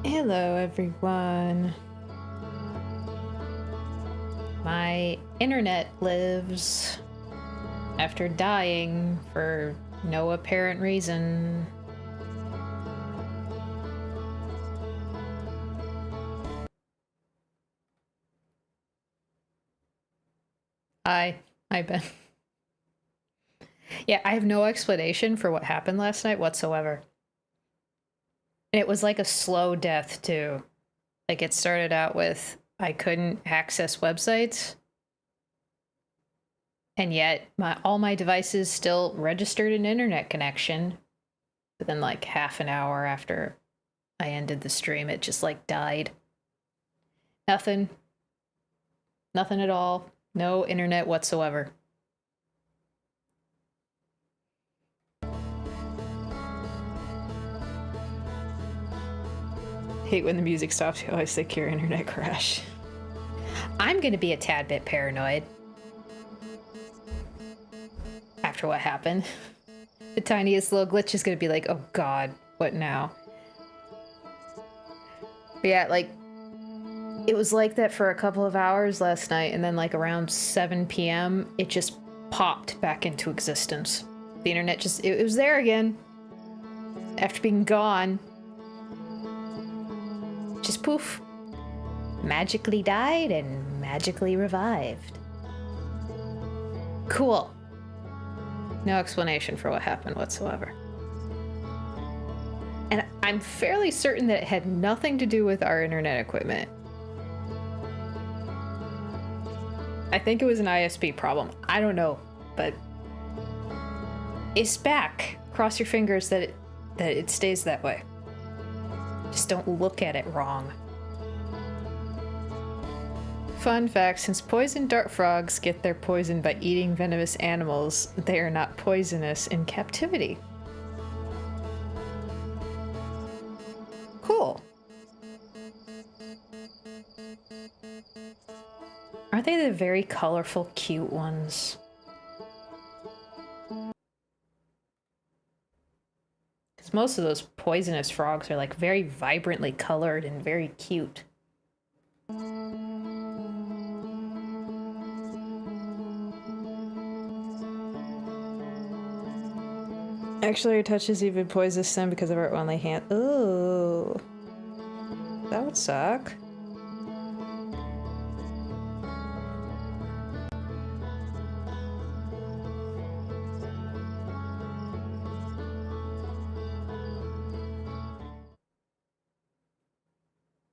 Hello, everyone. My internet lives after dying for no apparent reason. Hi, Ben. Yeah, I have no explanation for what happened last night whatsoever. And it was like a slow death, too. Like, it started out with I couldn't access websites, and yet all my devices still registered an internet connection. But then, like, half an hour after I ended the stream, it just, like, died. Nothing. Nothing at all. No internet whatsoever. Hate when the music stops. You always think your internet crash. I'm gonna be a tad bit paranoid after what happened. The tiniest little glitch is gonna be like, oh god, what now? But yeah, like, it was like that for a couple of hours last night, and then like around 7 p.m. it just popped back into existence. The internet just, it was there again. After being gone. Just poof. Magically died and magically revived. Cool. No explanation for what happened whatsoever. And I'm fairly certain that it had nothing to do with our internet equipment. I think it was an ISP problem. I don't know, but it's back. Cross your fingers that it stays that way. Just don't look at it wrong. Fun fact, since poison dart frogs get their poison by eating venomous animals, they are not poisonous in captivity. Cool. Aren't they the very colorful, cute ones? Because most of those poisonous frogs are like very vibrantly colored and very cute. Actually, our touches even poisonous them because of our only hand. Ooh. That would suck.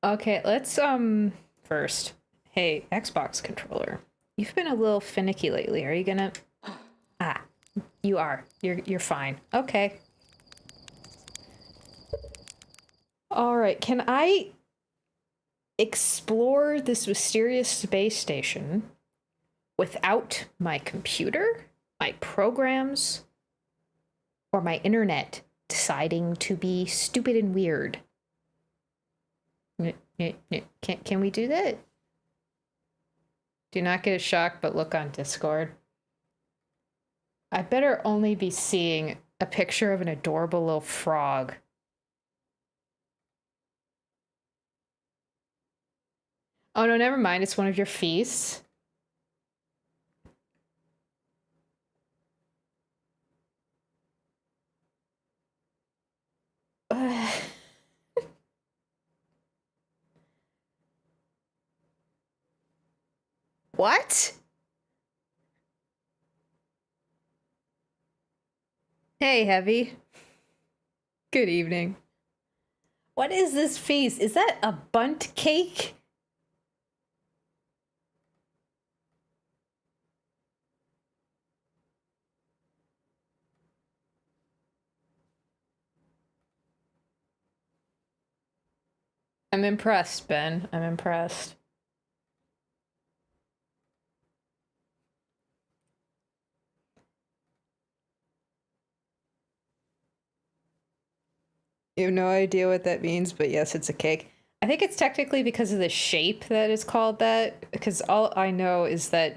Okay, let's first. Hey, Xbox controller. You've been a little finicky lately. Are you gonna Ah, you are. You're fine. Okay. All right, can I explore this mysterious space station without my computer, my programs, or my internet deciding to be stupid and weird? Can we do that? Do not get a shock, but look on Discord. I better only be seeing a picture of an adorable little frog. Oh no, never mind. It's one of your feasts. What? Hey, Heavy. Good evening. What is this feast? Is that a bunt cake? I'm impressed, Ben. I'm impressed. You have no idea what that means, but yes, it's a cake. I think it's technically because of the shape that is called that, because all I know is that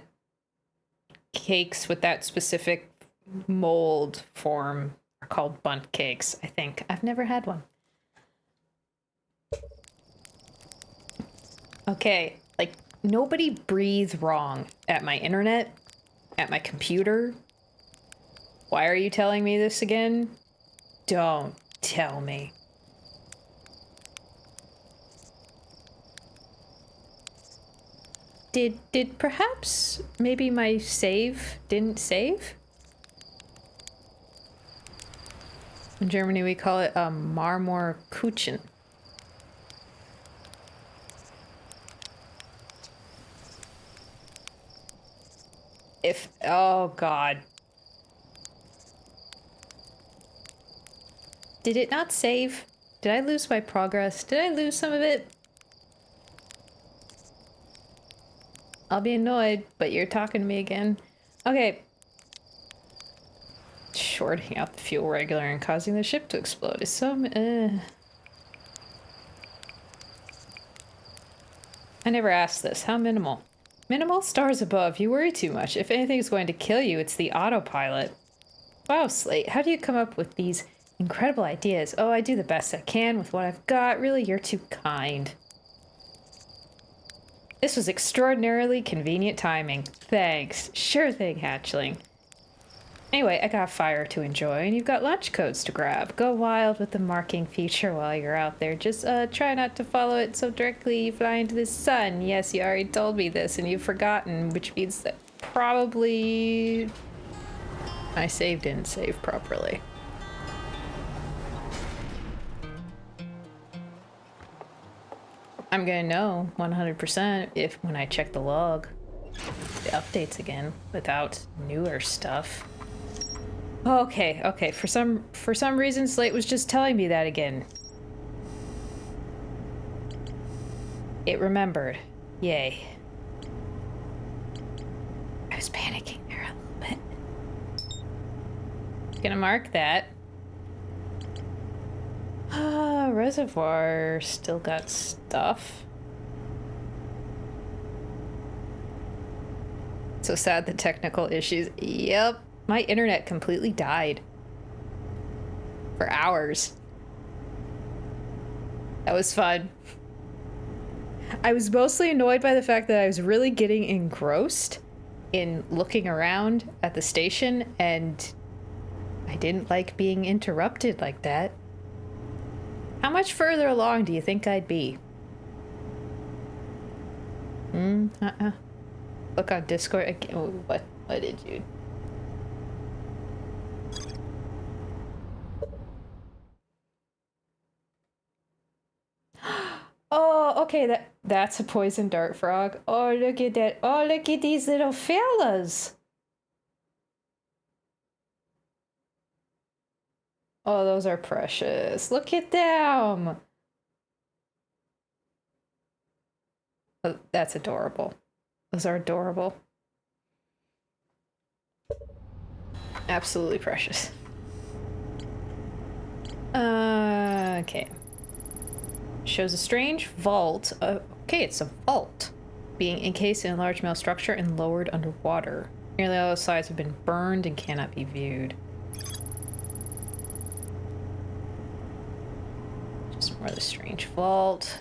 cakes with that specific mold form are called bunt cakes, I think. I've never had one. Okay, like, nobody breathe wrong at my internet, at my computer. Why are you telling me this again? Don't tell me. Did perhaps maybe my save didn't save? In Germany we call it Marmorkuchen. Oh god. Did it not save? Did I lose my progress? Did I lose some of it? I'll be annoyed, but you're talking to me again. Okay. Shorting out the fuel regular and causing the ship to explode is so... I never asked this. How minimal? Minimal? Stars above. You worry too much. If anything's going to kill you, it's the autopilot. Wow, Slate, how do you come up with these incredible ideas? Oh, I do the best I can with what I've got. Really, you're too kind. This was extraordinarily convenient timing. Thanks. Sure thing, Hatchling. Anyway, I got fire to enjoy, and you've got lunch codes to grab. Go wild with the marking feature while you're out there. Just try not to follow it so directly you fly into the sun. Yes, you already told me this, and you've forgotten, which means that probably my save didn't save properly. I'm gonna know 100% if when I check the log, the updates again without newer stuff. Okay. For some reason, Slate was just telling me that again. It remembered. Yay. I was panicking there a little bit. Gonna mark that. Reservoir still got stuff. So sad the technical issues. Yep. My internet completely died. for hours. That was fun. I was mostly annoyed by the fact that I was really getting engrossed in looking around at the station, and I didn't like being interrupted like that. How much further along do you think I'd be? Look on Discord again. What did you? Oh, okay, that's a poison dart frog. Oh, look at that. Oh, look at these little fellas. Oh, those are precious. Look at them. Oh, that's adorable. Those are adorable. Absolutely precious. Okay. Shows a strange vault. Okay, it's a vault. Being encased in a large metal structure and lowered underwater. Nearly all the sides have been burned and cannot be viewed. Just more of the strange vault.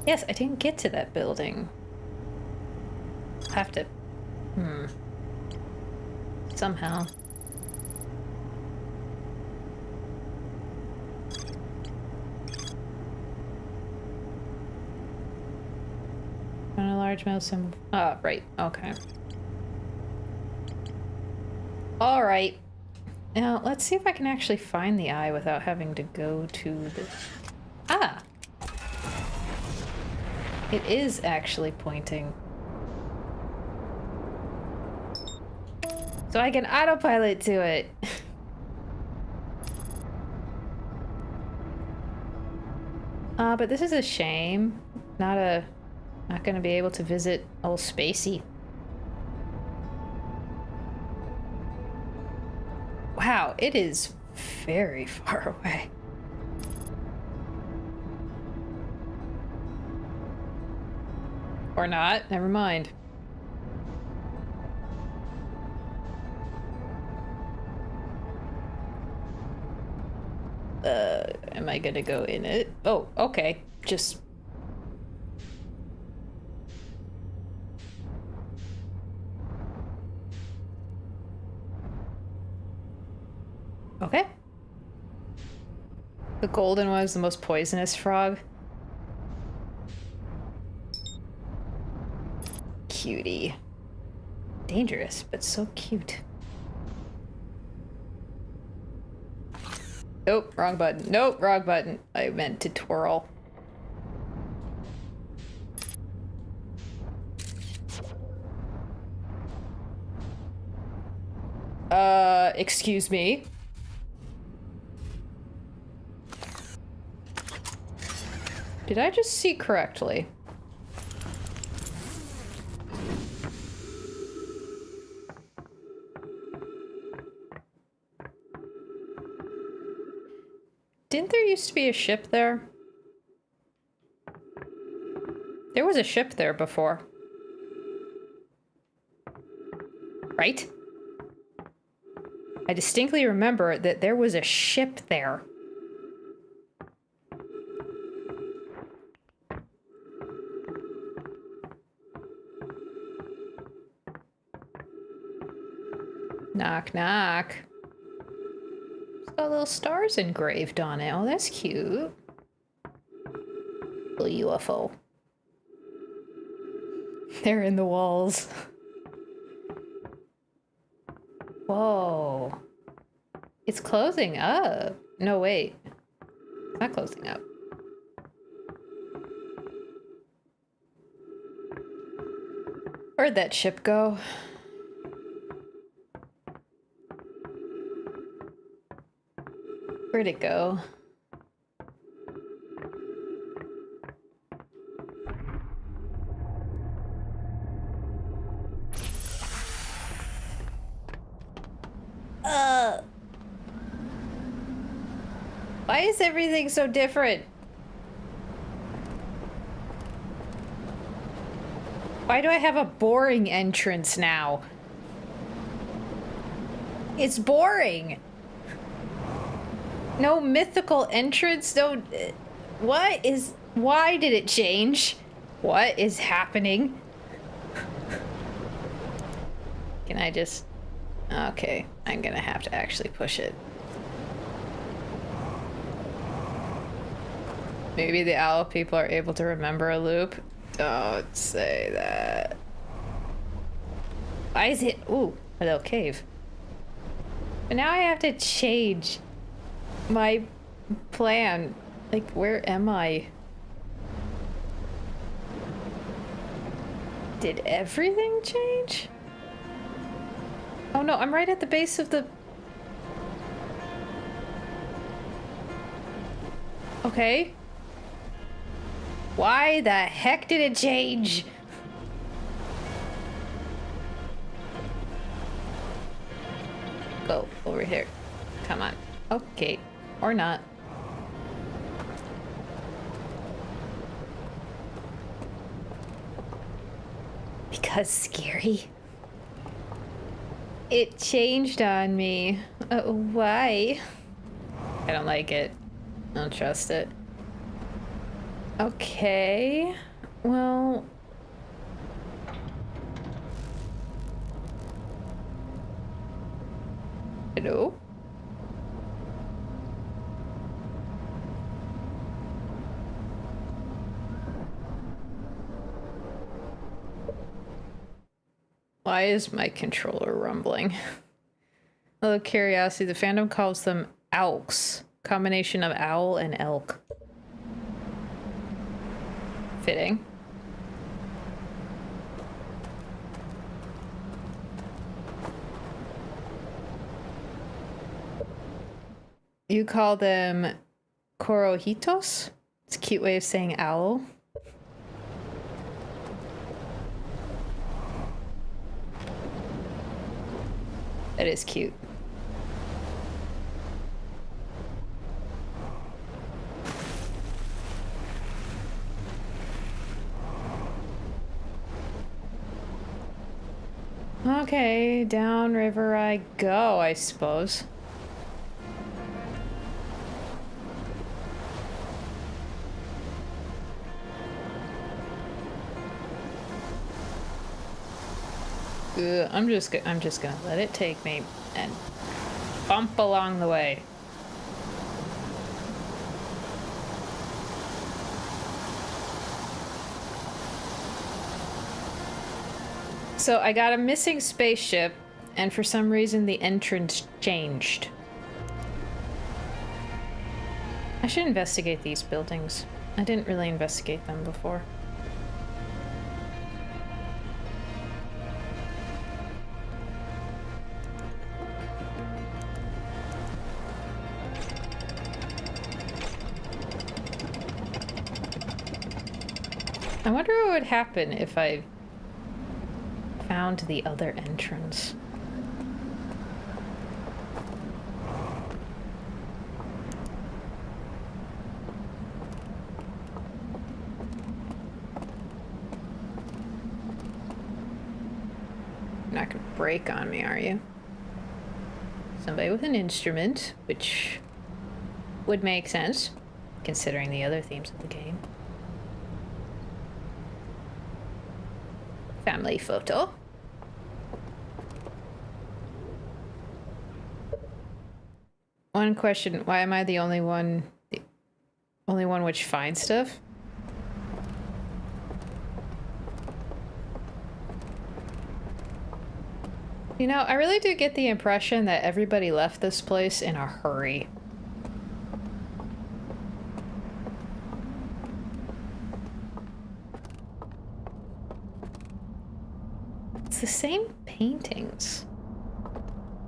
Yes, I didn't get to that building. I'll have to... somehow. On a large metal symbol. Oh, right. Okay. Alright. Now, let's see if I can actually find the eye without having to go to the... Ah! It is actually pointing. So I can autopilot to it. But this is a shame. Not gonna be able to visit old Spacey. Wow, it is very far away. Or not, never mind. Am I gonna go in it? Oh, okay. Just... Okay. The golden one is the most poisonous frog. Cutie. Dangerous, but so cute. Nope, wrong button. Nope, wrong button. I meant to twirl. Excuse me. Did I just see correctly? Didn't there used to be a ship there? There was a ship there before. Right? I distinctly remember that there was a ship there. Knock, knock. It's got little stars engraved on it. Oh, that's cute. Little UFO. They're in the walls. Whoa. It's closing up. No, wait. It's not closing up. Where'd that ship go? Where'd it go? Why is everything so different? Why do I have a boring entrance now? It's boring. No mythical entrance, no... Why did it change? What is happening? Can I just... Okay, I'm gonna have to actually push it. Maybe the owl people are able to remember a loop. Don't say that. Why is it... Ooh, a little cave. But now I have to change my plan. Like, where am I? Did everything change? Oh no, I'm right at the base of the... Okay. Why the heck did it change? Go over here. Come on. Okay. Or not. Because scary. It changed on me. Why? I don't like it. I don't trust it. Okay. Well... Hello? Why is my controller rumbling? A little curiosity, the fandom calls them Alks. Combination of owl and elk. Fitting. You call them Corojitos? It's a cute way of saying owl. That is cute. Okay, downriver I go, I suppose. I'm just gonna let it take me and bump along the way. So I got a missing spaceship, and for some reason the entrance changed. I should investigate these buildings. I didn't really investigate them before. I wonder what would happen if I found the other entrance. You're not gonna break on me, are you? Somebody with an instrument, which would make sense, considering the other themes of the game. Family photo. One question, why am I the only one which finds stuff? You know, I really do get the impression that everybody left this place in a hurry. It's the same paintings,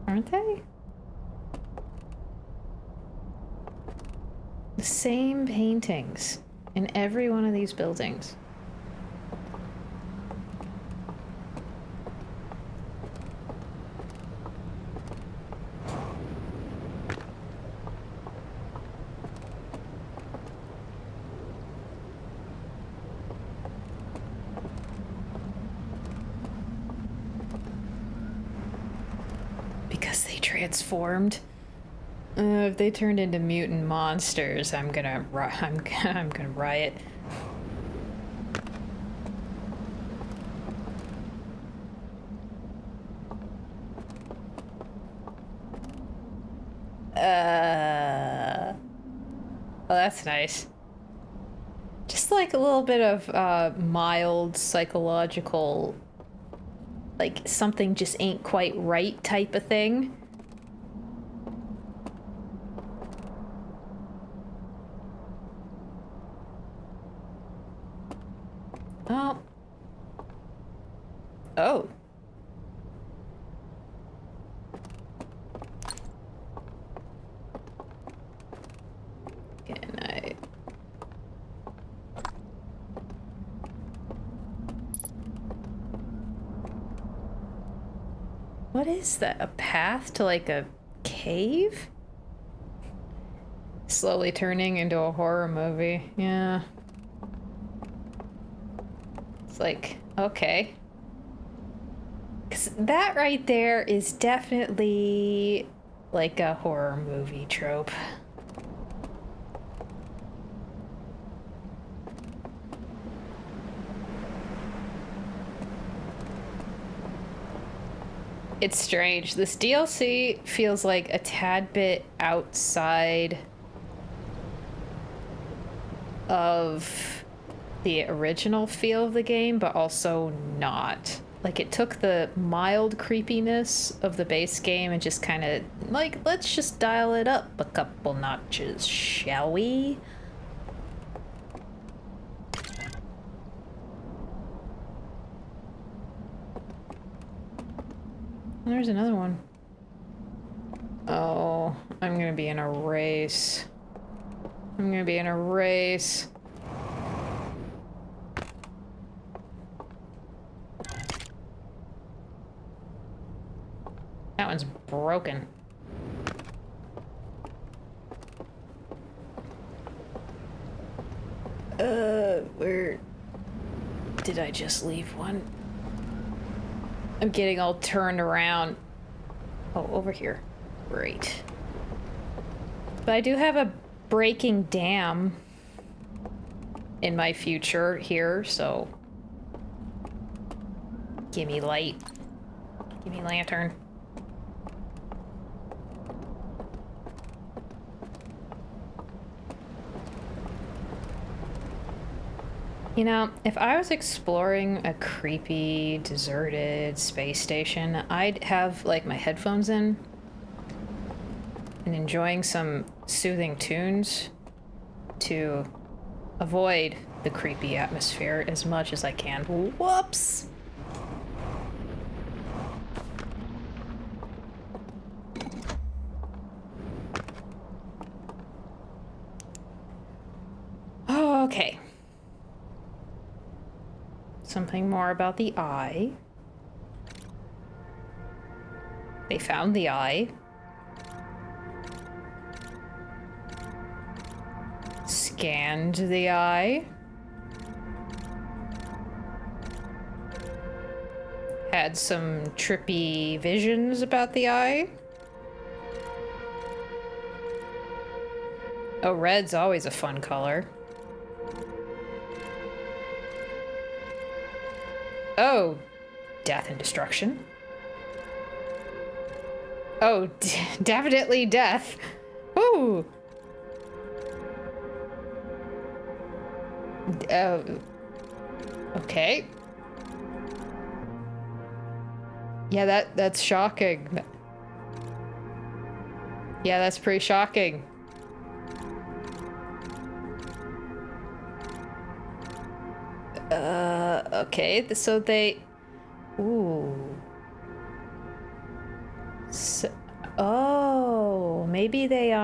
aren't they? The same paintings in every one of these buildings. Because they transformed. If they turned into mutant monsters, I'm gonna riot. Oh, that's nice. Just like a little bit of mild psychological, like something just ain't quite right type of thing. Oh. Oh. Can I... What is that? A path to like a cave? Slowly turning into a horror movie. Yeah. It's like, okay. 'Cause that right there is definitely like a horror movie trope. It's strange. This DLC feels like a tad bit outside of the original feel of the game, but also not. Like, it took the mild creepiness of the base game and just kind of, like, let's just dial it up a couple notches, shall we? There's another one. Oh, I'm gonna be in a race. I'm gonna be in a race. That one's broken. Where did I just leave one? I'm getting all turned around. Oh, over here. Great. But I do have a breaking dam in my future here, so... Give me light. Give me lantern. You know, if I was exploring a creepy, deserted space station, I'd have, like, my headphones in and enjoying some soothing tunes to avoid the creepy atmosphere as much as I can. Whoops! Oh, okay. Something more about the eye. They found the eye. Scanned the eye. Had some trippy visions about the eye. Oh, red's always a fun color. Oh, death and destruction. Oh, definitely death. Ooh. Okay. Yeah, that's shocking. Yeah, that's pretty shocking. Okay, so they... Ooh. So, oh, maybe they,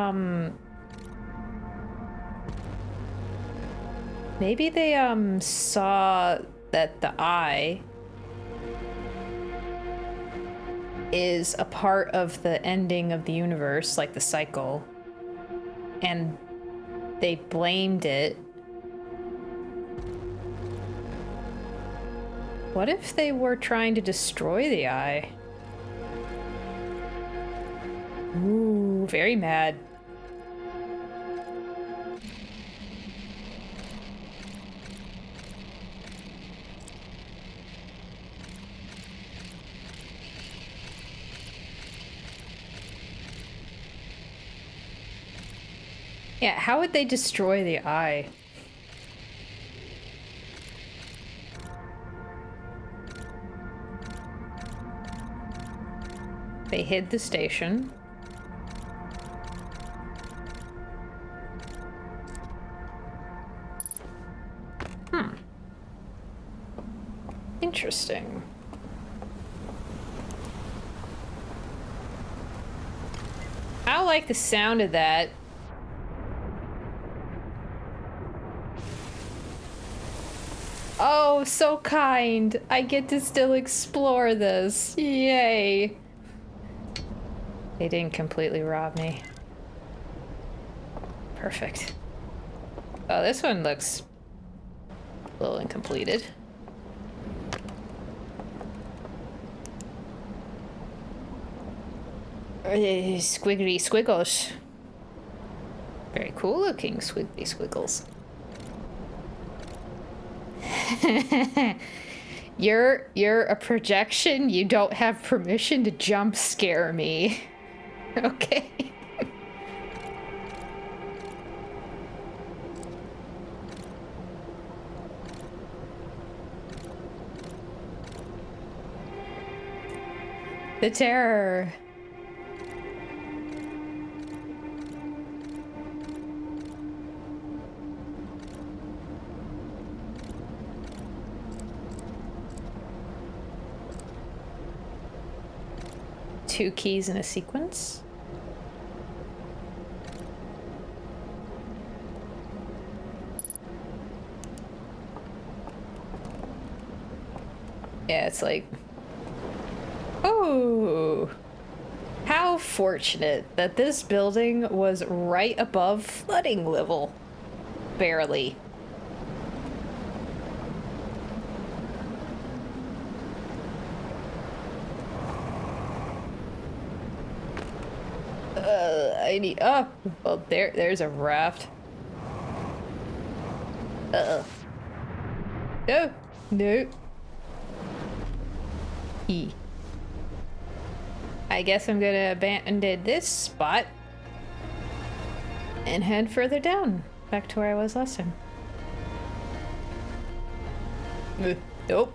Maybe they, saw that the eye is a part of the ending of the universe, like the cycle, and they blamed it. What if they were trying to destroy the eye? Ooh. Ooh, very mad. Yeah, how would they destroy the eye? They hid the station. Interesting. I don't like the sound of that. Oh, so kind. I get to still explore this. Yay. They didn't completely rob me. Perfect. Oh, this one looks a little incompleted. Squiggly squiggles. Very cool looking squiggly squiggles. You're a projection. You don't have permission to jump scare me. Okay. The terror. Two keys in a sequence. Yeah, it's like, oh, how fortunate that this building was right above flooding level. Barely. I need, oh, well, there's a raft. Uh-oh. No, no. E. I guess I'm gonna abandon this spot and head further down, back to where I was last time. Nope.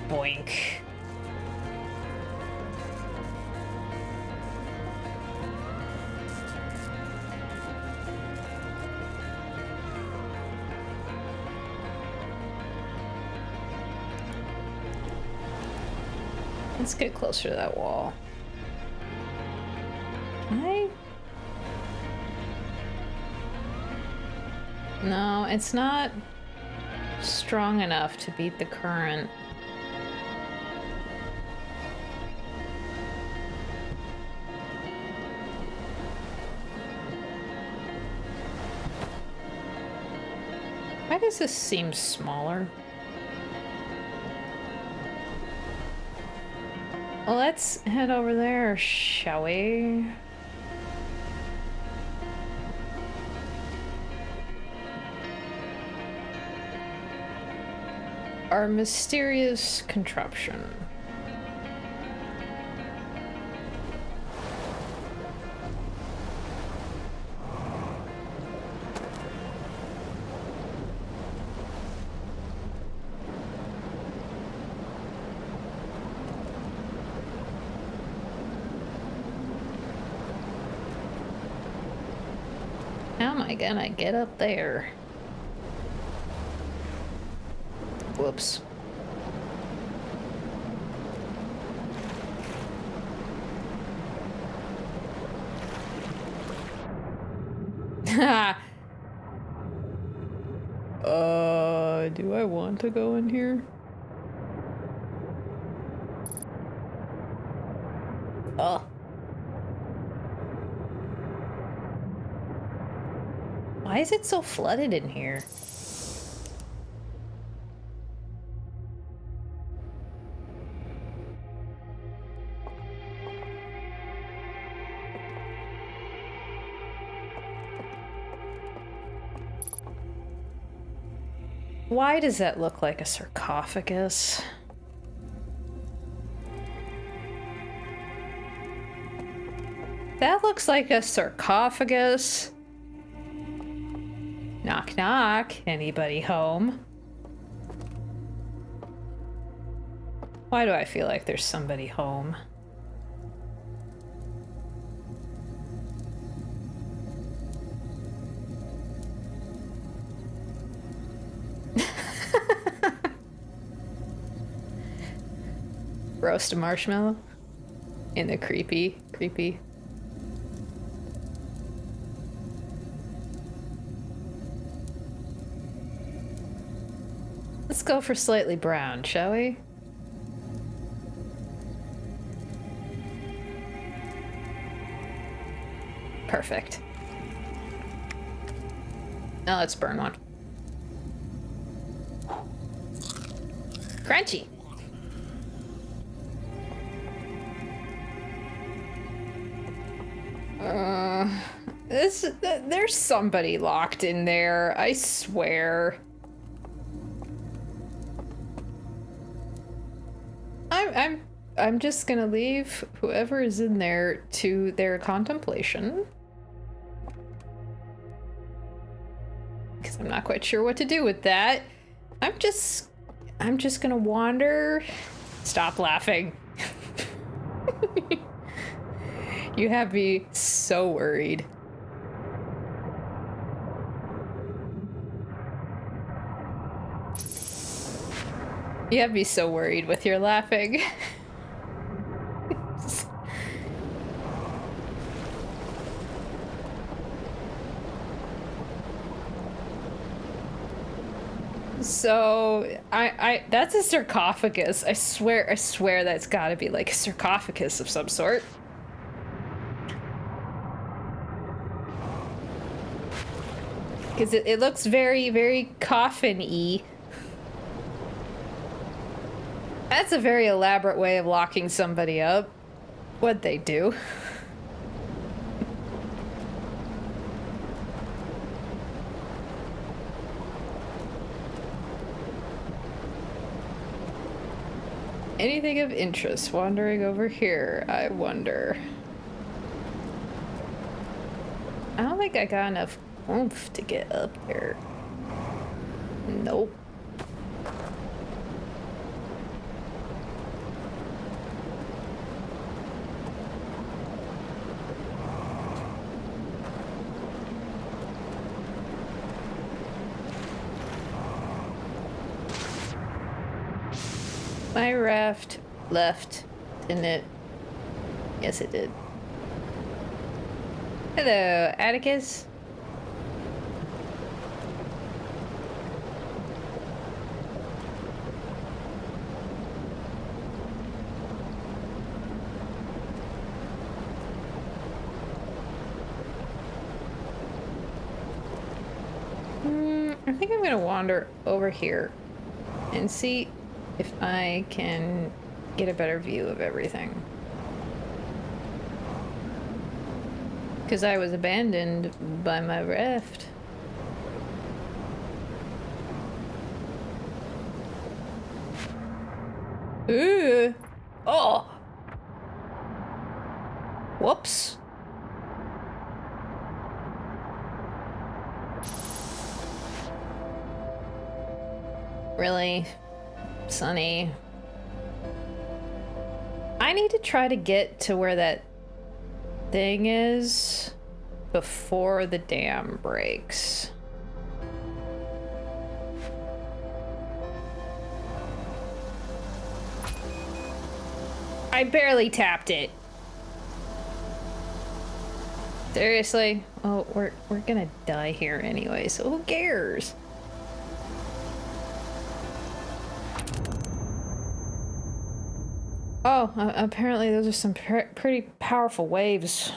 Boink. Let's get closer to that wall. Can I? No, it's not strong enough to beat the current. Why does this seem smaller? Well, let's head over there, shall we? Our mysterious contraption. How am I gonna get up there? Whoops. Do I want to go in here? Oh. Why is it so flooded in here? Why does that look like a sarcophagus? That looks like a sarcophagus. Knock knock. Anybody home? Why do I feel like there's somebody home? Roast a marshmallow in the creepy. Let's go for slightly brown, shall we? Perfect. Now let's burn one. Crunchy. There's somebody locked in there, I swear. I'm just gonna leave whoever is in there to their contemplation. Because I'm not quite sure what to do with that. I'm just gonna wander. Stop laughing. You have me so worried. You have me so worried with your laughing. So, that's a sarcophagus. I swear that's gotta be like a sarcophagus of some sort. Because it looks very, very coffin-y. That's a very elaborate way of locking somebody up. What'd they do? Anything of interest wandering over here, I wonder. I don't think I got enough oomph to get up there. Nope. My raft left, didn't it? Yes, it did. Hello, Atticus. I think I'm gonna wander over here and see if I can get a better view of everything. Because I was abandoned by my raft. Ooh! Oh! Whoops. Really? Sunny. I need to try to get to where that thing is before the dam breaks. I barely tapped it. Seriously? Oh, we're gonna die here anyway, so who cares? Oh, apparently those are some pretty powerful waves.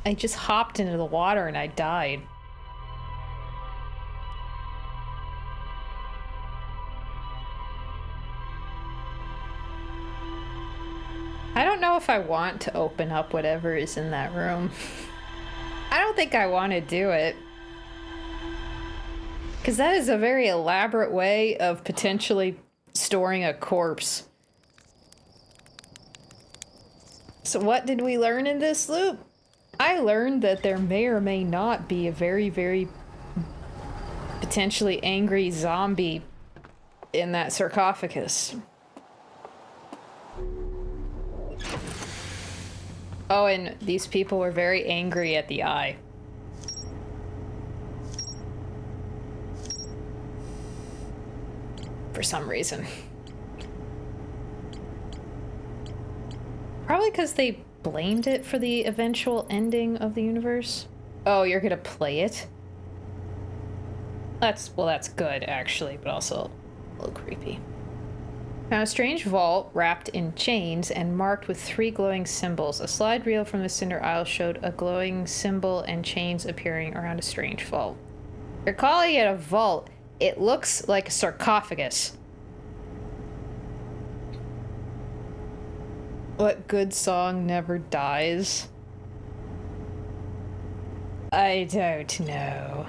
I just hopped into the water and I died. I don't know if I want to open up whatever is in that room. I don't think I want to do it. Because that is a very elaborate way of potentially storing a corpse. So what did we learn in this loop? I learned that there may or may not be a very, very potentially angry zombie in that sarcophagus. Oh, and these people were very angry at the eye. For some reason. Probably because they blamed it for the eventual ending of the universe. Oh, you're gonna play it? That's good, actually, but also a little creepy. Found a strange vault wrapped in chains and marked with 3 glowing symbols. A slide reel from the Cinder Isle showed a glowing symbol and chains appearing around a strange vault. You're calling it a vault. It looks like a sarcophagus. What good song never dies? I don't know.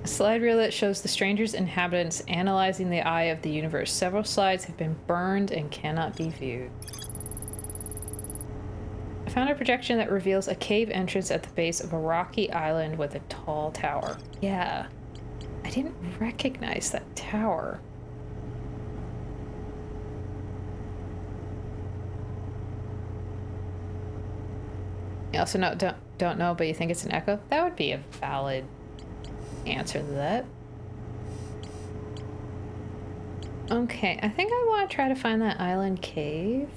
A slide reel that shows the stranger's inhabitants analyzing the eye of the universe. Several slides have been burned and cannot be viewed. I found a projection that reveals a cave entrance at the base of a rocky island with a tall tower. Yeah, I didn't recognize that tower. You also don't know, but you think it's an echo? That would be a valid answer to that. Okay, I think I want to try to find that island cave.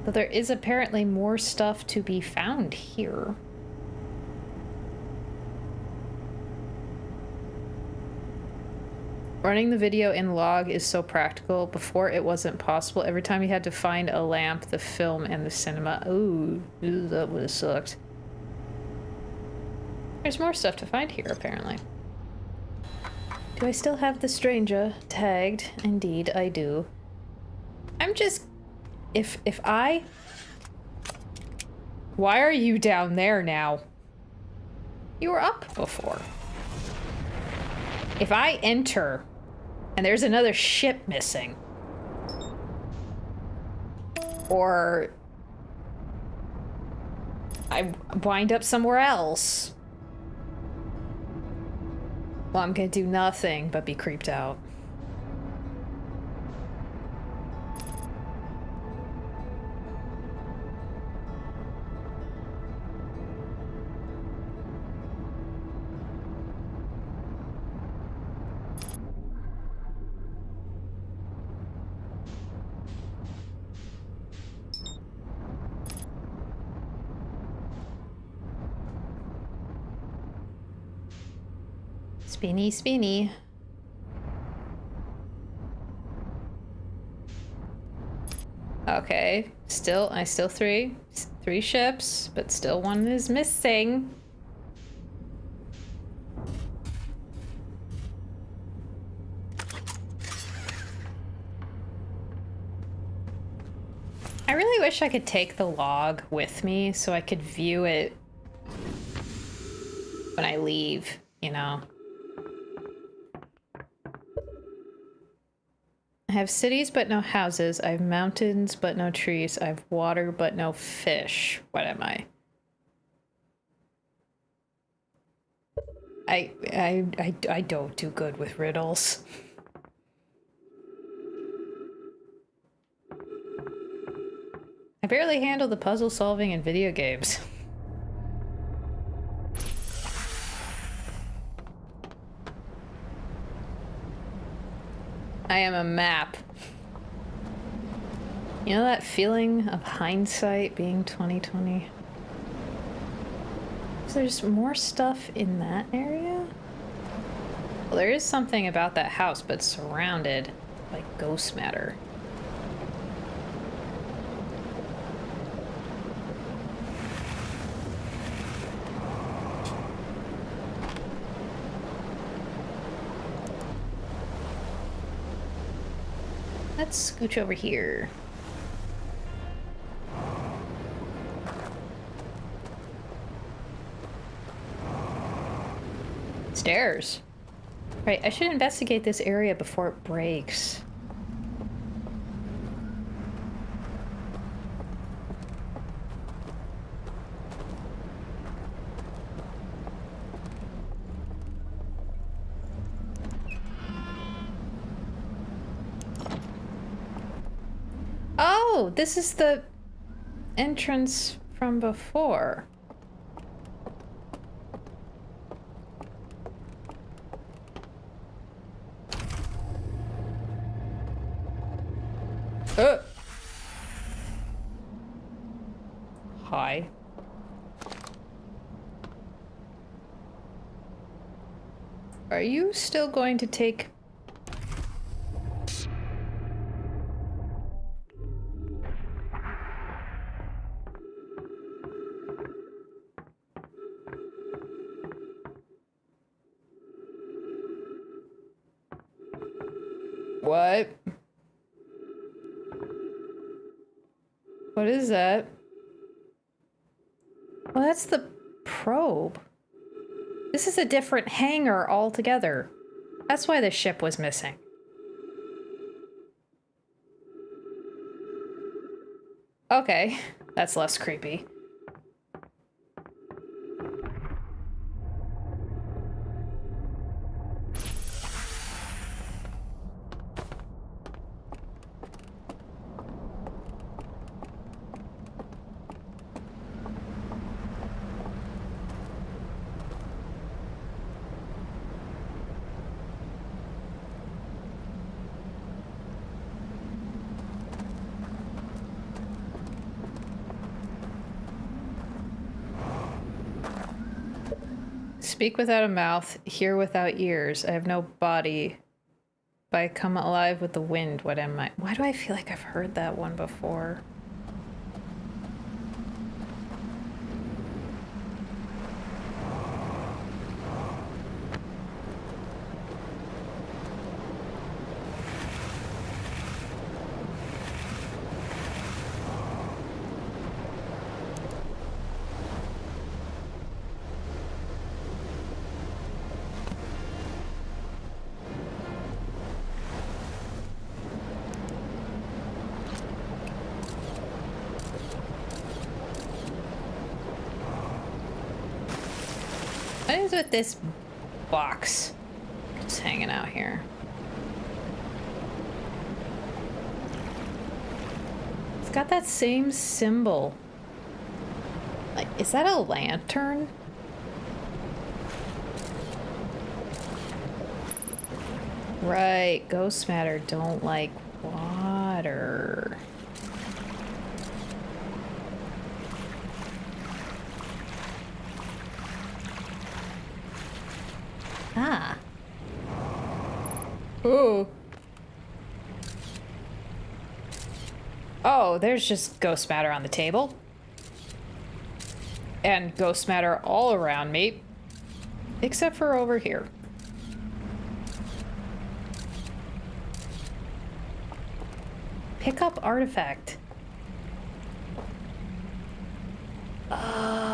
But there is apparently more stuff to be found here. Running the video in log is so practical. Before it wasn't possible. Every time you had to find a lamp, the film, and the cinema. Ooh, that would have sucked. There's more stuff to find here, apparently. Do I still have the stranger tagged? Indeed, I do. I'm just... If I... Why are you down there now? You were up before. If I enter and there's another ship missing, or I wind up somewhere else, well, I'm gonna do nothing but be creeped out. Spinny, spinny. Okay, I still three ships, but still one is missing. I really wish I could take the log with me so I could view it when I leave, you know? I have cities but no houses. I have mountains but no trees. I have water but no fish. What am I? I don't do good with riddles. I barely handle the puzzle solving in video games. I am a map. You know that feeling of hindsight being 2020? So there's more stuff in that area? Well, there is something about that house, but surrounded by ghost matter. Let's scooch over here. Stairs. Right, I should investigate this area before it breaks. Oh, this is the entrance from before. Hi. Are you still going to take... What? What is that? Well, that's the probe. This is a different hangar altogether. That's why the ship was missing. Okay, that's less creepy. Speak without a mouth, hear without ears. I have no body, but I come alive with the wind. What am I? Why do I feel like I've heard that one before? What is with this box just hanging out here? It's got that same symbol. Like, is that a lantern? Right, ghost matter don't like water. Ah. Ooh. Oh, there's just ghost matter on the table. And ghost matter all around me. Except for over here. Pick up artifact. Oh.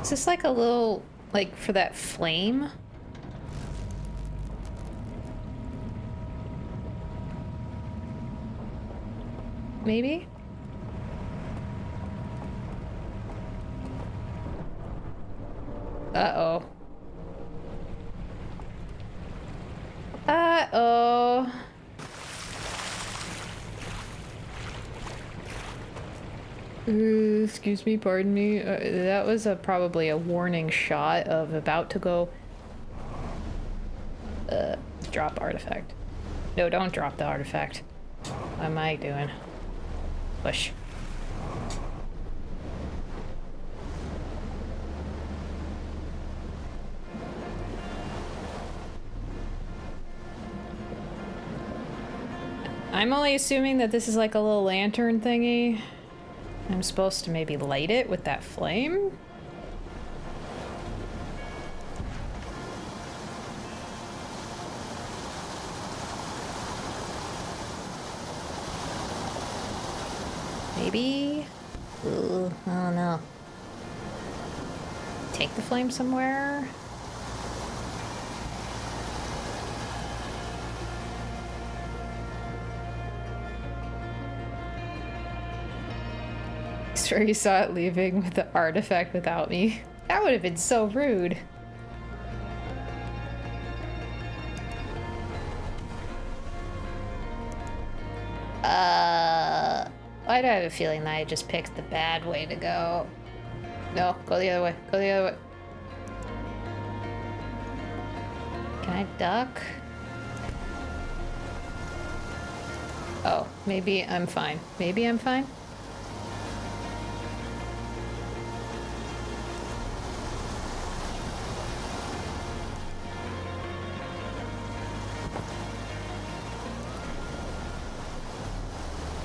Is this like a little, like, for that flame? Maybe? Uh-oh. Uh-oh. Excuse me, pardon me. That was probably a warning shot of about to go... drop artifact. No, don't drop the artifact. What am I doing? Push. I'm only assuming that this is like a little lantern thingy. I'm supposed to maybe light it with that flame? Maybe? Ooh, I don't know. Take the flame somewhere? I swear you saw it leaving with the artifact without me. That would have been so rude. Why do I have a feeling that I just picked the bad way to go? No, go the other way. Go the other way. Can I duck? Oh, maybe I'm fine. Maybe I'm fine?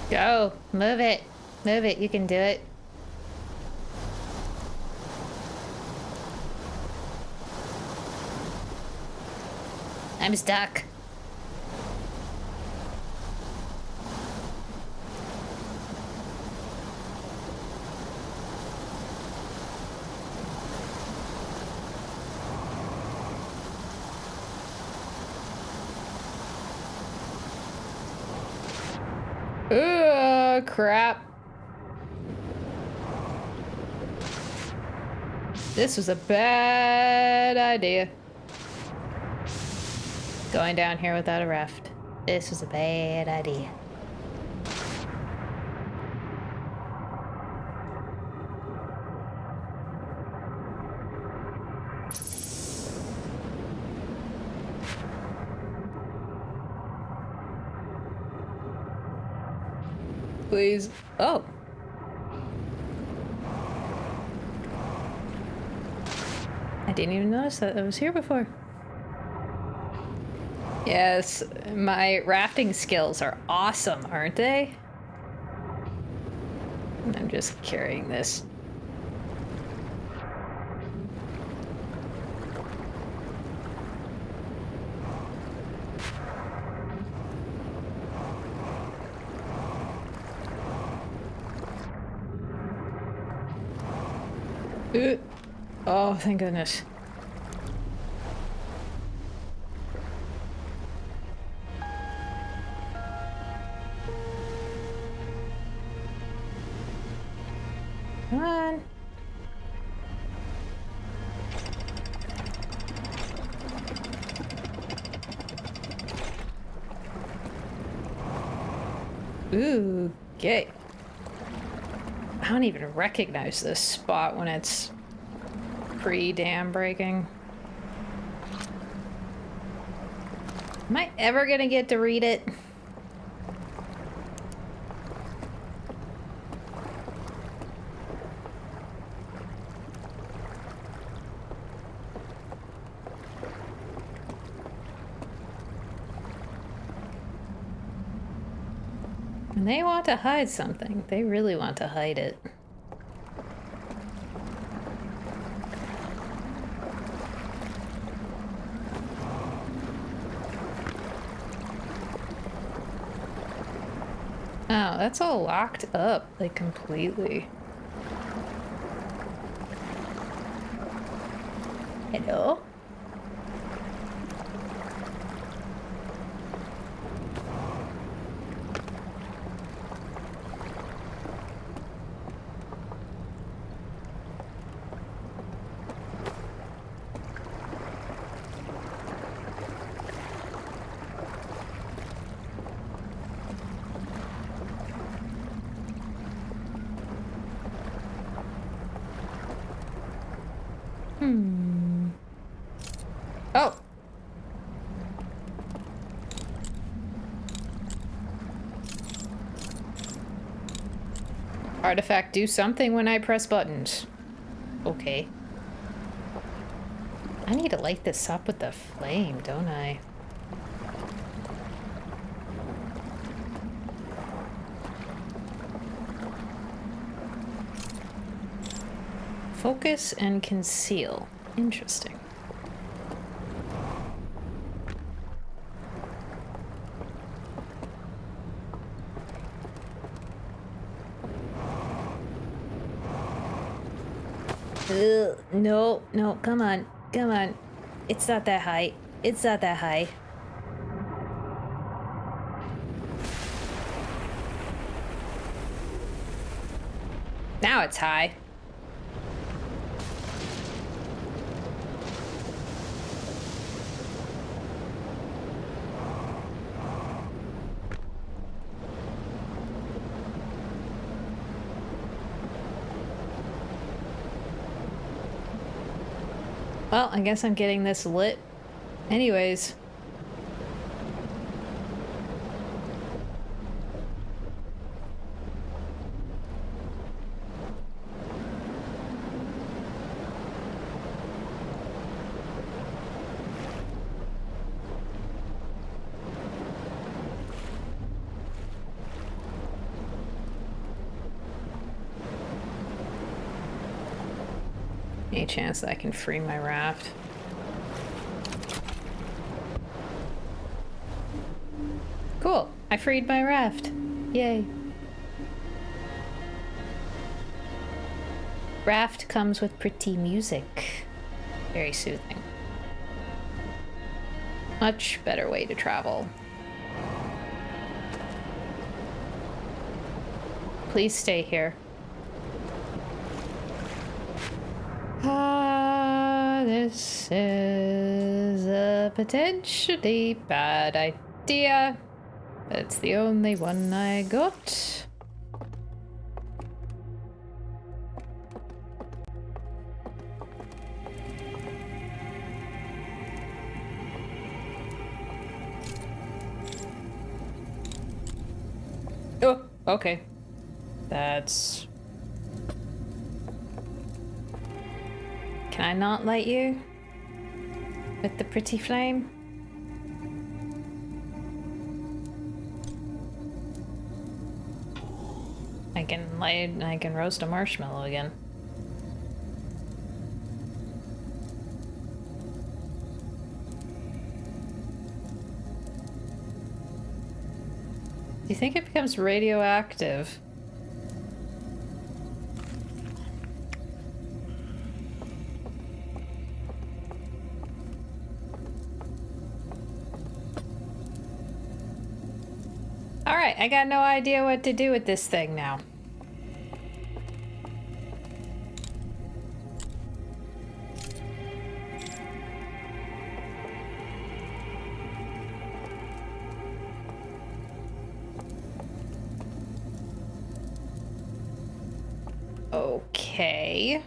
Go! Move it! Move it, you can do it. I'm stuck. Ugh, crap. This was a bad idea. Going down here without a raft. This was a bad idea. Please. Oh. I didn't even notice that I was here before. Yes, my rafting skills are awesome, aren't they? I'm just carrying this. Oh, thank goodness. Come on. Ooh, okay. I don't even recognize this spot when it's pre-dam breaking. Am I ever gonna get to read it? When they want to hide something, they really want to hide it. Oh, that's all locked up, like, completely. Hello? Oh! Artifact, do something when I press buttons. Okay. I need to light this up with the flame, don't I? Focus and conceal. Interesting. Ugh, no, no, come on, come on. It's not that high. It's not that high. Now it's high. Well, I guess I'm getting this lit. Anyways. Any chance that I can free my raft? Cool, I freed my raft. Yay. Raft comes with pretty music. Very soothing. Much better way to travel. Please stay here. This is a potentially bad idea. It's the only one I got. Oh, okay. That's... Can I not light you? With the pretty flame? I can roast a marshmallow again. Do you think it becomes radioactive? Alright, I got no idea what to do with this thing now. Okay.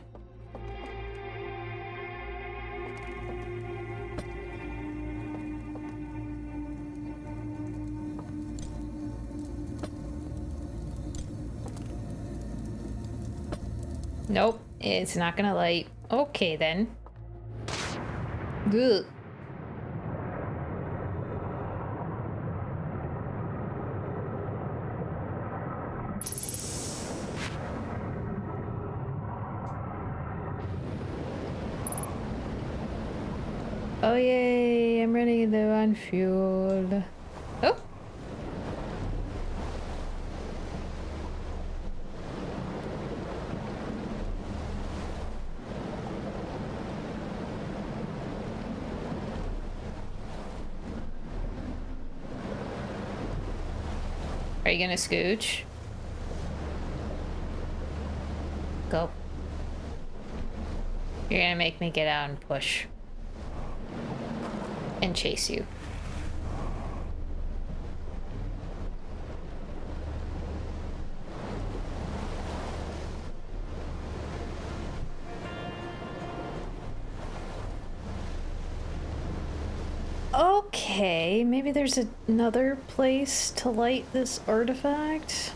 Nope, it's not gonna light. Okay then. Ugh. Oh yay, I'm running low on fuel. Oh! Are you gonna scooch? Go. You're gonna make me get out and push. And chase you. Okay, maybe there's another place to light this artifact.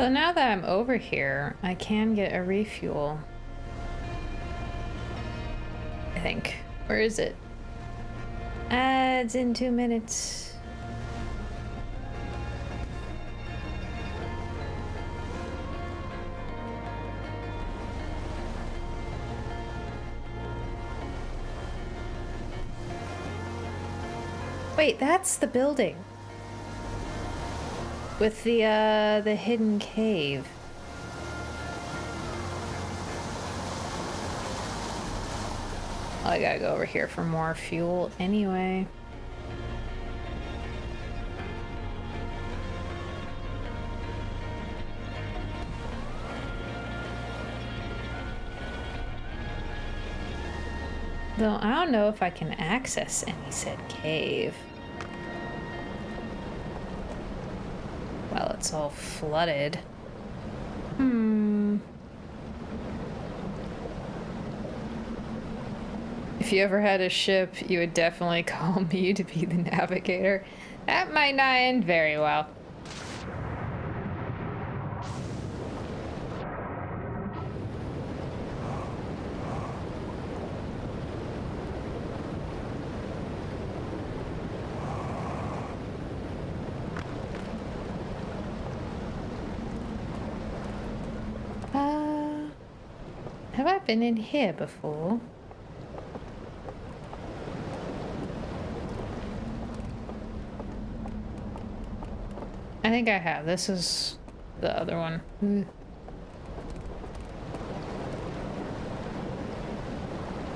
So now that I'm over here, I can get a refuel. I think. Where is it? Ads in 2 minutes. Wait, that's the building. With the hidden cave. I gotta go over here for more fuel anyway. Though I don't know if I can access any said cave. Well, it's all flooded. If you ever had a ship, you would definitely call me to be the navigator. That might not end very well. Have I been in here before? I think I have. This is the other one.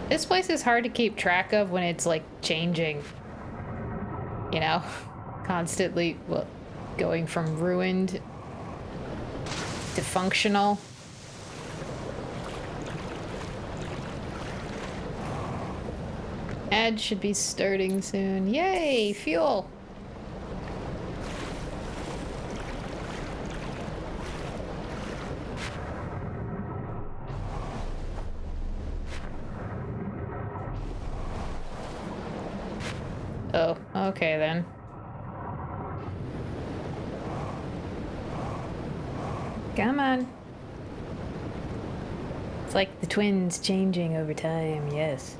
This place is hard to keep track of when it's like changing. You know? Constantly, well, going from ruined to functional. Ad should be starting soon. Yay, fuel! Oh, okay then. Come on. It's like the twins changing over time, yes.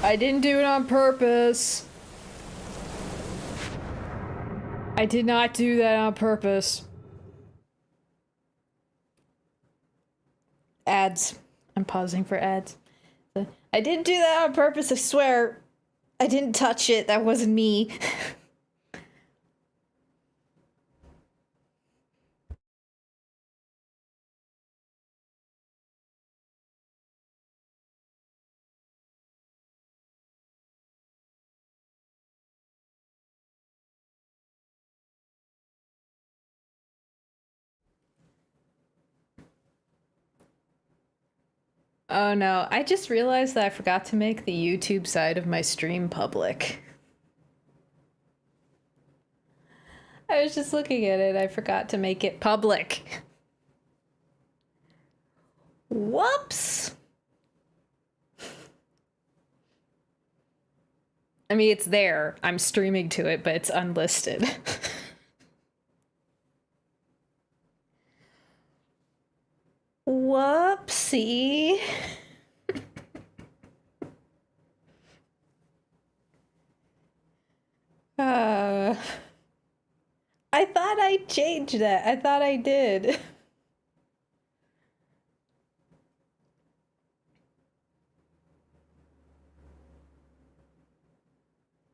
I didn't do it on purpose. I did not do that on purpose. Ads. I'm pausing for ads. I didn't do that on purpose, I swear. I didn't touch it. That wasn't me. Oh no, I just realized that I forgot to make the YouTube side of my stream public. I was just looking at it, I forgot to make it public. Whoops! I mean, it's there. I'm streaming to it, but it's unlisted. Whoopsie. I thought I changed that. I thought I did.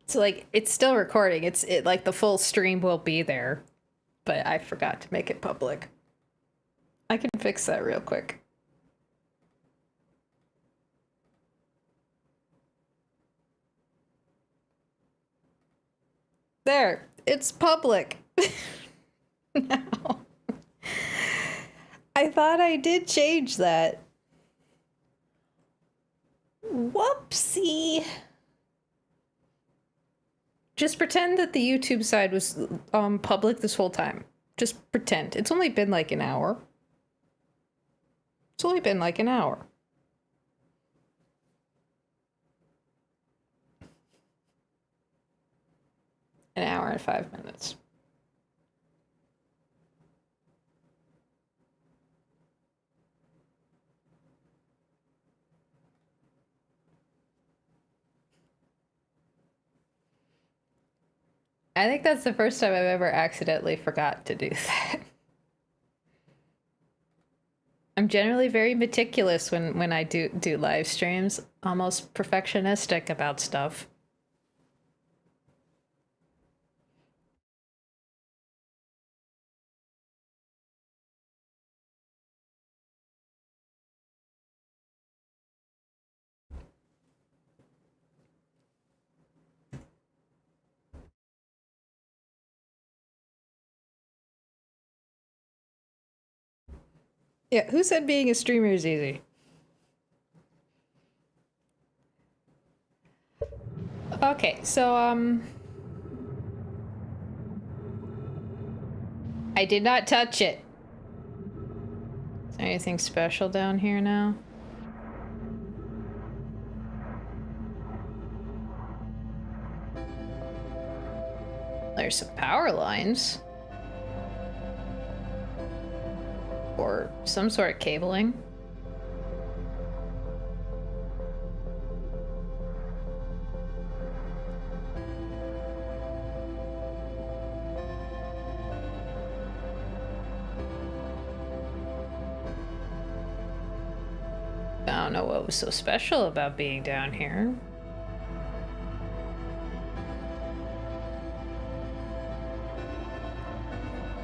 So like it's still recording. It's like the full stream will be there, but I forgot to make it public. I can fix that real quick. There, it's public. Now. I thought I did change that. Whoopsie. Just pretend that the YouTube side was public this whole time. Just pretend. It's only been like an hour. It's only been like an hour. An hour and 5 minutes. I think that's the first time I've ever accidentally forgot to do that. I'm generally very meticulous when I do live streams, almost perfectionistic about stuff. Yeah, who said being a streamer is easy? Okay, so, I did not touch it. Is there anything special down here now? There's some power lines. Or some sort of cabling. I don't know what was so special about being down here.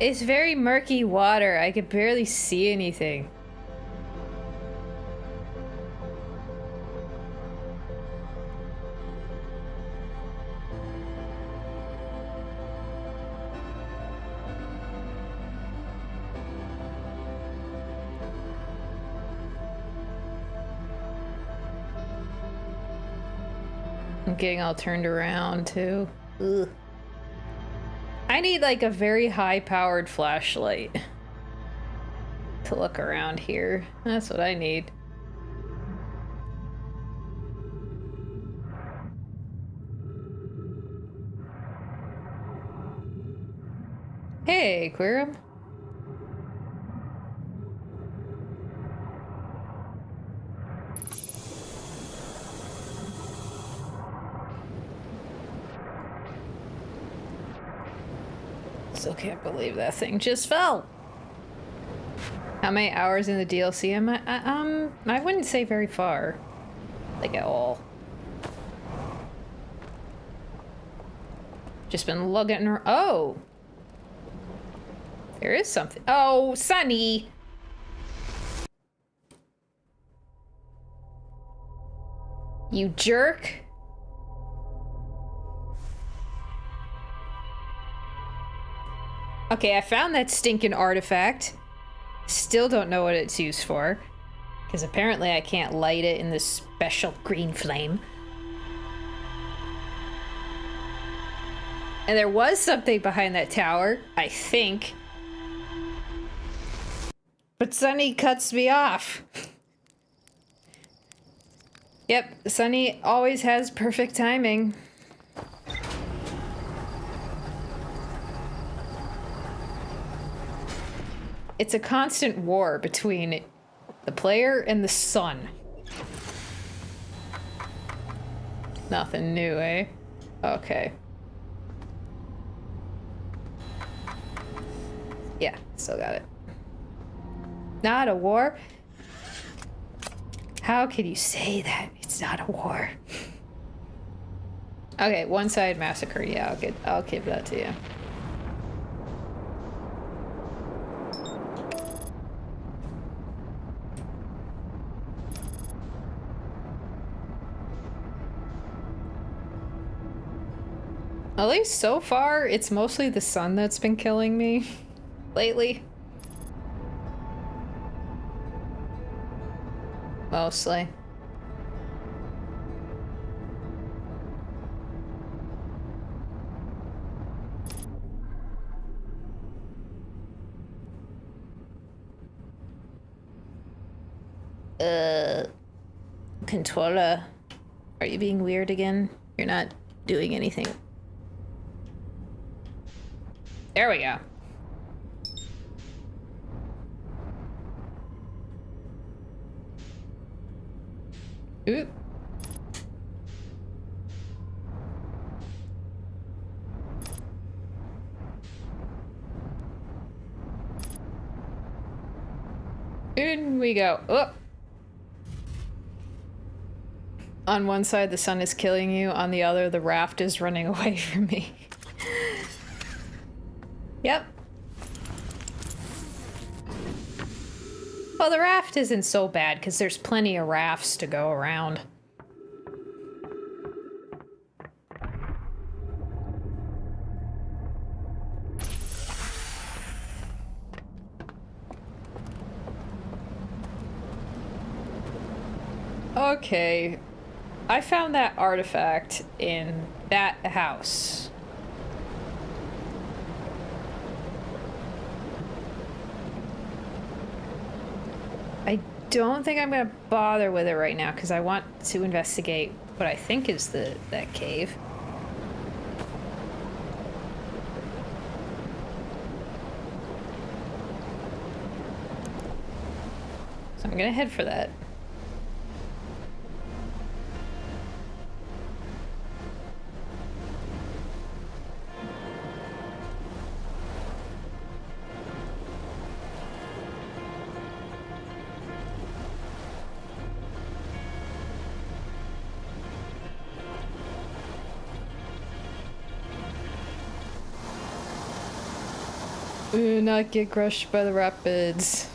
It's very murky water. I could barely see anything. I'm getting all turned around too. Ugh. I need like a very high-powered flashlight to look around here. That's what I need. Hey, Quirum. Still can't believe that thing just fell. How many hours in the DLC am I? I wouldn't say very far. Like at all. Just been lugging her. Oh! There is something. Oh, Sunny! You jerk! Okay, I found that stinking artifact. Still don't know what it's used for. Because apparently I can't light it in this special green flame. And there was something behind that tower, I think. But Sunny cuts me off. Yep, Sunny always has perfect timing. It's a constant war between the player and the sun. Nothing new, eh? Okay. Yeah, still got it. Not a war? How could you say that? It's not a war. Okay, one-side massacre. Yeah, I'll give that to you. At least so far, it's mostly the sun that's been killing me lately. Mostly. Controller. Are you being weird again? You're not doing anything. There we go. Oop. In we go. Oh. On one side, the sun is killing you. On the other, the raft is running away from me. Yep. Well, the raft isn't so bad because there's plenty of rafts to go around. Okay. I found that artifact in that house. I don't think I'm gonna bother with it right now because I want to investigate what I think is that cave. So I'm gonna head for that. Not get crushed by the rapids.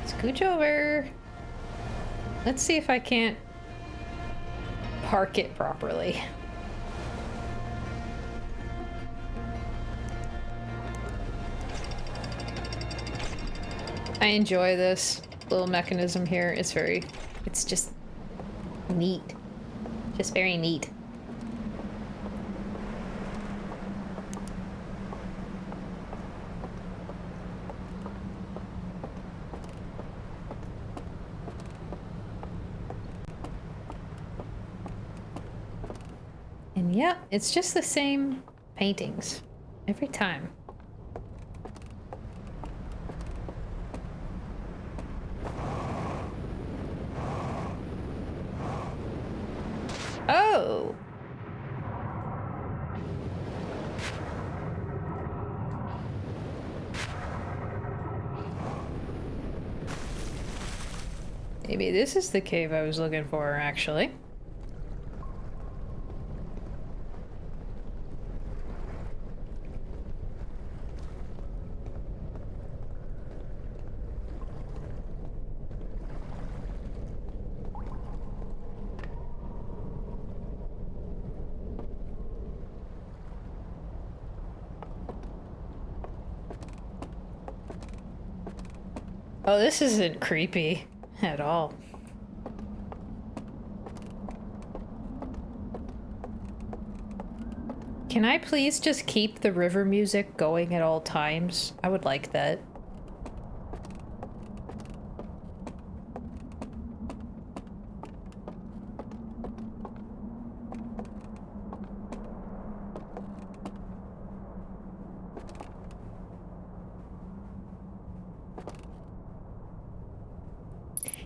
Scooch over. Let's see if I can't park it properly. I enjoy this little mechanism here. It's just neat. Just very neat. And yeah, it's just the same paintings every time. Oh! Maybe this is the cave I was looking for, actually. Oh, this isn't creepy at all. Can I please just keep the river music going at all times? I would like that.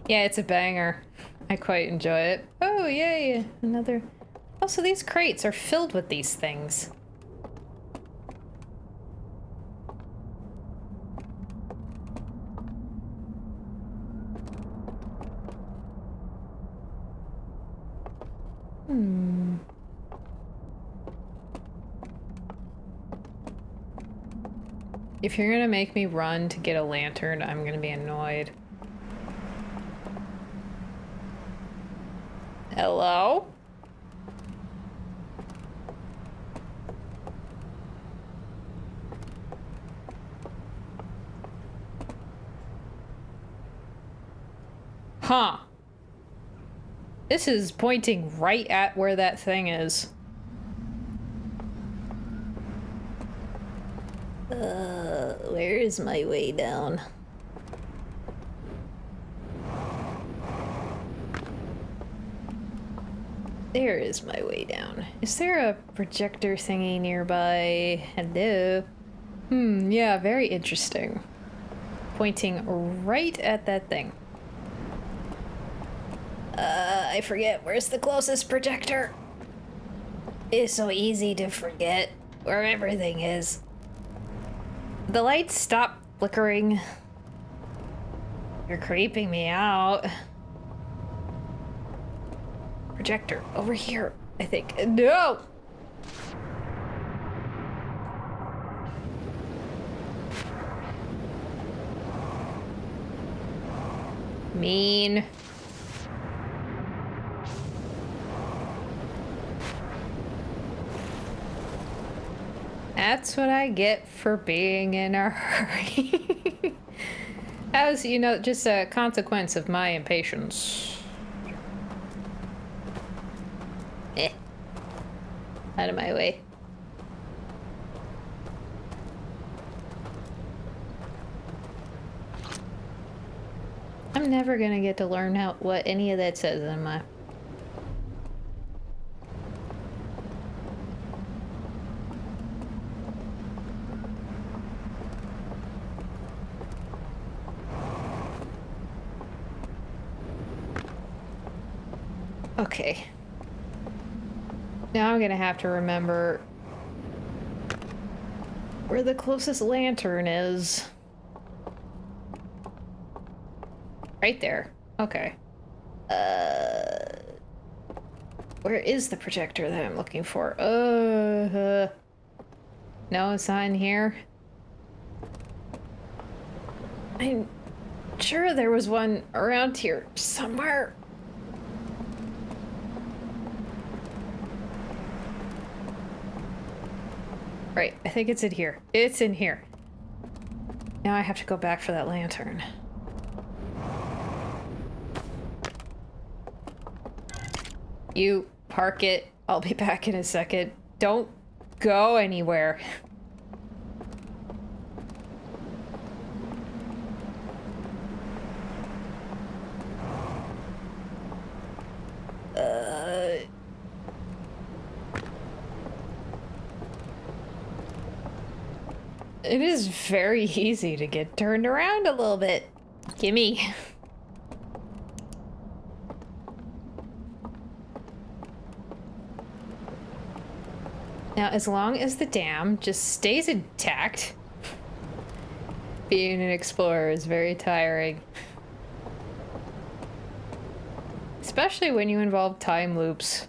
Yeah, it's a banger. I quite enjoy it. Oh, yay! Another... Oh, so these crates are filled with these things. If you're gonna make me run to get a lantern, I'm gonna be annoyed. Hello? Huh. This is pointing right at where that thing is. Where is my way down? There is my way down. Is there a projector thingy nearby? Hello? Yeah, very interesting. Pointing right at that thing. I forget. Where's the closest projector? It's so easy to forget where everything is. The lights stop flickering. You're creeping me out. Projector over here, I think. No! Mean. That's what I get for being in a hurry. As, you know, just a consequence of my impatience. Out of my way. I'm never gonna get to learn what any of that says in my... Okay. Now I'm gonna have to remember where the closest lantern is. Right there. Okay. Where is the projector that I'm looking for? No, it's not in here. I'm sure there was one around here somewhere. Right, I think it's in here. It's in here. Now I have to go back for that lantern. You park it. I'll be back in a second. Don't go anywhere. It is very easy to get turned around a little bit. Gimme. Now, as long as the dam just stays intact, being an explorer is very tiring. Especially when you involve time loops.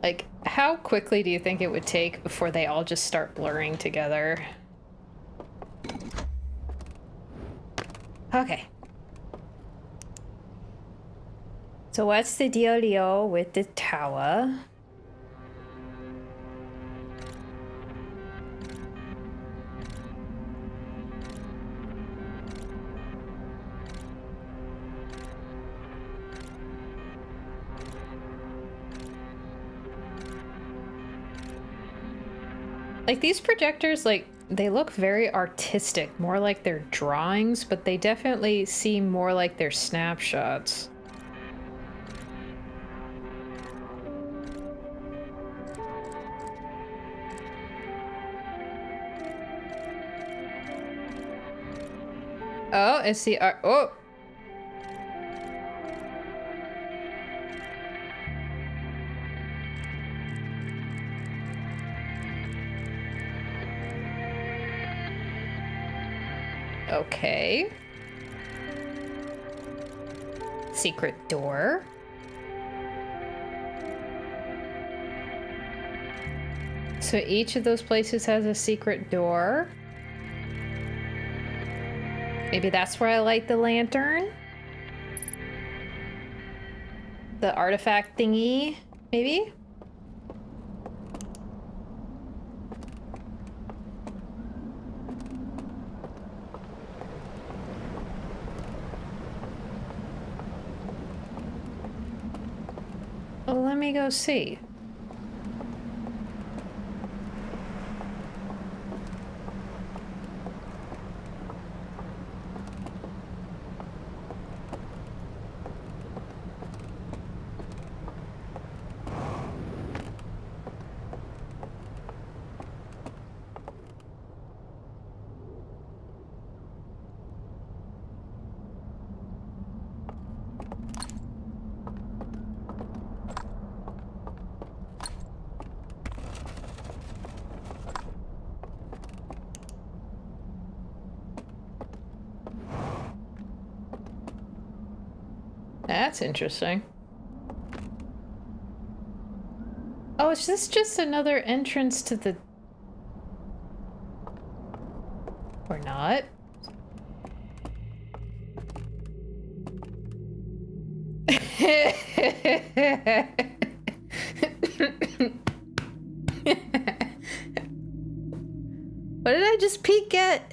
Like, how quickly do you think it would take before they all just start blurring together? Okay. So what's the dealio with the tower? Like, these projectors, like, they look very artistic, more like they're drawings, but they definitely seem more like they're snapshots. Oh, it's the art. Oh! Okay. Secret door. So each of those places has a secret door. Maybe that's where I light the lantern? The artifact thingy, maybe? Well, let me go see. That's interesting. Oh, is this just another entrance to the... Or not? What did I just peek at?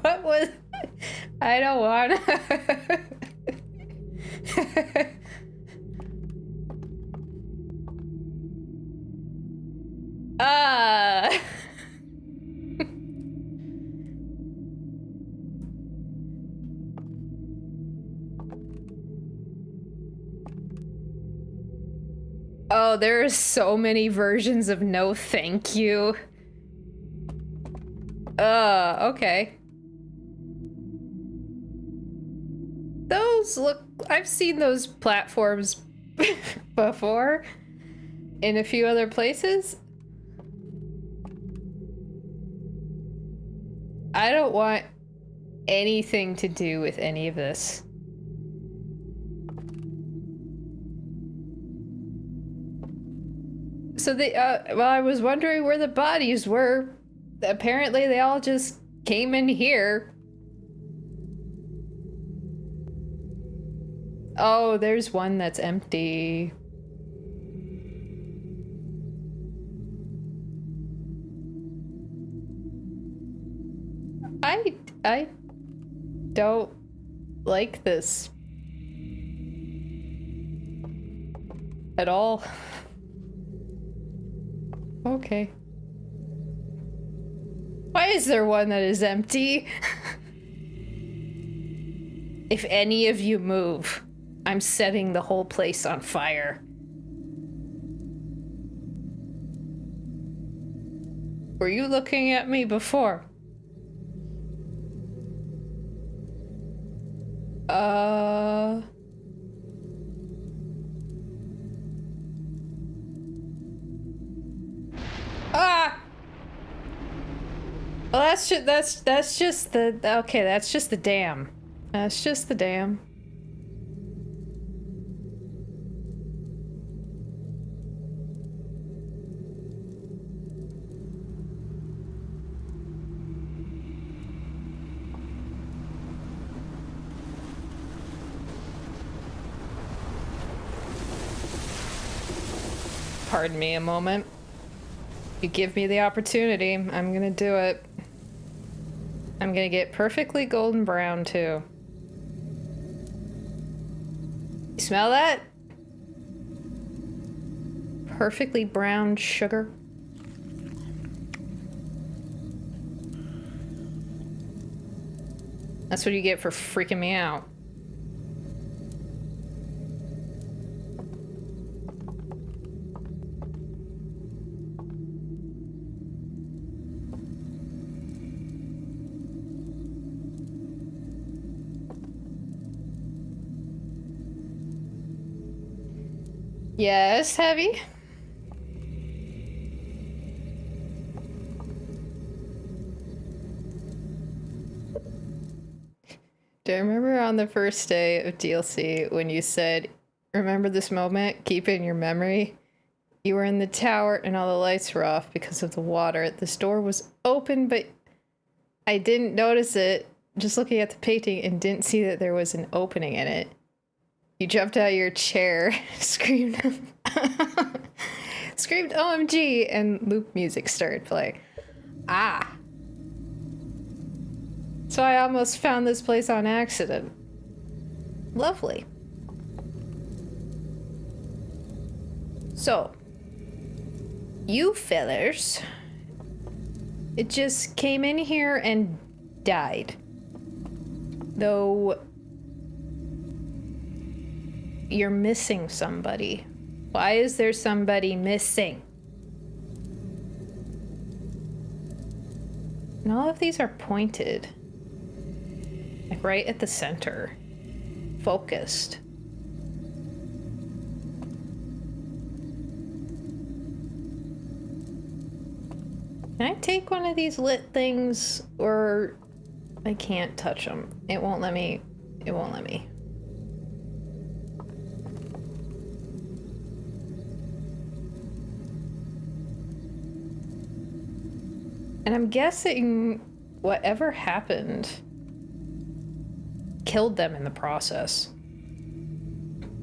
What was... I don't wanna... Oh, there are so many versions of no thank you. Okay. Those look... I've seen those platforms before in a few other places. I don't want anything to do with any of this. So they, well, I was wondering where the bodies were. Apparently they all just came in here. Oh, there's one that's empty. I don't like this at all. Okay. Why is there one that is empty? If any of you move, I'm setting the whole place on fire. Were you looking at me before? Ah! Well, that's just the... Okay, that's just the dam. That's just the dam. Pardon me a moment. You give me the opportunity, I'm gonna do it. I'm gonna get perfectly golden brown, too. You smell that? Perfectly brown sugar. That's what you get for freaking me out. Yes, Heavy? Do you remember on the first day of DLC when you said, remember this moment, keep it in your memory? You were in the tower and all the lights were off because of the water. This door was open, but I didn't notice it, just looking at the painting, and didn't see that there was an opening in it. You jumped out of your chair, screamed OMG, and loop music started playing. Ah. So I almost found this place on accident. Lovely. So, you fellers, it just came in here and died. Though you're missing somebody. Why is there somebody missing? And all of these are pointed. Like right at the center. Focused. Can I take one of these lit things, or I can't touch them. It won't let me. It won't let me. And I'm guessing whatever happened killed them in the process.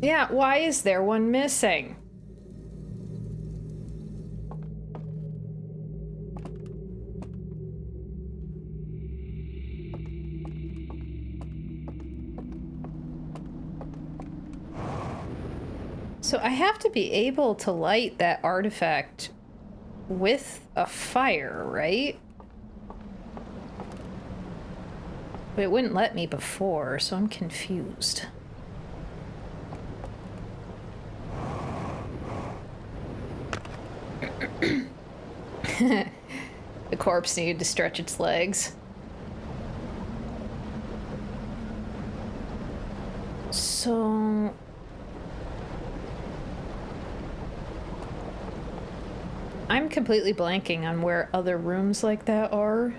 Yeah, why is there one missing? So I have to be able to light that artifact with a fire, right? But it wouldn't let me before, so I'm confused. The corpse needed to stretch its legs. So... I'm completely blanking on where other rooms like that are.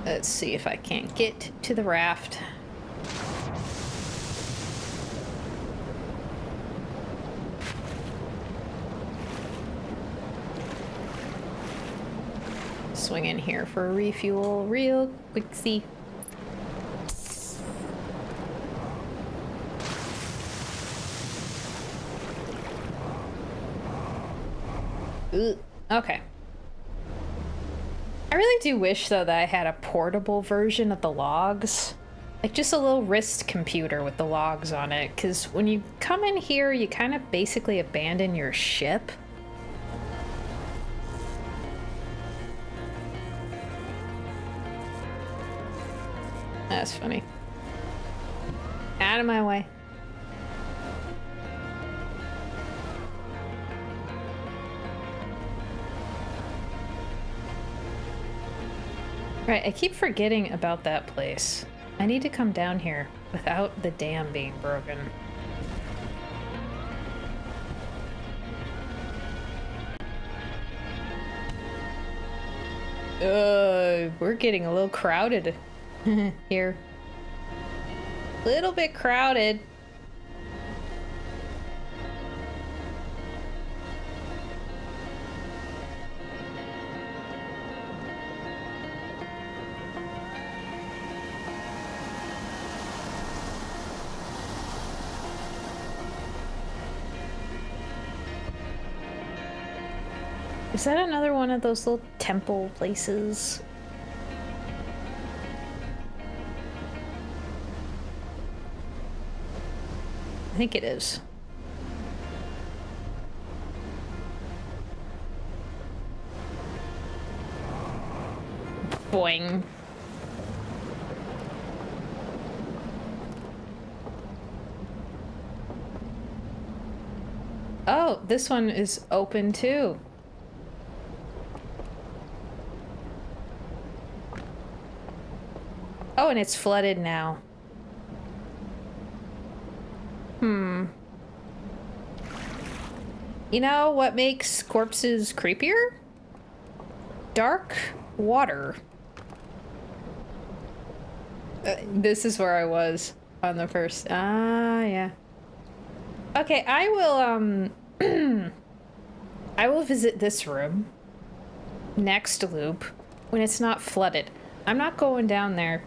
Let's see if I can't get to the raft. Swing in here for a refuel real quick-see. Ooh, okay. I really do wish, though, that I had a portable version of the logs. Like, just a little wrist computer with the logs on it. Because when you come in here, you kind of basically abandon your ship. That's funny. Out of my way. Right, I keep forgetting about that place. I need to come down here without the dam being broken. We're getting a little crowded here. Little bit crowded. Is that another one of those little temple places? I think it is. Boing. Oh, this one is open too. Oh, and it's flooded now. You know what makes corpses creepier? Dark water. This is where I was on the first. Ah, yeah. Okay, I will, I will visit this room. Next loop. When it's not flooded. I'm not going down there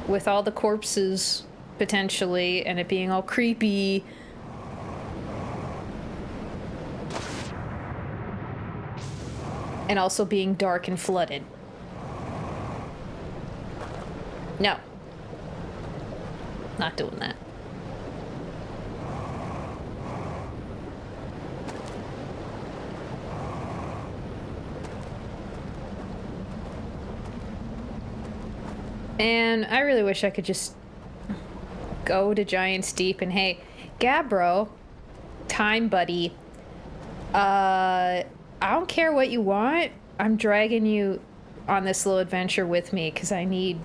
with all the corpses, potentially, and it being all creepy. And also being dark and flooded. No. Not doing that. And I really wish I could just go to Giant's Deep and, hey, Gabbro, time buddy, I don't care what you want. I'm dragging you on this little adventure with me because I need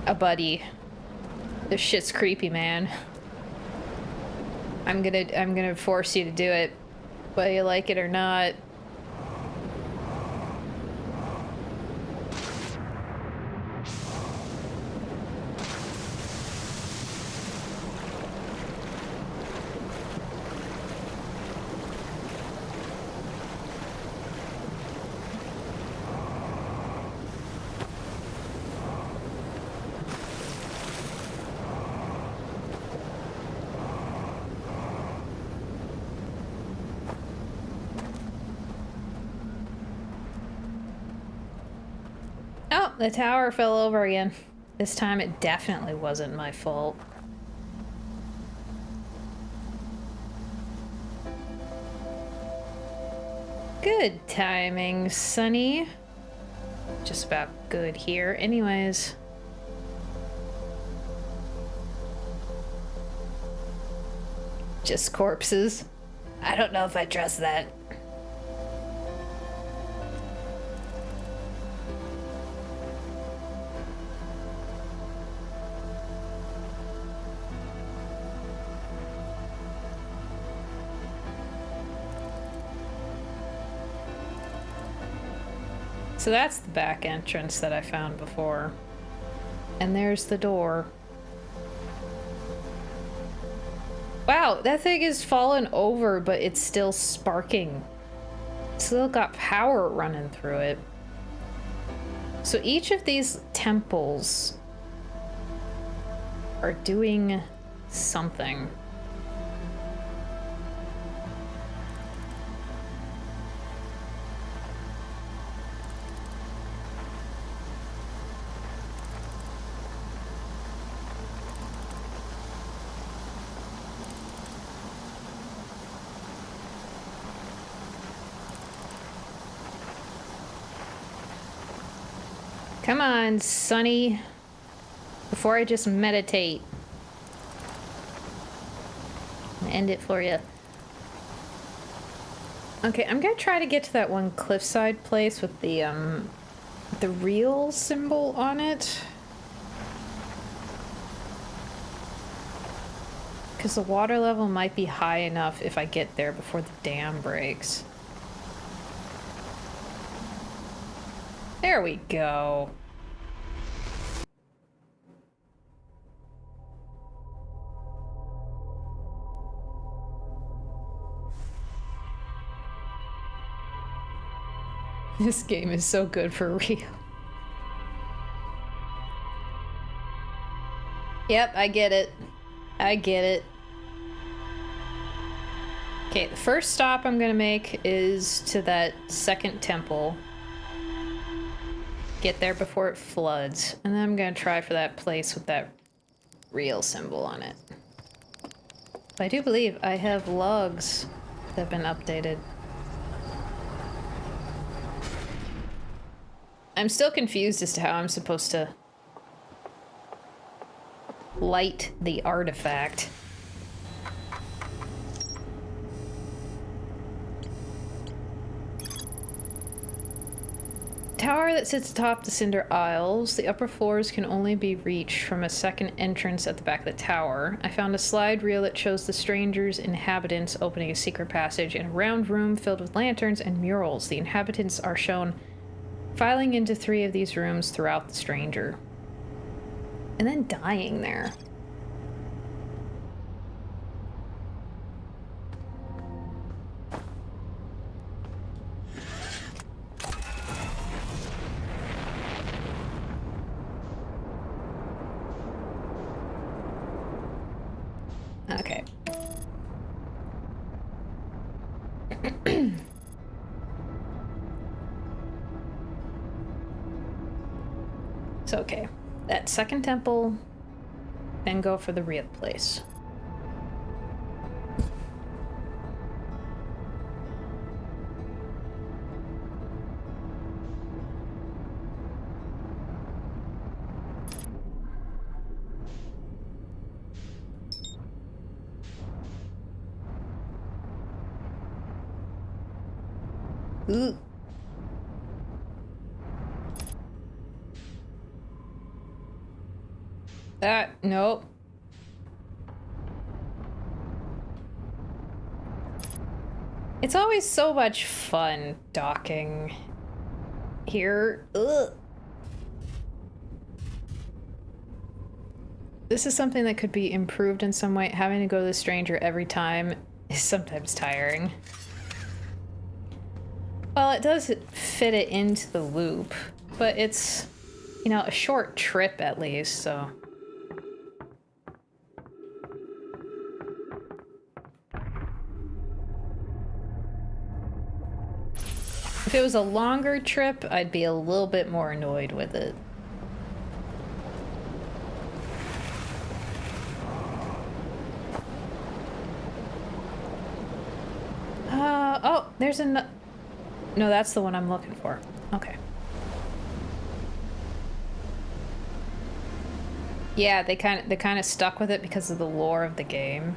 a buddy. This shit's creepy, man. I'm gonna force you to do it, whether you like it or not. Oh, the tower fell over again. This time it definitely wasn't my fault. Good timing, Sunny. Just about good here. Anyways. Just corpses. I don't know if I trust that. So that's the back entrance that I found before. And there's the door. Wow, that thing is fallen over, but it's still sparking. It's still got power running through it. So each of these temples are doing something. Come on, Sonny. Before I just meditate. End it for you. Okay, I'm gonna try to get to that one cliffside place with the real symbol on it. Because the water level might be high enough if I get there before the dam breaks. There we go. This game is so good for real. Yep, I get it. I get it. Okay, the first stop I'm gonna make is to that second temple. Get there before it floods. And then I'm gonna try for that place with that real symbol on it. But I do believe I have logs that have been updated. I'm still confused as to how I'm supposed to light the artifact. Tower that sits atop the Cinder Isles. The upper floors can only be reached from a second entrance at the back of the tower. I found a slide reel that shows the stranger's inhabitants opening a secret passage in a round room filled with lanterns and murals. The inhabitants are shown filing into 3 of these rooms throughout the stranger. And then dying there. Okay. So, okay. That second temple, then go for the real place. Ooh. Nope. It's always so much fun docking here. Ugh. This is something that could be improved in some way. Having to go to the stranger every time is sometimes tiring. Well, it does fit it into the loop, but it's, you know, a short trip at least, so. If it was a longer trip, I'd be a little bit more annoyed with it. Oh, there's no, that's the one I'm looking for. Okay. Yeah, they kind of stuck with it because of the lore of the game.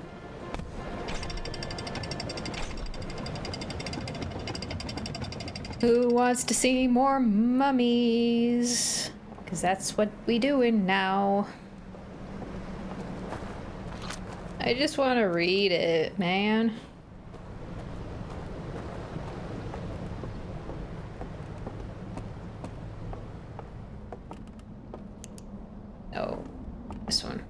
Who wants to see more mummies? Because that's what we doing now. I just want to read it, man. Oh, this one.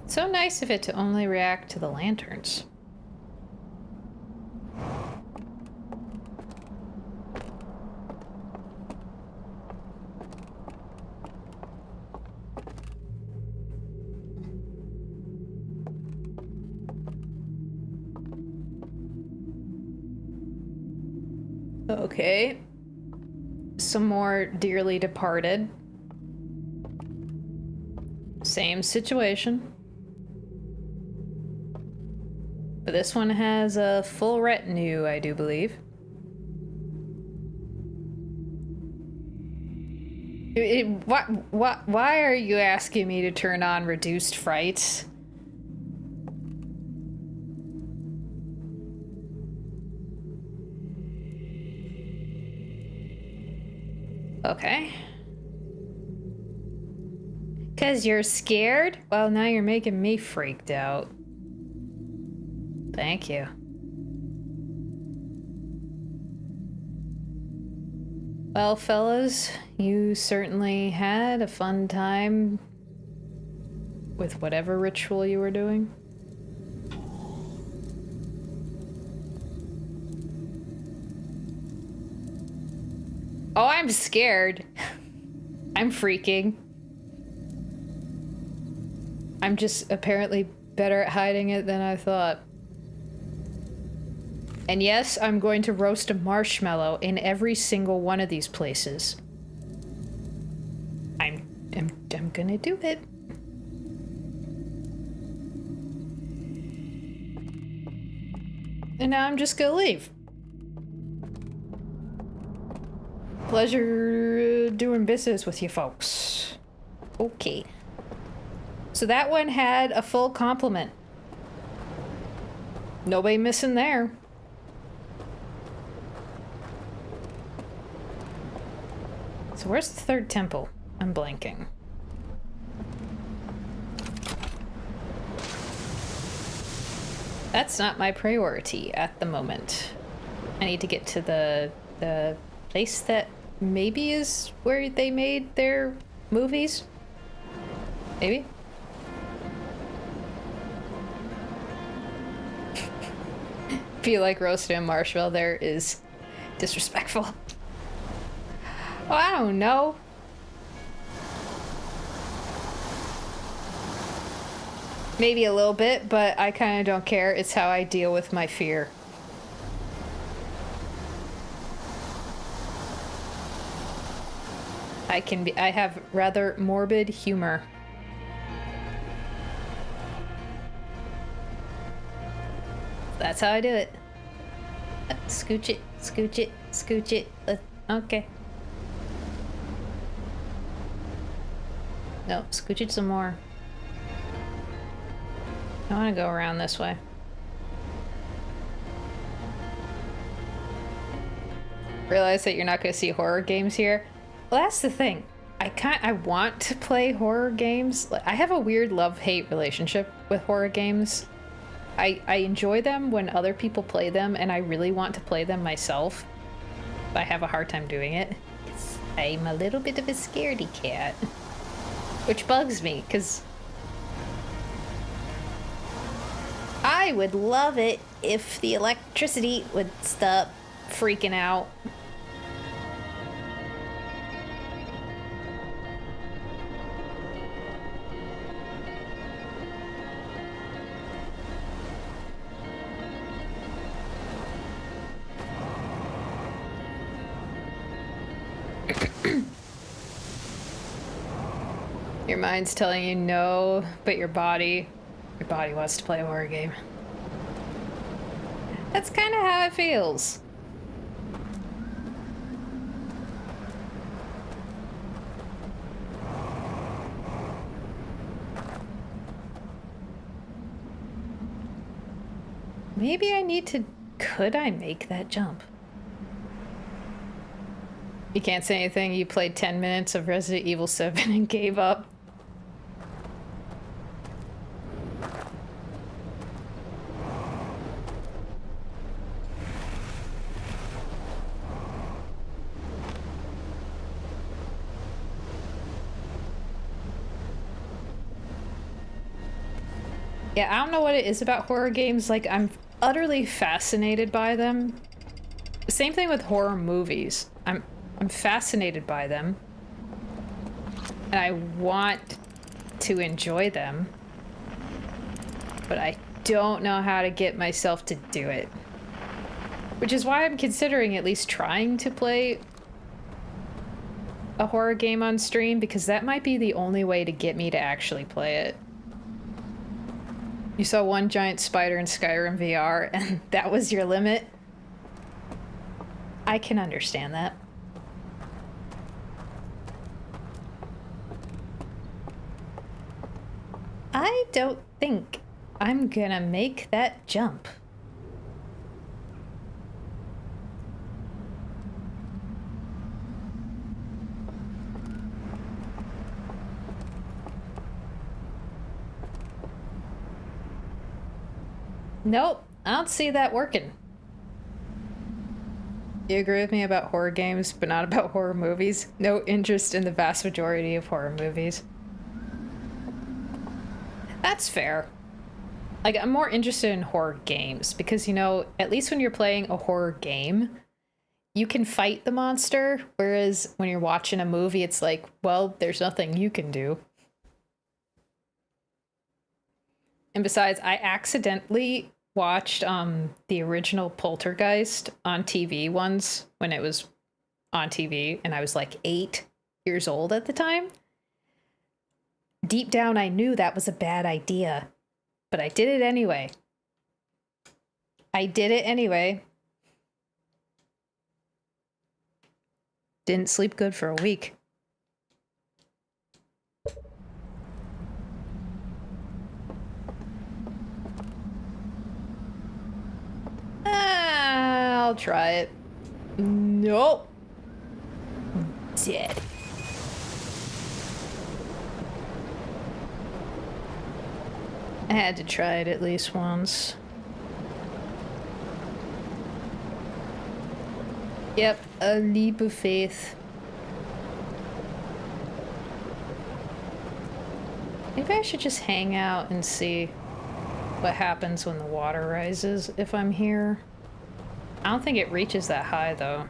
So nice of it to only react to the lanterns. Okay. Some more dearly departed. Same situation. But this one has a full retinue, I do believe. Why are you asking me to turn on reduced fright? Okay. 'Cause you're scared? Well, now you're making me freaked out. Thank you. Well, fellas, you certainly had a fun time with whatever ritual you were doing. Oh, I'm scared. I'm freaking. I'm just apparently better at hiding it than I thought. And yes, I'm going to roast a marshmallow in every single one of these places. I'm gonna do it. And now I'm just gonna leave. Pleasure doing business with you folks. Okay. So that one had a full complement. Nobody missing there. So where's the third temple? I'm blanking. That's not my priority at the moment. I need to get to the place that maybe is where they made their movies. Maybe? Feel like roasting a marshmallow there is disrespectful. Oh, I don't know. Maybe a little bit, but I kind of don't care. It's how I deal with my fear. I have rather morbid humor. That's how I do it. Scooch it, scooch it, scooch it. Okay. No, scooch it some more. I want to go around this way. Realize that you're not going to see horror games here. Well, that's the thing. I want to play horror games. I have a weird love-hate relationship with horror games. I enjoy them when other people play them, and I really want to play them myself. But I have a hard time doing it. I'm a little bit of a scaredy cat. Which bugs me, because I would love it if the electricity would stop freaking out. Your mind's telling you no, but your body wants to play a horror game. That's kind of how it feels. Maybe I need to... Could I make that jump? You can't say anything. You played 10 minutes of Resident Evil 7 and gave up. Yeah, I don't know what it is about horror games. Like, I'm utterly fascinated by them. Same thing with horror movies. I'm fascinated by them. And I want to enjoy them. But I don't know how to get myself to do it. Which is why I'm considering at least trying to play a horror game on stream, because that might be the only way to get me to actually play it. You saw one giant spider in Skyrim VR, and that was your limit? I can understand that. I don't think I'm gonna make that jump. Nope, I don't see that working. You agree with me about horror games, but not about horror movies? No interest in the vast majority of horror movies. That's fair. Like, I'm more interested in horror games because, you know, at least when you're playing a horror game, you can fight the monster, whereas when you're watching a movie, it's like, well, there's nothing you can do. And besides, I accidentally watched the original Poltergeist on TV once when it was on TV, and I was like 8 years old at the time. Deep down, I knew that was a bad idea, but I did it anyway. Didn't sleep good for a week. I'll try it. Nope. Dead. I had to try it at least once. Yep, a leap of faith. Maybe I should just hang out and see what happens when the water rises if I'm here. I don't think it reaches that high though.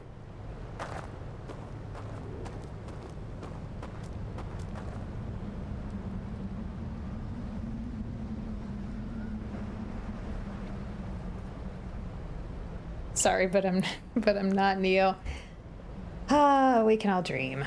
Sorry, but I'm not Neo. Ah, we can all dream.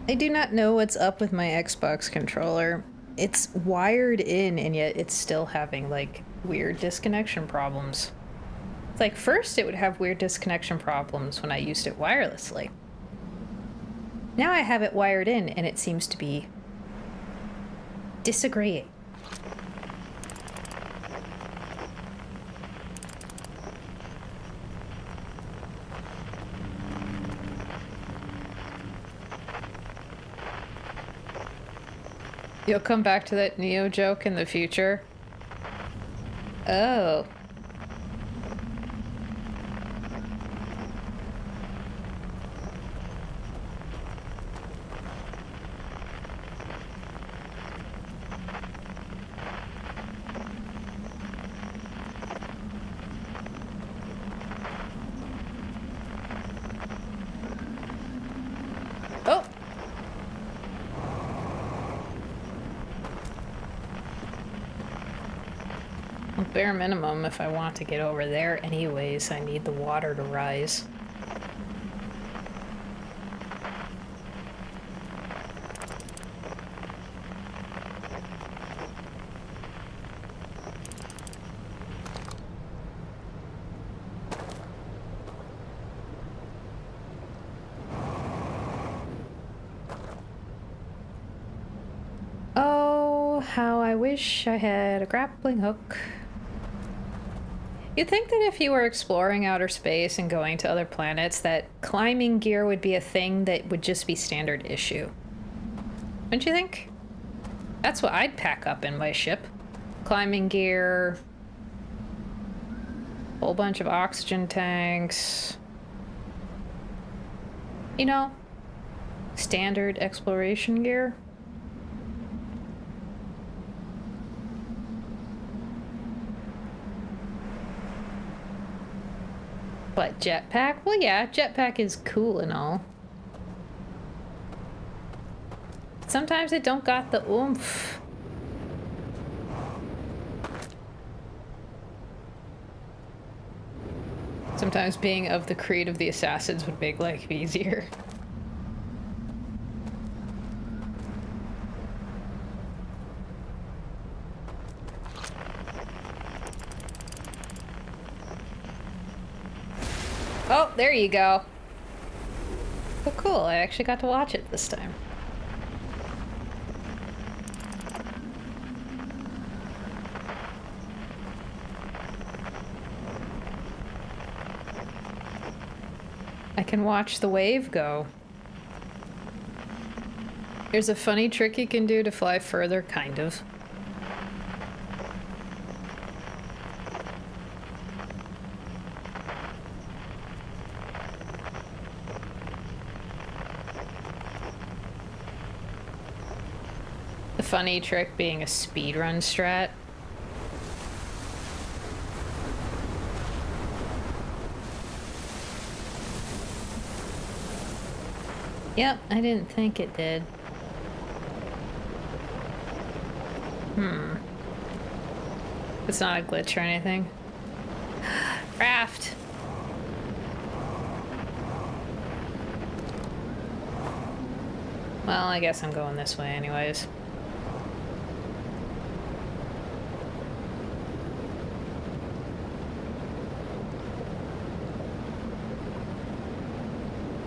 I do not know what's up with my Xbox controller. It's wired in, and yet it's still having, like, weird disconnection problems. It's like, first it would have weird disconnection problems when I used it wirelessly. Now I have it wired in, and it seems to be disagreeing. You'll come back to that Neo joke in the future? Oh. Oh! Well, bare minimum, if I want to get over there anyways, I need the water to rise. Oh, how I wish I had a grappling hook. You'd think that if you were exploring outer space and going to other planets, that climbing gear would be a thing that would just be standard issue. Wouldn't you think? That's what I'd pack up in my ship. Climbing gear, whole bunch of oxygen tanks. You know, standard exploration gear. What, jetpack? Well, yeah, jetpack is cool and all. Sometimes it don't got the oomph. Sometimes being of the creed of the assassins would make life easier. Oh, there you go. Oh, cool. I actually got to watch it this time. I can watch the wave go. There's a funny trick you can do to fly further, kind of. The funny trick being a speedrun strat. Yep, I didn't think it did. It's not a glitch or anything. Raft! Well, I guess I'm going this way anyways.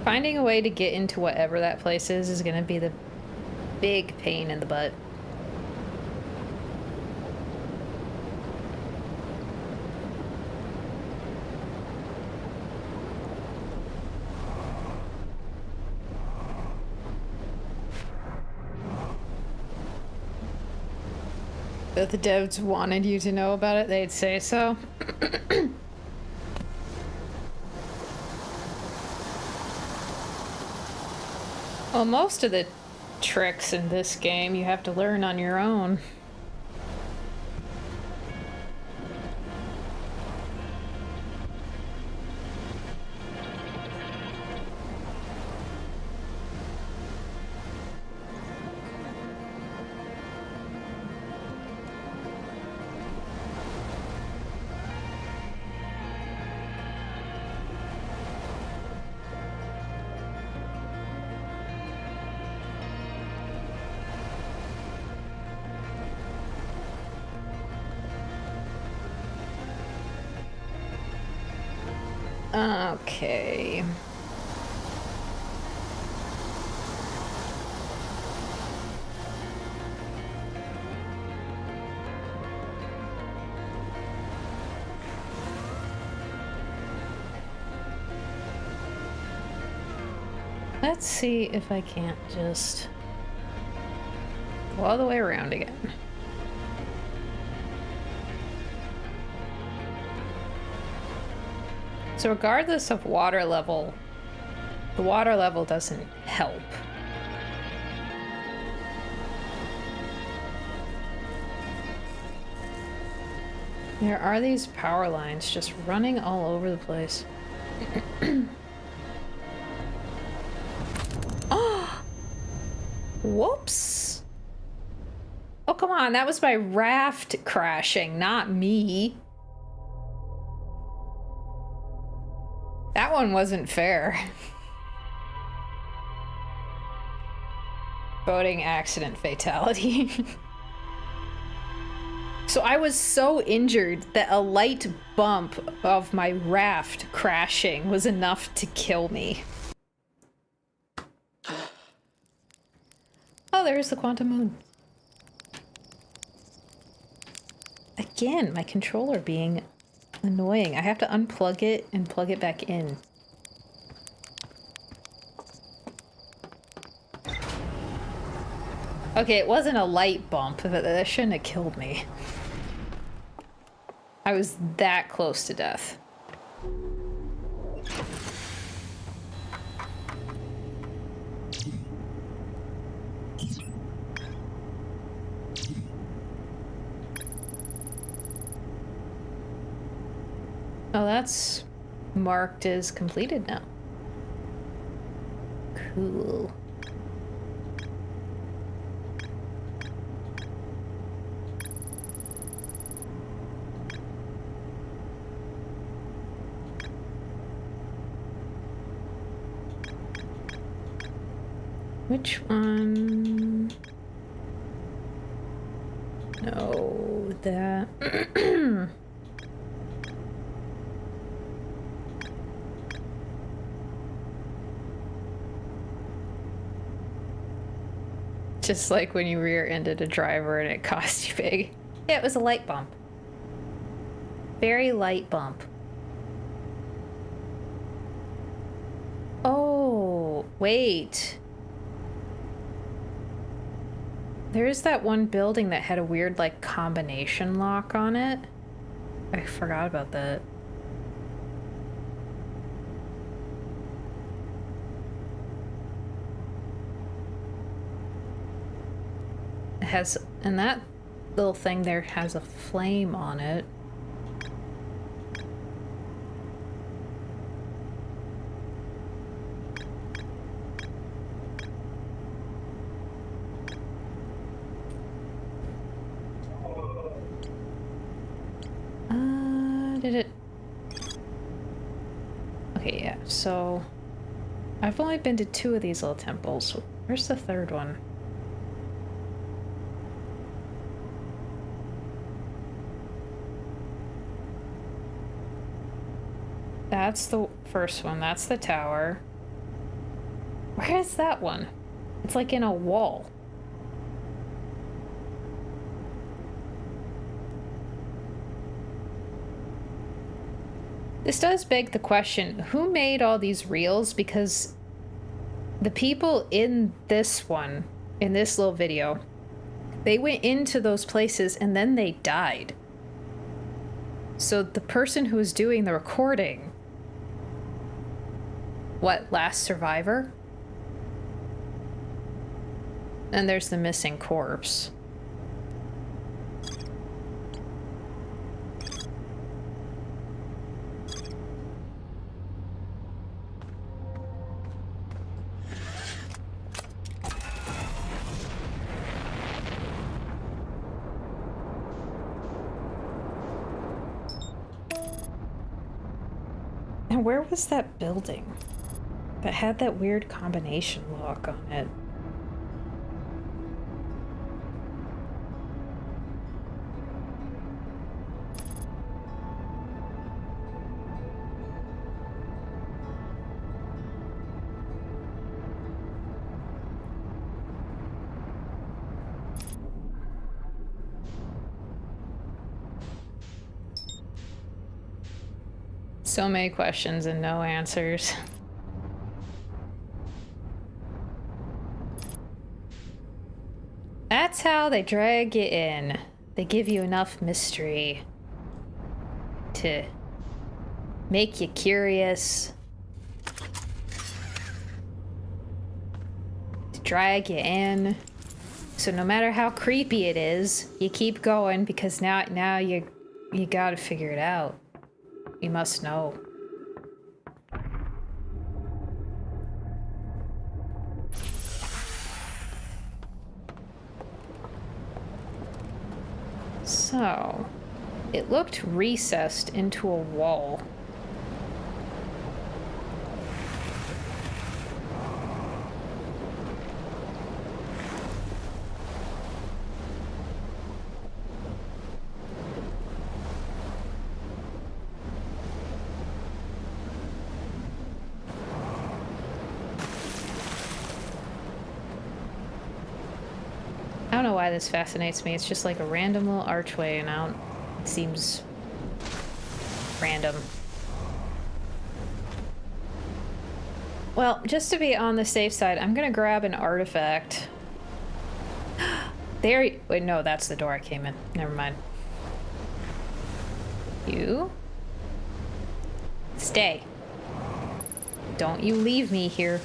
Finding a way to get into whatever that place is gonna be the big pain in the butt. If the devs wanted you to know about it, they'd say so. Well, most of the tricks in this game you have to learn on your own. Okay. Let's see if I can't just go all the way around again. So regardless of water level, the water level doesn't help. There are these power lines just running all over the place. Oh! Whoops! Oh, come on, that was my raft crashing, not me. That one wasn't fair. Boating accident fatality. So I was so injured that a light bump of my raft crashing was enough to kill me. Oh, there's the quantum moon. Again, my controller being annoying. I have to unplug it and plug it back in. Okay, it wasn't a light bump, but that shouldn't have killed me. I was that close to death. Oh, that's marked as completed now. Cool. Which one? No, that. Just like when you rear-ended a driver and it cost you big. Yeah, it was a light bump. Very light bump. Oh, wait. There's that one building that had a weird, like, combination lock on it. I forgot about that. It has, and that little thing there has a flame on it. Did it? Okay, yeah, so I've only been to 2 of these little temples. Where's the 3rd one? That's the first one. That's the tower. Where is that one? It's like in a wall. This does beg the question, who made all these reels? Because the people in this one, in this little video, they went into those places and then they died. So the person who was doing the recording, what, last survivor? And there's the missing corpse. And where was that building that had that weird combination lock on it? So many questions and no answers. That's how they drag you in. They give you enough mystery to make you curious, to drag you in. So no matter how creepy it is, you keep going because now you gotta figure it out. You must know. So, it looked recessed into a wall. I don't know why this fascinates me. It's just like a random little archway, and it seems random. Well, just to be on the safe side, I'm gonna grab an artifact. Wait, no, that's the door I came in. Never mind. You? Stay. Don't you leave me here.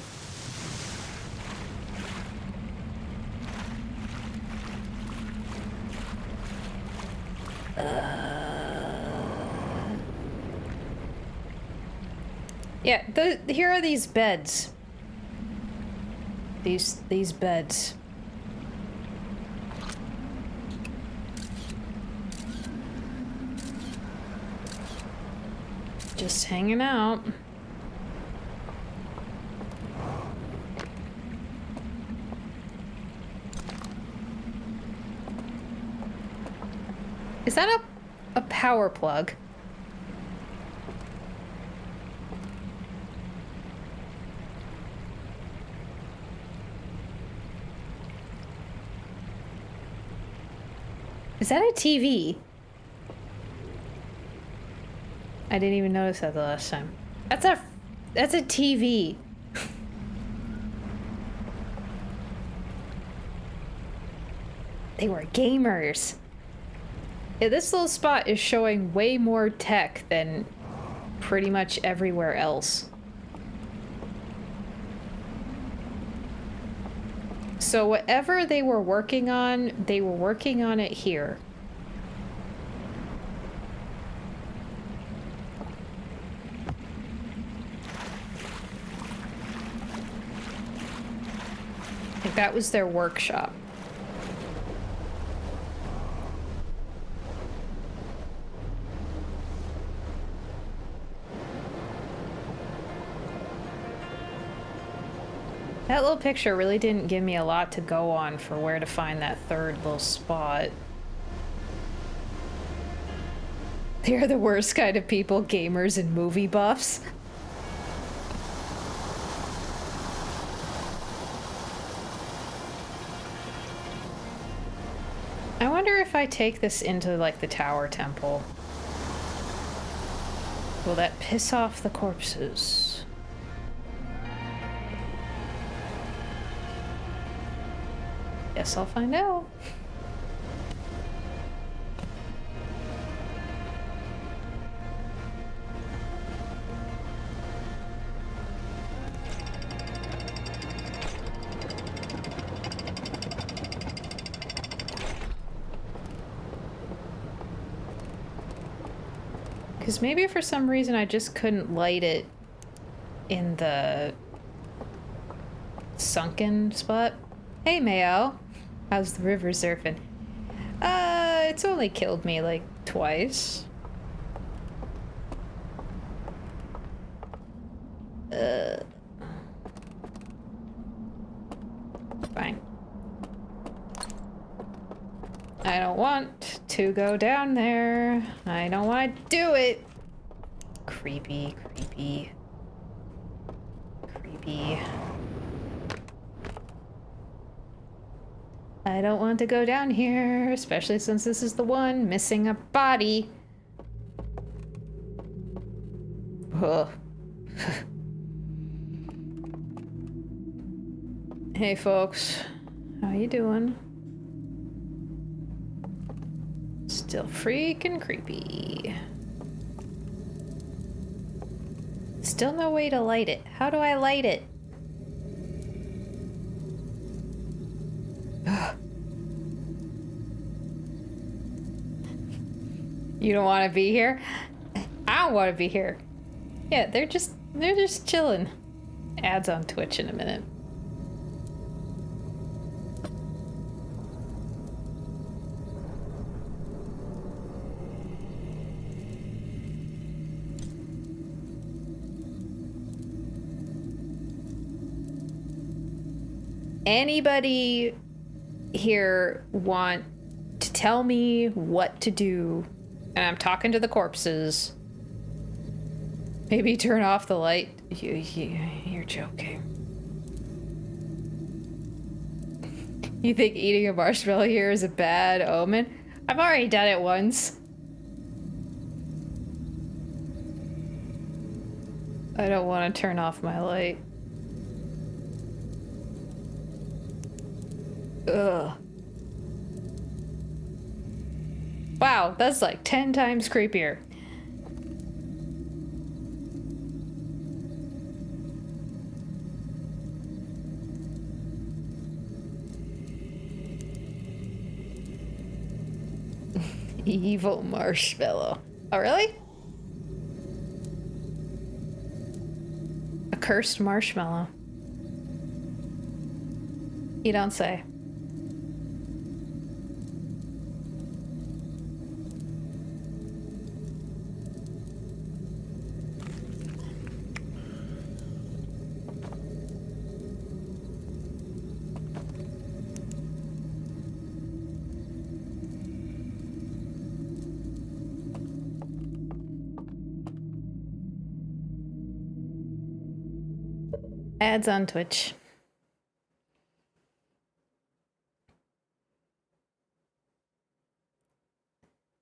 Yeah, here are these beds. These beds. Just hanging out. Is that a power plug? Is that a TV? I didn't even notice that the last time. That's a TV. They were gamers. Yeah, this little spot is showing way more tech than pretty much everywhere else. So whatever they were working on it here. Like that was their workshop. That little picture really didn't give me a lot to go on for where to find that third little spot. They're the worst kind of people, gamers and movie buffs. I wonder if I take this into, like, the Tower Temple. Will that piss off the corpses? Guess I'll find out. Because maybe for some reason I just couldn't light it in the sunken spot. Hey, Mayo. How's the river surfing? It's only killed me like twice. Fine. I don't want to go down there. I don't want to do it. Creepy, creepy. Creepy. I don't want to go down here, especially since this is the one missing a body. Ugh. Hey folks, how you doing? Still freaking creepy. Still no way to light it. How do I light it? You don't want to be here? I don't want to be here. Yeah, they're just chilling. Ads on Twitch in a minute. anybody here want to tell me what to do? And I'm talking to the corpses. Maybe turn off the light. You're joking. You think eating a marshmallow here is a bad omen? I've already done it once. I don't want to turn off my light. Ugh. Wow, that's like 10 times creepier. Evil marshmallow. Oh, really? A cursed marshmallow. You don't say. Ads on Twitch.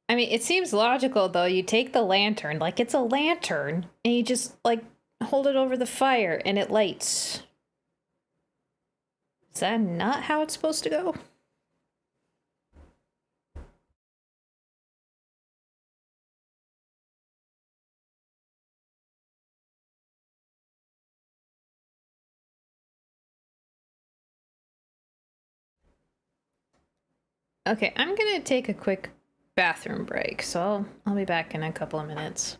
I mean, it seems logical though. You take the lantern, like it's a lantern, and you just like hold it over the fire and it lights. Is that not how it's supposed to go? Okay, I'm gonna take a quick bathroom break, so I'll be back in a couple of minutes.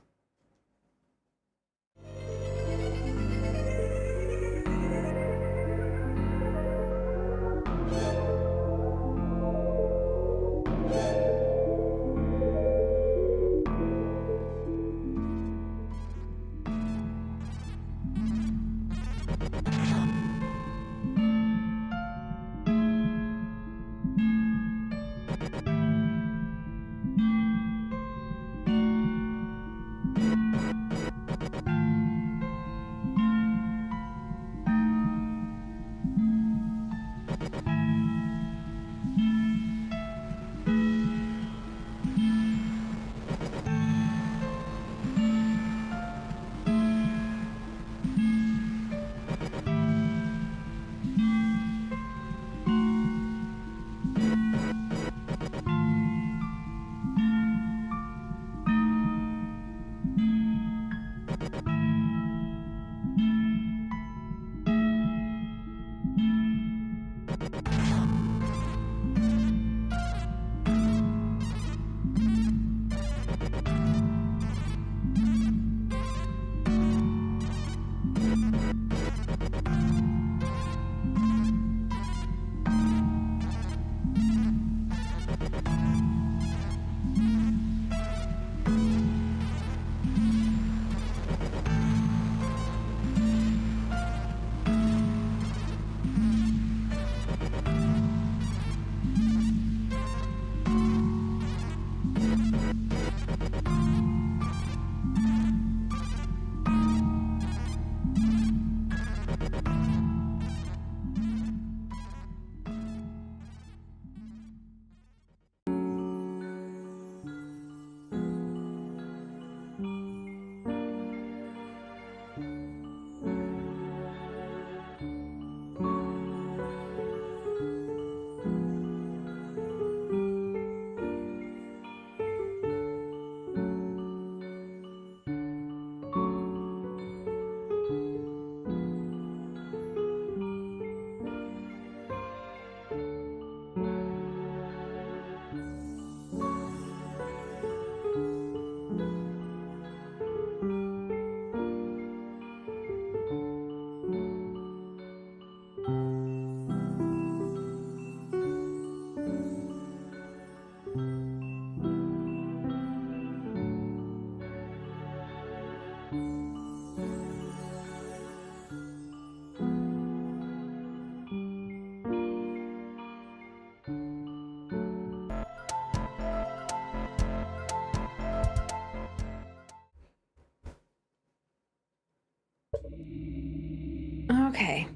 Okay.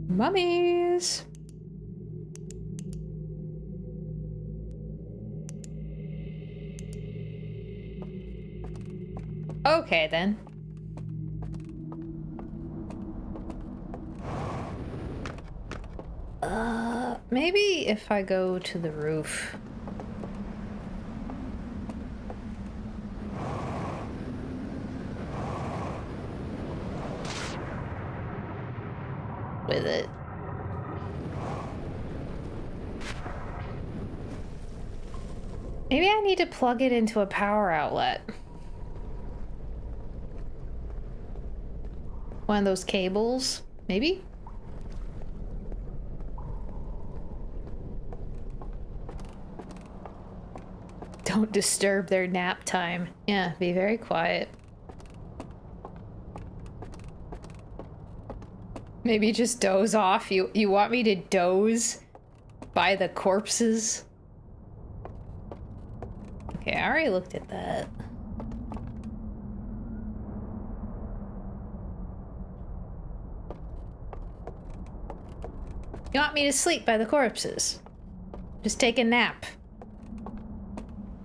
Mummies. Okay, then. Maybe if I go to the roof. With it. Maybe I need to plug it into a power outlet. One of those cables, maybe? Don't disturb their nap time. Yeah, be very quiet. Maybe just doze off. You want me to doze by the corpses? Okay, I already looked at that. You want me to sleep by the corpses? Just take a nap.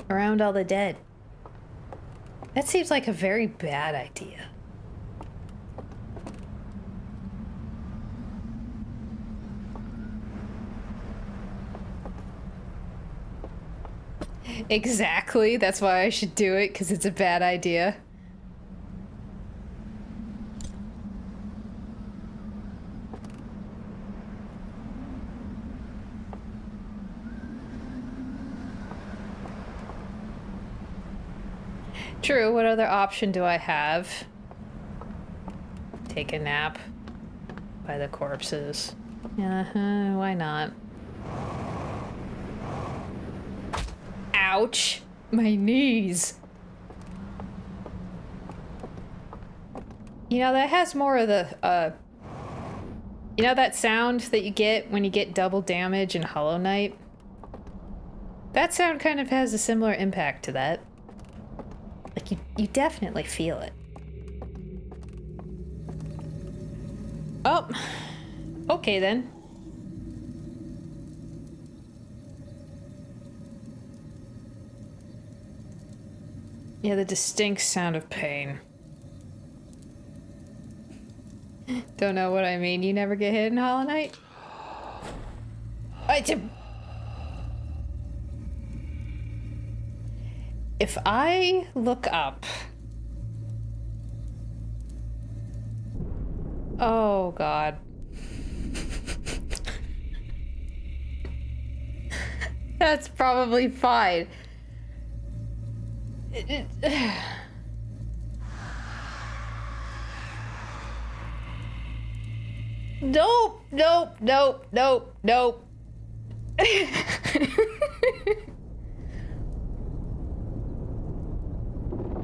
Around all the dead. That seems like a very bad idea. Exactly. That's why I should do it, because it's a bad idea. True, what other option do I have? Take a nap by the corpses. Why not? Ouch! My knees! You know, that has more of the, you know that sound that you get when you get double damage in Hollow Knight? That sound kind of has a similar impact to that. Like, you definitely feel it. Oh. Okay, then. Yeah, the distinct sound of pain. Don't know what I mean. You never get hit in Hollow Knight? If I look up... Oh, God. That's probably fine. Nope, nope, nope, nope, nope.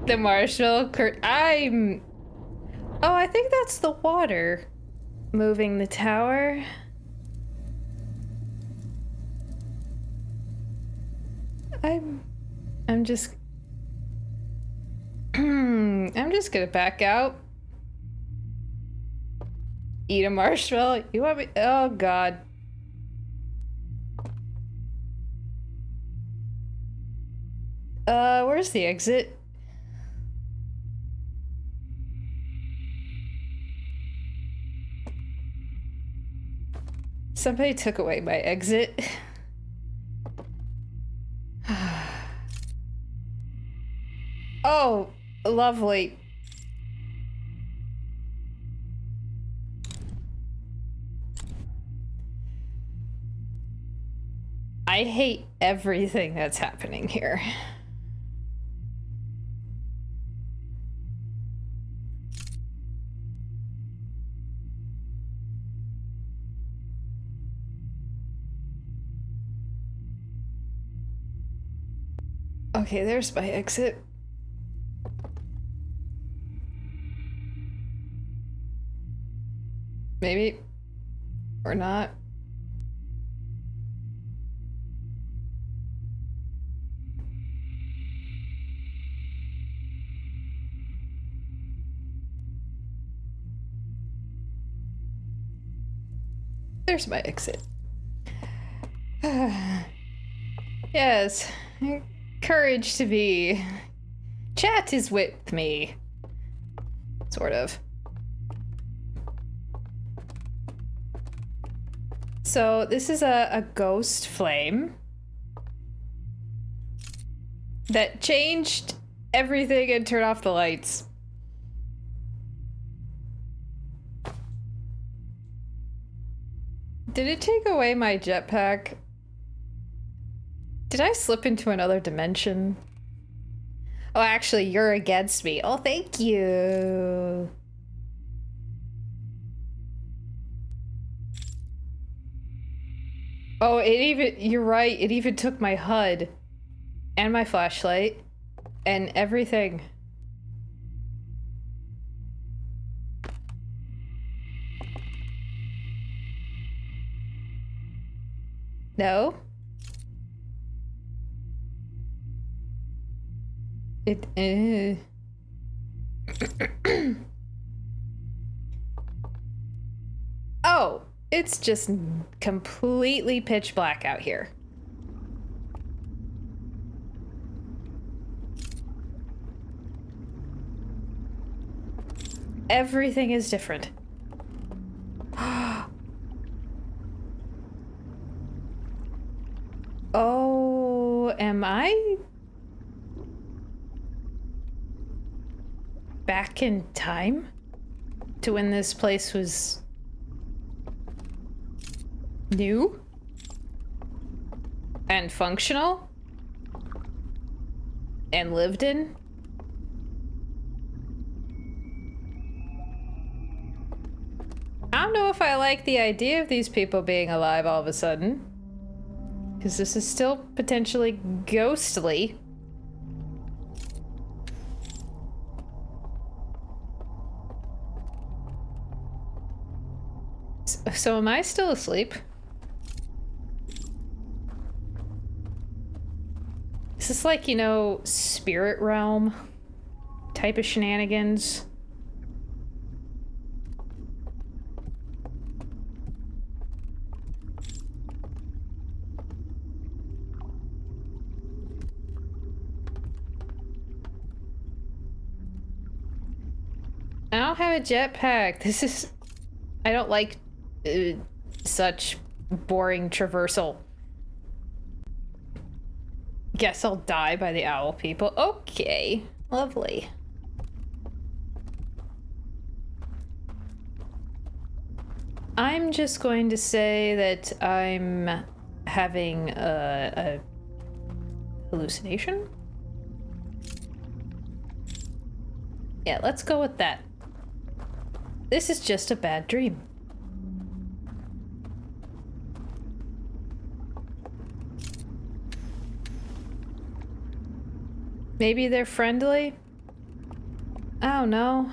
The marshmallow I'm... Oh, I think that's the water moving the tower. I'm just... I'm just gonna back out. Eat a marshmallow? You want me? Oh, God. Where's the exit? Somebody took away my exit. Oh, lovely. I hate everything that's happening here. Okay, there's my exit. Maybe. Or not. there's my exit. Yes. Courage to be. Chat is with me. Sort of. So this is a ghost flame that changed everything and turned off the lights. Did it take away my jetpack? Did I slip into another dimension? Oh, actually, you're against me. Oh, thank you. Oh, you're right, it even took my HUD and my flashlight and everything. No? Oh, it's just completely pitch black out here. Everything is different. Oh, am I back in time to when this place was new and functional and lived in? I don't know if I like the idea of these people being alive all of a sudden, because this is still potentially ghostly. So am I still asleep? Is this like, you know, spirit realm type of shenanigans? I don't have a jetpack. This is... I don't like such boring traversal. Guess I'll die by the owl people. Okay, lovely. I'm just going to say that I'm having a hallucination? Yeah, let's go with that. This is just a bad dream. Maybe they're friendly? I don't know.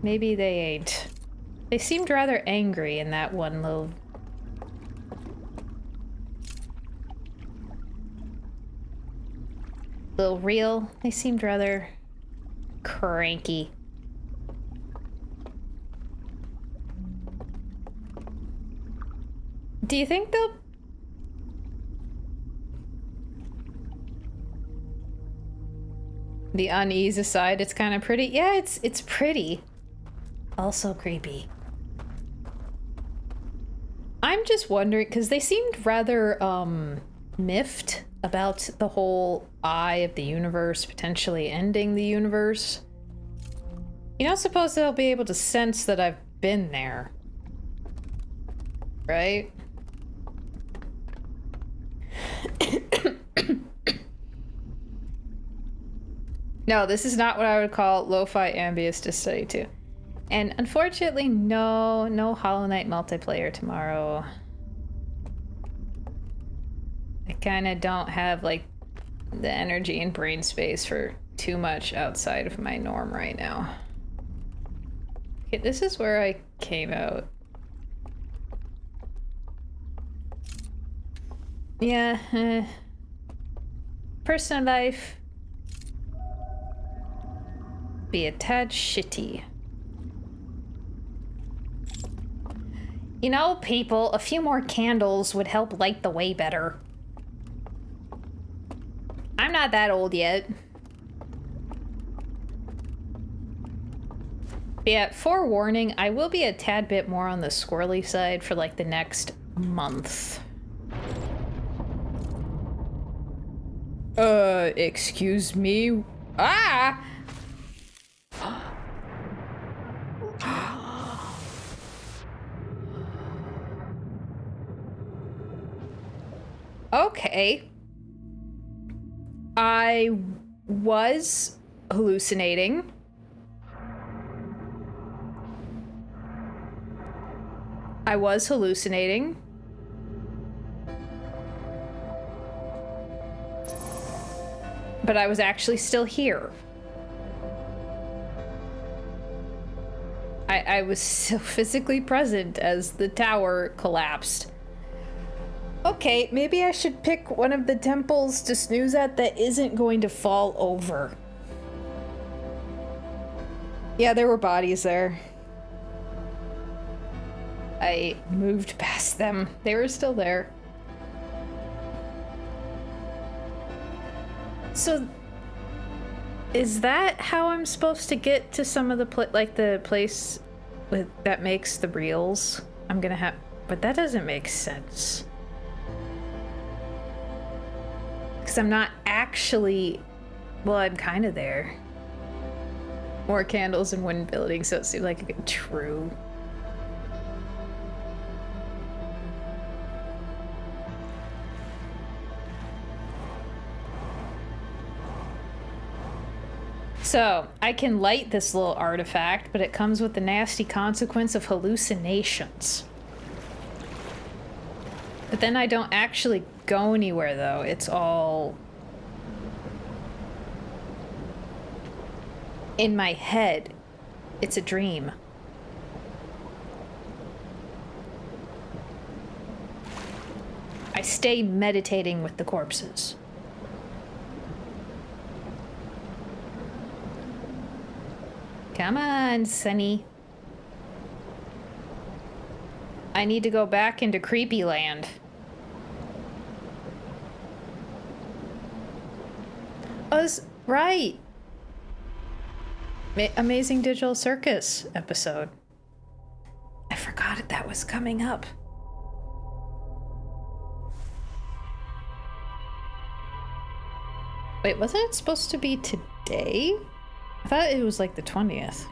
Maybe they ain't. They seemed rather angry in that one little reel. They seemed rather cranky. Do you think they'll... The unease aside, it's kind of pretty. Yeah, it's pretty. Also creepy. I'm just wondering, because they seemed rather, miffed about the whole eye of the universe potentially ending the universe. You don't suppose they'll be able to sense that I've been there, right? No, this is not what I would call lo-fi ambience to study to. And unfortunately, no Hollow Knight multiplayer tomorrow. I kind of don't have, like, the energy and brain space for too much outside of my norm right now. Okay, this is where I came out. Yeah, personal life be a tad shitty. You know, people, a few more candles would help light the way better. I'm not that old yet. But yeah, forewarning, I will be a tad bit more on the squirrely side for like the next month. Excuse me? Ah! Okay. I was hallucinating. But I was actually still here. I was still physically present as the tower collapsed. Okay, maybe I should pick one of the temples to snooze at that isn't going to fall over. Yeah, there were bodies there. I moved past them. They were still there. So, is that how I'm supposed to get to some of the the place that makes the reels? I'm gonna have, but that doesn't make sense. Because I'm not actually, well, I'm kind of there. More candles and wooden buildings, so it seems like true. So, I can light this little artifact, but it comes with the nasty consequence of hallucinations. But then I don't actually go anywhere, though. It's all in my head. It's a dream. I stay meditating with the corpses. Come on, Sunny. I need to go back into Creepy Land. Oh, right. Amazing Digital Circus episode. I forgot that was coming up. Wait, wasn't it supposed to be today? I thought it was like the 20th.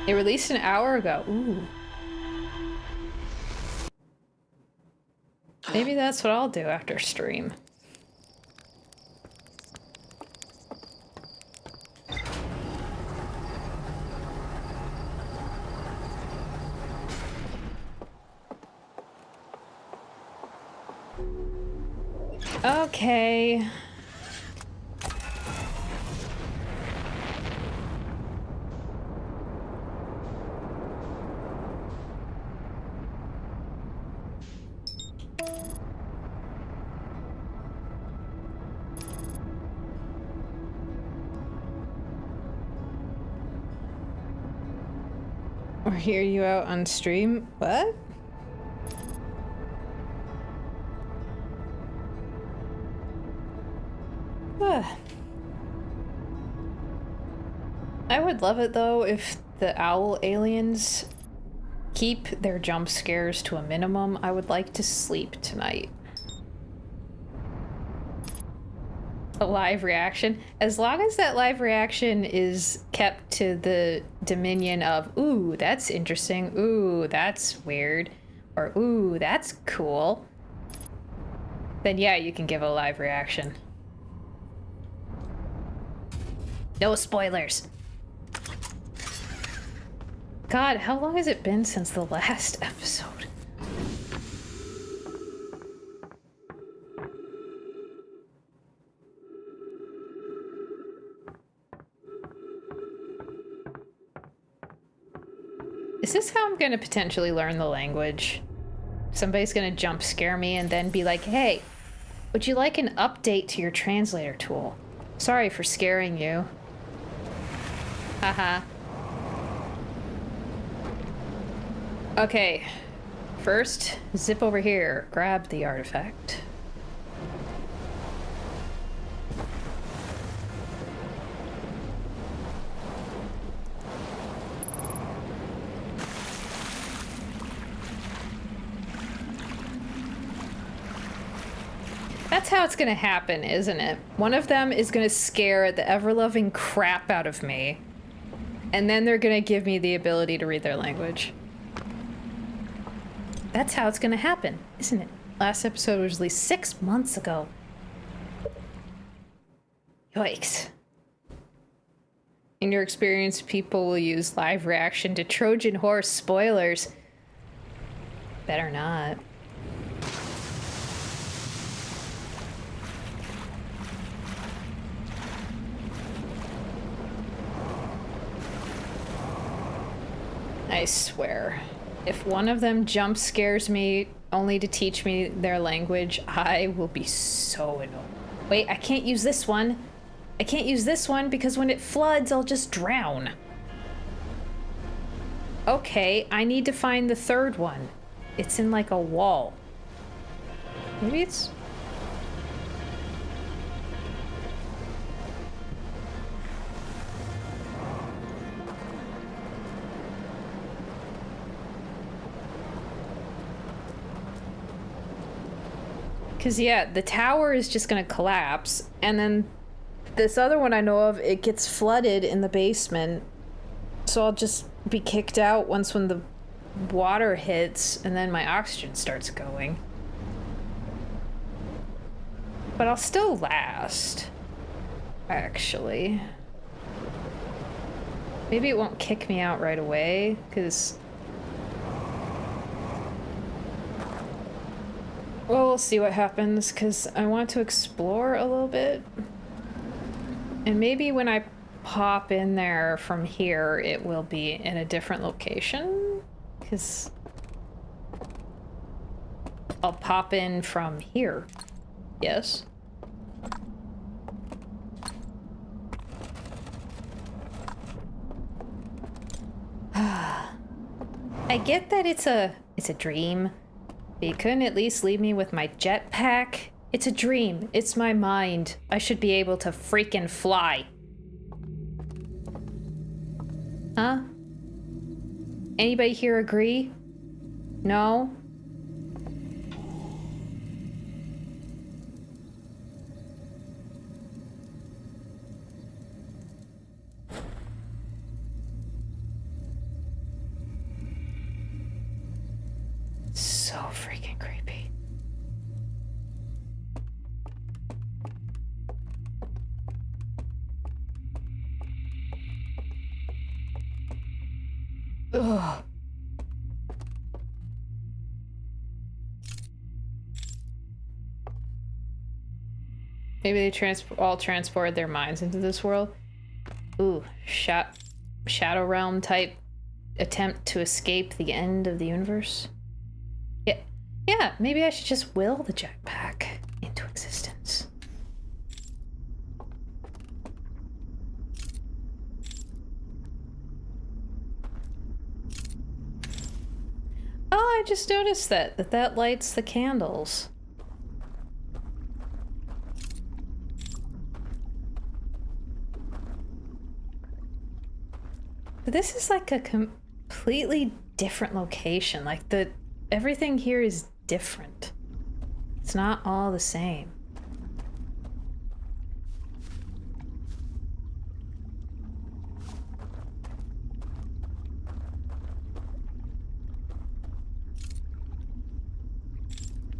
It released an hour ago. Ooh. Maybe that's what I'll do after stream. Okay. Or hear you out on stream? What? I would love it though if the owl aliens keep their jump scares to a minimum. I would like to sleep tonight. A live reaction. As long as that live reaction is kept to the dominion of, ooh, that's interesting, ooh, that's weird, or ooh, that's cool, then yeah, you can give a live reaction. No spoilers. God, how long has it been since the last episode? Is this how I'm gonna potentially learn the language? Somebody's gonna jump scare me and then be like, hey, Would you like an update to your translator tool? Sorry for scaring you. Haha. Okay. First, zip over here. Grab the artifact. That's how it's gonna happen, isn't it? One of them is gonna scare the ever-loving crap out of me, and then they're gonna give me the ability to read their language. That's how it's gonna happen, isn't it? Last episode was released 6 months ago. Yikes. In your experience, people will use live reaction to Trojan Horse spoilers. Better not. I swear, if one of them jump scares me only to teach me their language, I will be so annoyed. Wait, I can't use this one. I can't use this one because when it floods, I'll just drown. Okay, I need to find the third one. It's in like a wall. Maybe it's... Because, yeah, the tower is just going to collapse, and then this other one I know of, it gets flooded in the basement, so I'll just be kicked out when the water hits, and then my oxygen starts going. But I'll still last, actually. Maybe it won't kick me out right away, because... Well, we'll see what happens, because I want to explore a little bit. And maybe when I pop in there from here, it will be in a different location, because I'll pop in from here. Yes? I get that it's a dream. But you couldn't at least leave me with my jetpack? It's a dream. It's my mind. I should be able to freaking fly. Huh? Anybody here agree? No? So freaking creepy. Ugh. Maybe they all transported their minds into this world. Ooh, Shadow Realm type attempt to escape the end of the universe. Yeah, maybe I should just will the jetpack into existence. Oh, I just noticed that lights the candles. But this is like a completely different location. Like everything here is different. It's not all the same.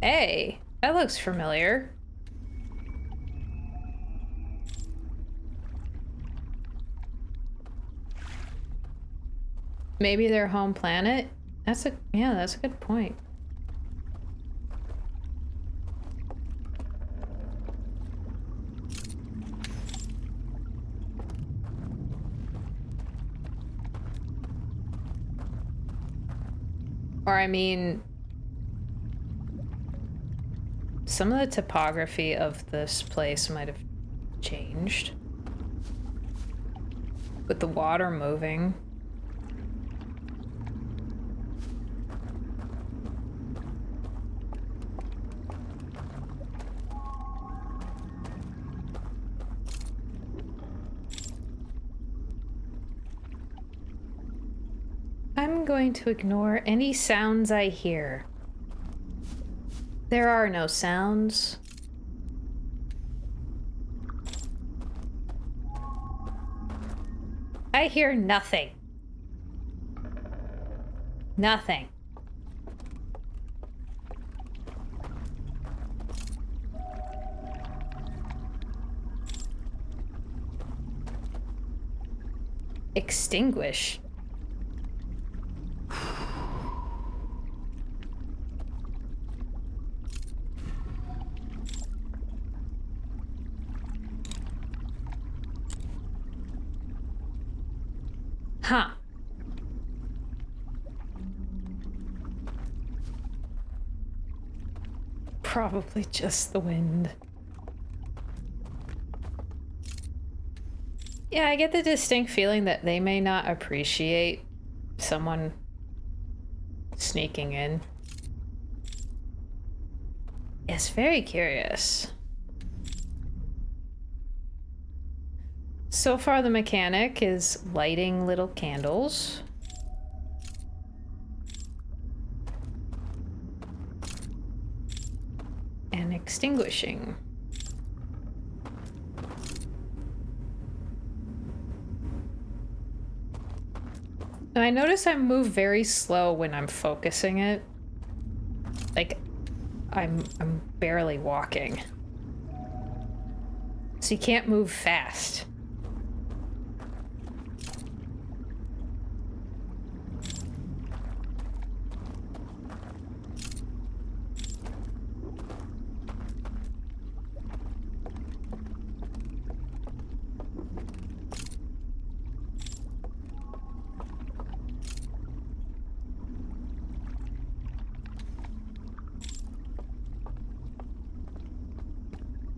Hey, that looks familiar. Maybe their home planet? That's a good point. Or I mean, some of the topography of this place might have changed. With the water moving. I'm going to ignore any sounds I hear. There are no sounds. I hear nothing. Nothing. Extinguish. Huh. Probably just the wind. Yeah, I get the distinct feeling that they may not appreciate someone sneaking in. It's very curious. So far, the mechanic is lighting little candles. And extinguishing. And I notice I move very slow when I'm focusing it. Like, I'm barely walking. So you can't move fast.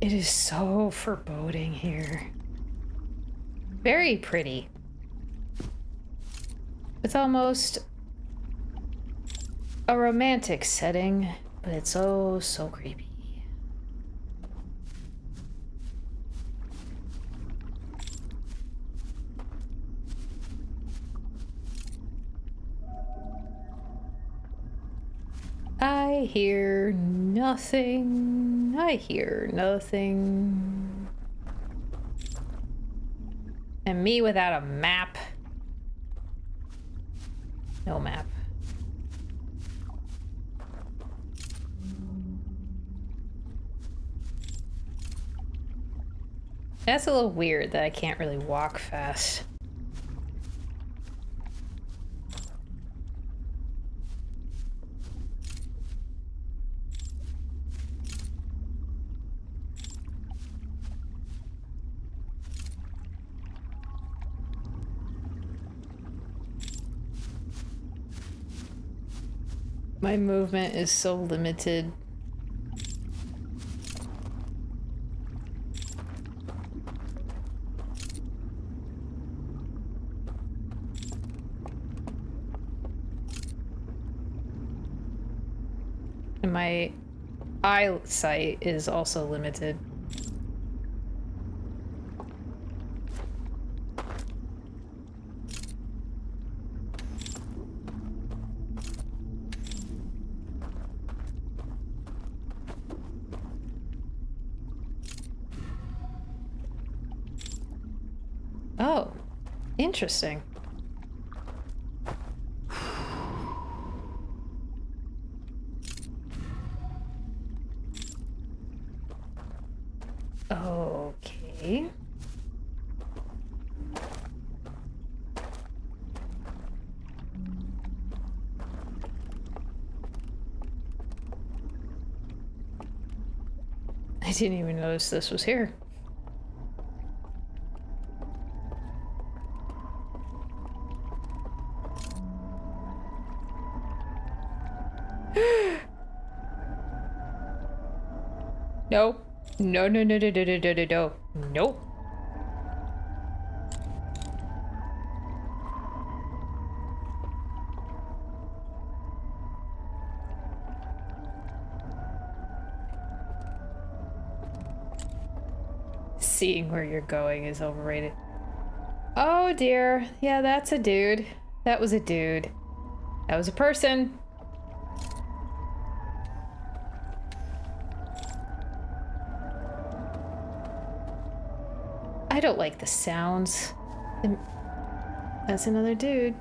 It is so foreboding here. Very pretty. It's almost a romantic setting, but it's oh so creepy. I hear nothing. I hear nothing. And me without a map. No map. That's a little weird that I can't really walk fast. My movement is so limited. And my eyesight is also limited. Oh, interesting. Okay. I didn't even notice this was here. No. No, no, no, no, no, no, no, no, no. Nope. Seeing where you're going is overrated. Oh dear. Yeah, that's a dude. That was a dude. That was a person. I don't like the sounds. That's another dude.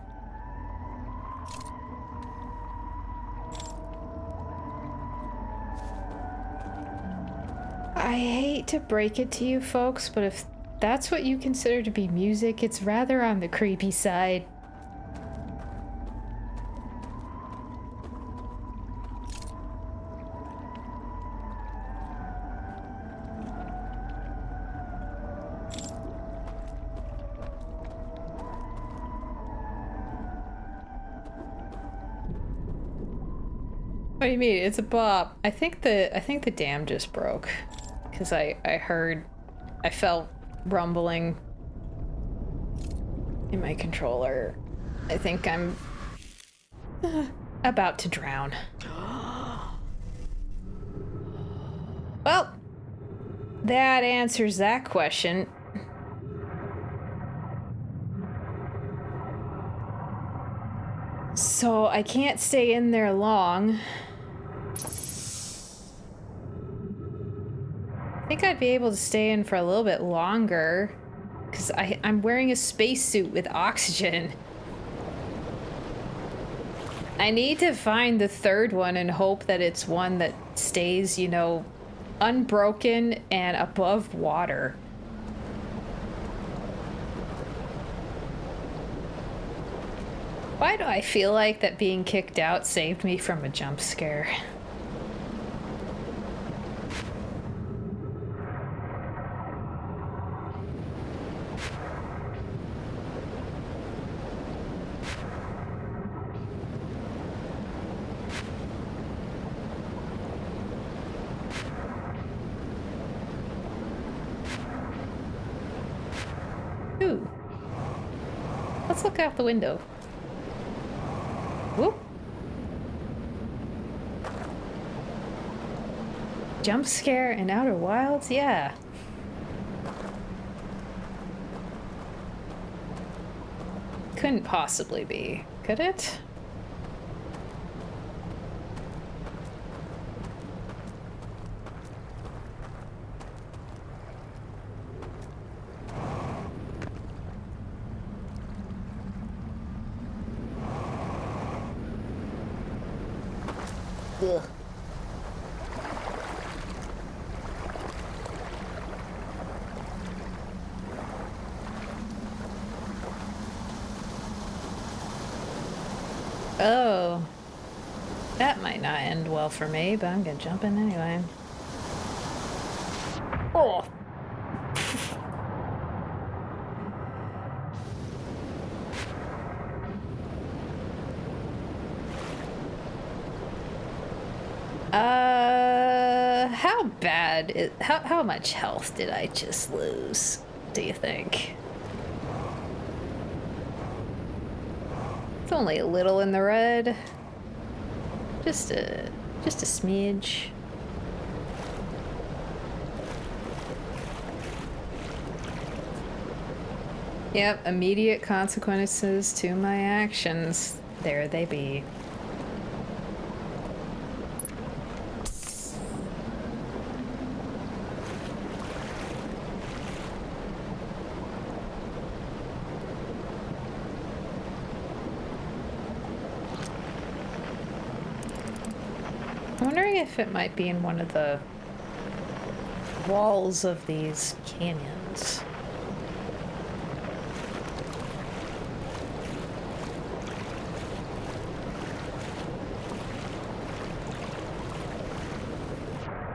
I hate to break it to you folks, but if that's what you consider to be music, it's rather on the creepy side. What do you mean? It's a bop. I think the dam just broke. Cause I felt rumbling in my controller. I think I'm about to drown. Well, that answers that question. So I can't stay in there long. I think I'd be able to stay in for a little bit longer because I'm wearing a spacesuit with oxygen. I need to find the third one and hope that it's one that stays, you know, unbroken and above water. Why do I feel like that being kicked out saved me from a jump scare? Ooh. Let's look out the window. Whoop. Jump scare in Outer Wilds? Yeah. Couldn't possibly be, could it? Ugh. Oh. That might not end well for me, but I'm gonna jump in anyway. Oh. How bad is how much health did I just lose, do you think? It's only a little in the red. Just a smidge. Yep, immediate consequences to my actions. There they be. I'm wondering if it might be in one of the walls of these canyons.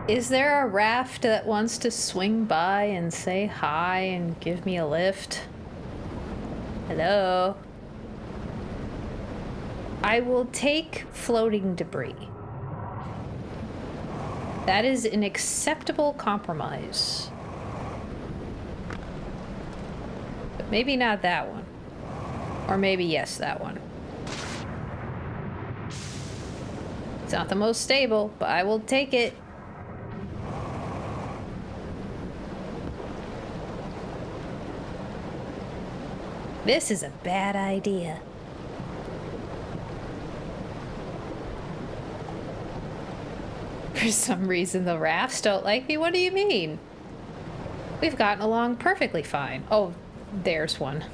Is there a raft that wants to swing by and say hi and give me a lift? Hello? I will take floating debris. That is an acceptable compromise. But maybe not that one. Or maybe yes, that one. It's not the most stable, but I will take it. This is a bad idea. For some reason, the rafts don't like me. What do you mean? We've gotten along perfectly fine. Oh, there's one.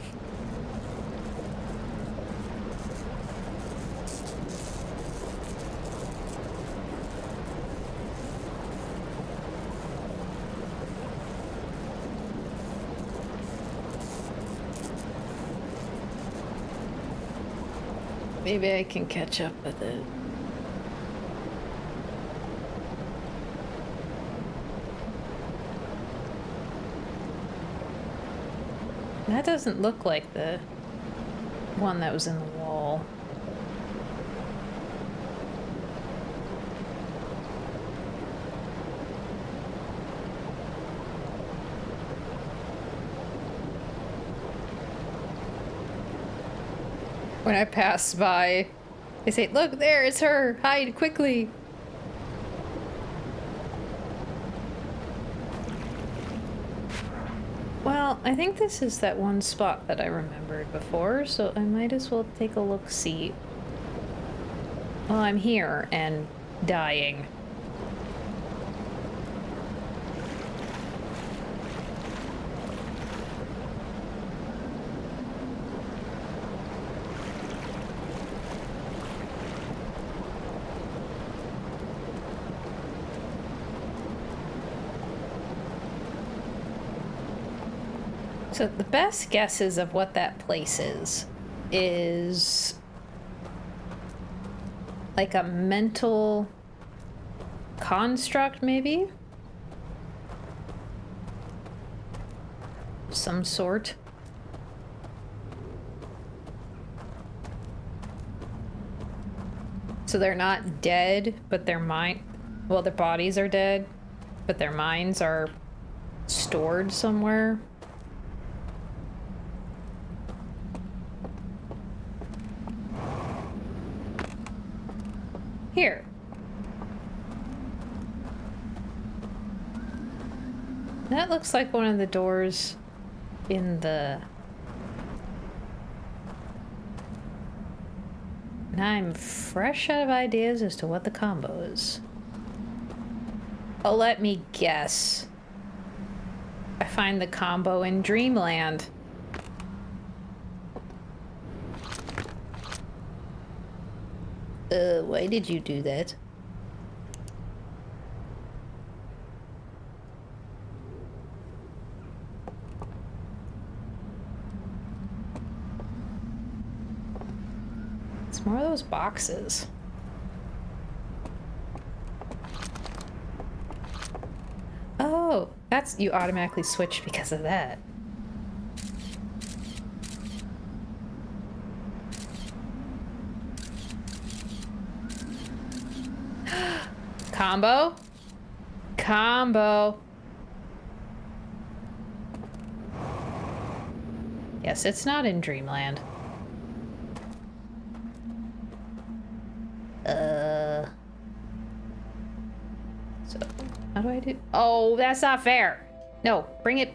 Maybe I can catch up with it. That doesn't look like the one that was in the wall. When I pass by, they say, "Look, there, it's her! Hide quickly!" Well, I think this is that one spot that I remembered before, so I might as well take a look-see. Well, I'm here and dying. So the best guesses of what that place is like a mental construct, maybe? Some sort. So they're not dead, but their well, their bodies are dead, but their minds are stored somewhere. Here. That looks like one of the doors in the... Now I'm fresh out of ideas as to what the combo is. Oh, let me guess. I find the combo in Dreamland. Why did you do that? It's more of those boxes. Oh, that's... you automatically switch because of that. Combo? Combo. Yes, it's not in Dreamland. So, how do I do? Oh, that's not fair. No, bring it.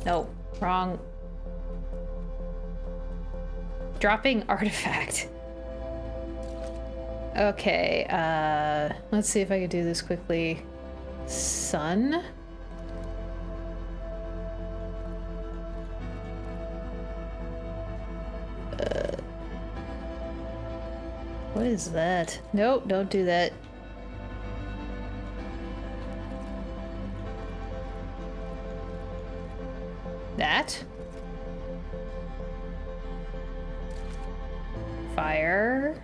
No, wrong. Dropping artifact. Okay, let's see if I can do this quickly. Sun? What is that? Nope, don't do that. That? Fire.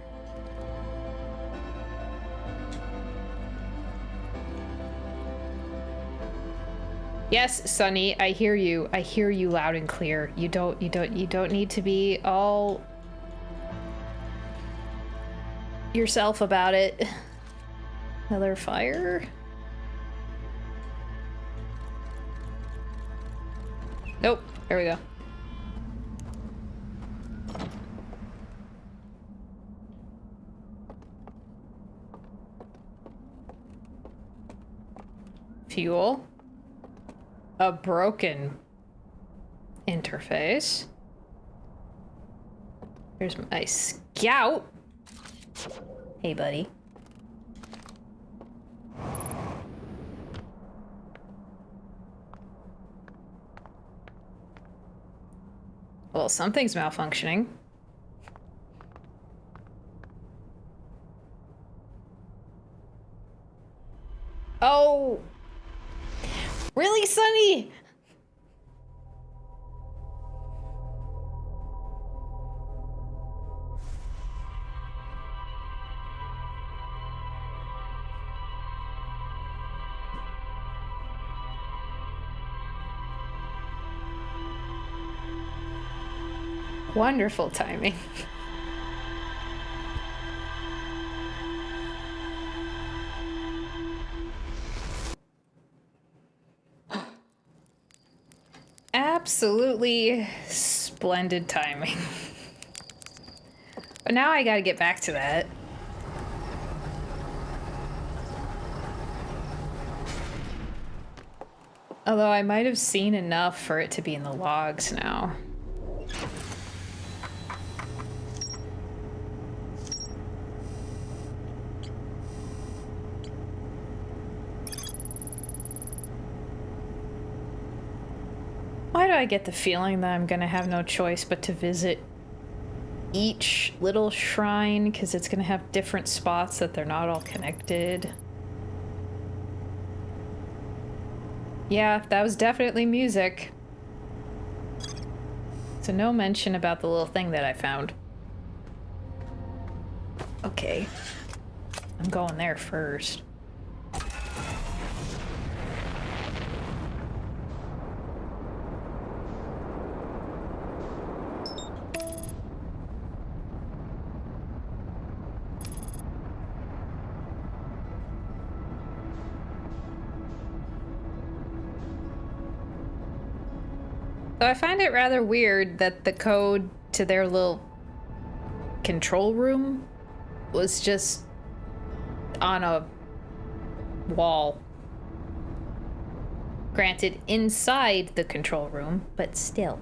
Yes, Sonny, I hear you. I hear you loud and clear. You don't need to be all yourself about it. Another fire? Nope. There we go. Fuel. A broken interface. There's my scout. Hey, buddy. Well, something's malfunctioning. Oh! Really, Sonny? Wonderful timing. Absolutely splendid timing. But now I gotta get back to that. Although I might have seen enough for it to be in the logs now. Why do I get the feeling that I'm gonna have no choice but to visit each little shrine because it's gonna have different spots that they're not all connected? Yeah, that was definitely music. So no mention about the little thing that I found. Okay. I'm going there first. So I find it rather weird that the code to their little control room was just on a wall. Granted, inside the control room, but still.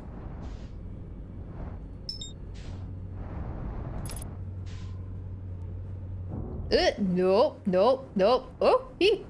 Nope, nope, nope. Oh, he.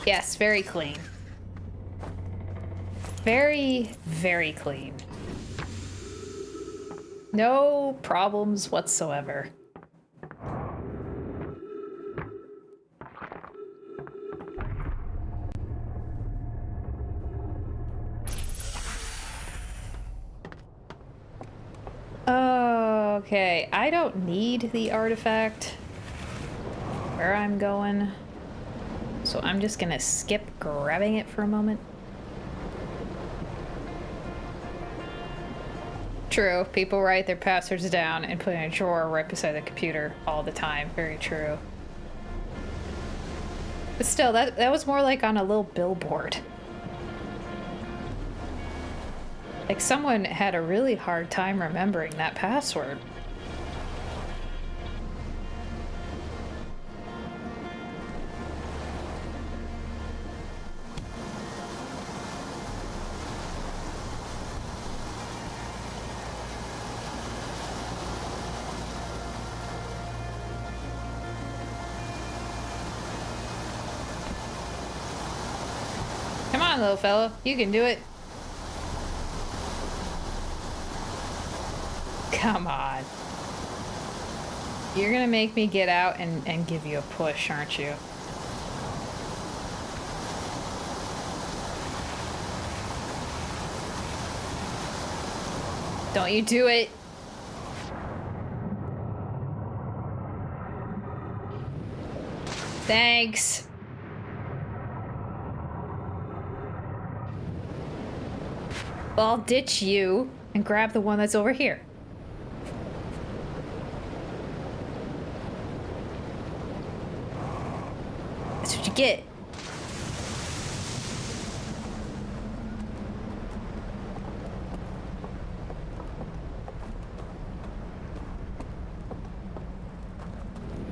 Yes, very clean. Very, very clean. No problems whatsoever. Okay, I don't need the artifact where I'm going, so I'm just gonna skip grabbing it for a moment. True, people write their passwords down and put in a drawer right beside the computer all the time. Very true. But still, that was more like on a little billboard. Like someone had a really hard time remembering that password. Come on, little fella. You can do it. Come on. You're gonna make me get out and give you a push, aren't you? Don't you do it. Thanks. Well, I'll ditch you and grab the one that's over here. That's what you get.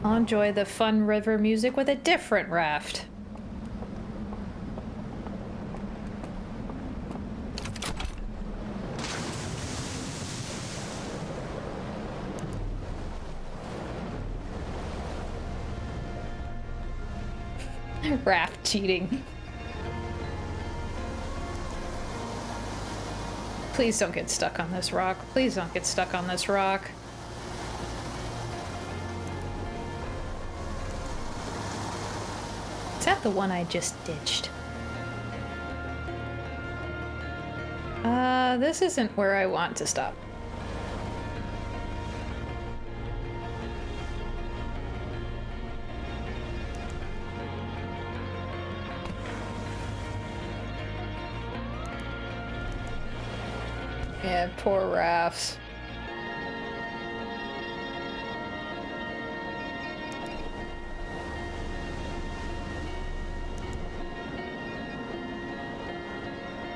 I'll enjoy the fun river music with a different raft. Raft cheating. Please don't get stuck on this rock. Please don't get stuck on this rock. Is that the one I just ditched? This isn't where I want to stop. Yeah, poor rafts.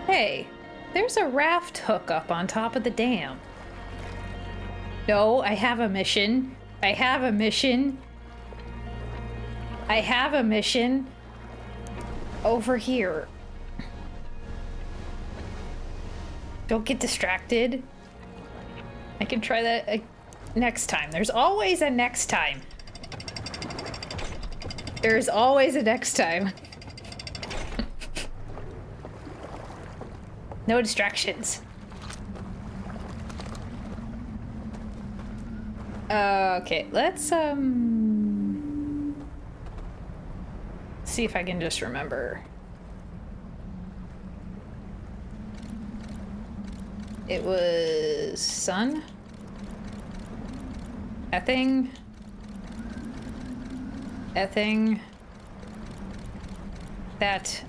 Hey, there's a raft hook up on top of the dam. No, I have a mission. I have a mission. I have a mission over here. Don't get distracted. I can try that next time. There's always a next time. There's always a next time. No distractions. Okay, let's see if I can just remember. It was sun, Ething, that,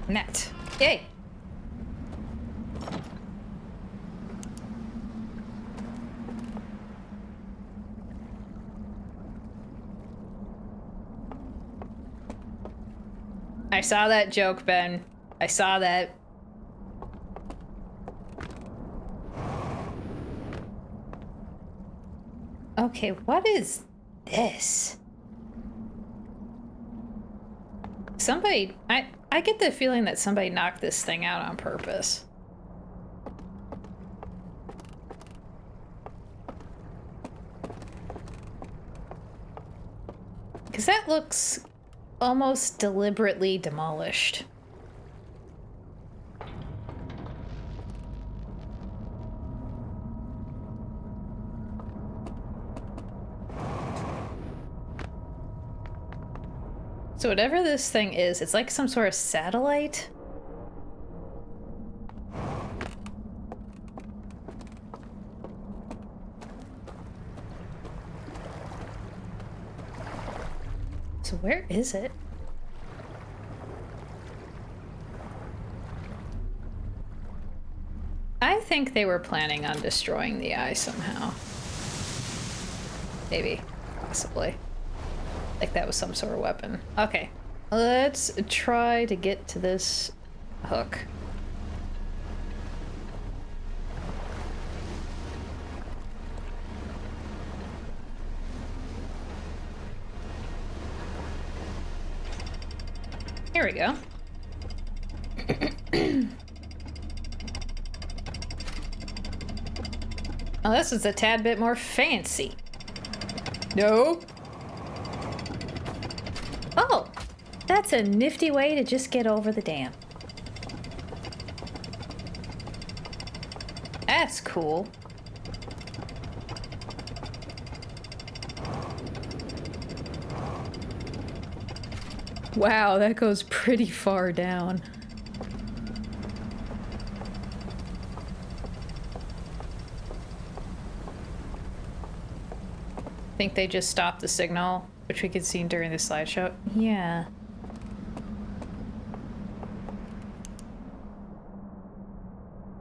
net. Yay! I saw that joke, Ben. I saw that. Okay, what is this? Somebody, I get the feeling that somebody knocked this thing out on purpose. Because that looks almost deliberately demolished. So whatever this thing is, it's like some sort of satellite. So where is it? I think they were planning on destroying the eye somehow. Maybe. Possibly. Like that was some sort of weapon. Okay. Let's try to get to this hook. Here we go. Oh, this is a tad bit more fancy. No. Oh, that's a nifty way to just get over the dam. That's cool. Wow, that goes pretty far down. I think they just stopped the signal, which we could see during the slideshow. Yeah.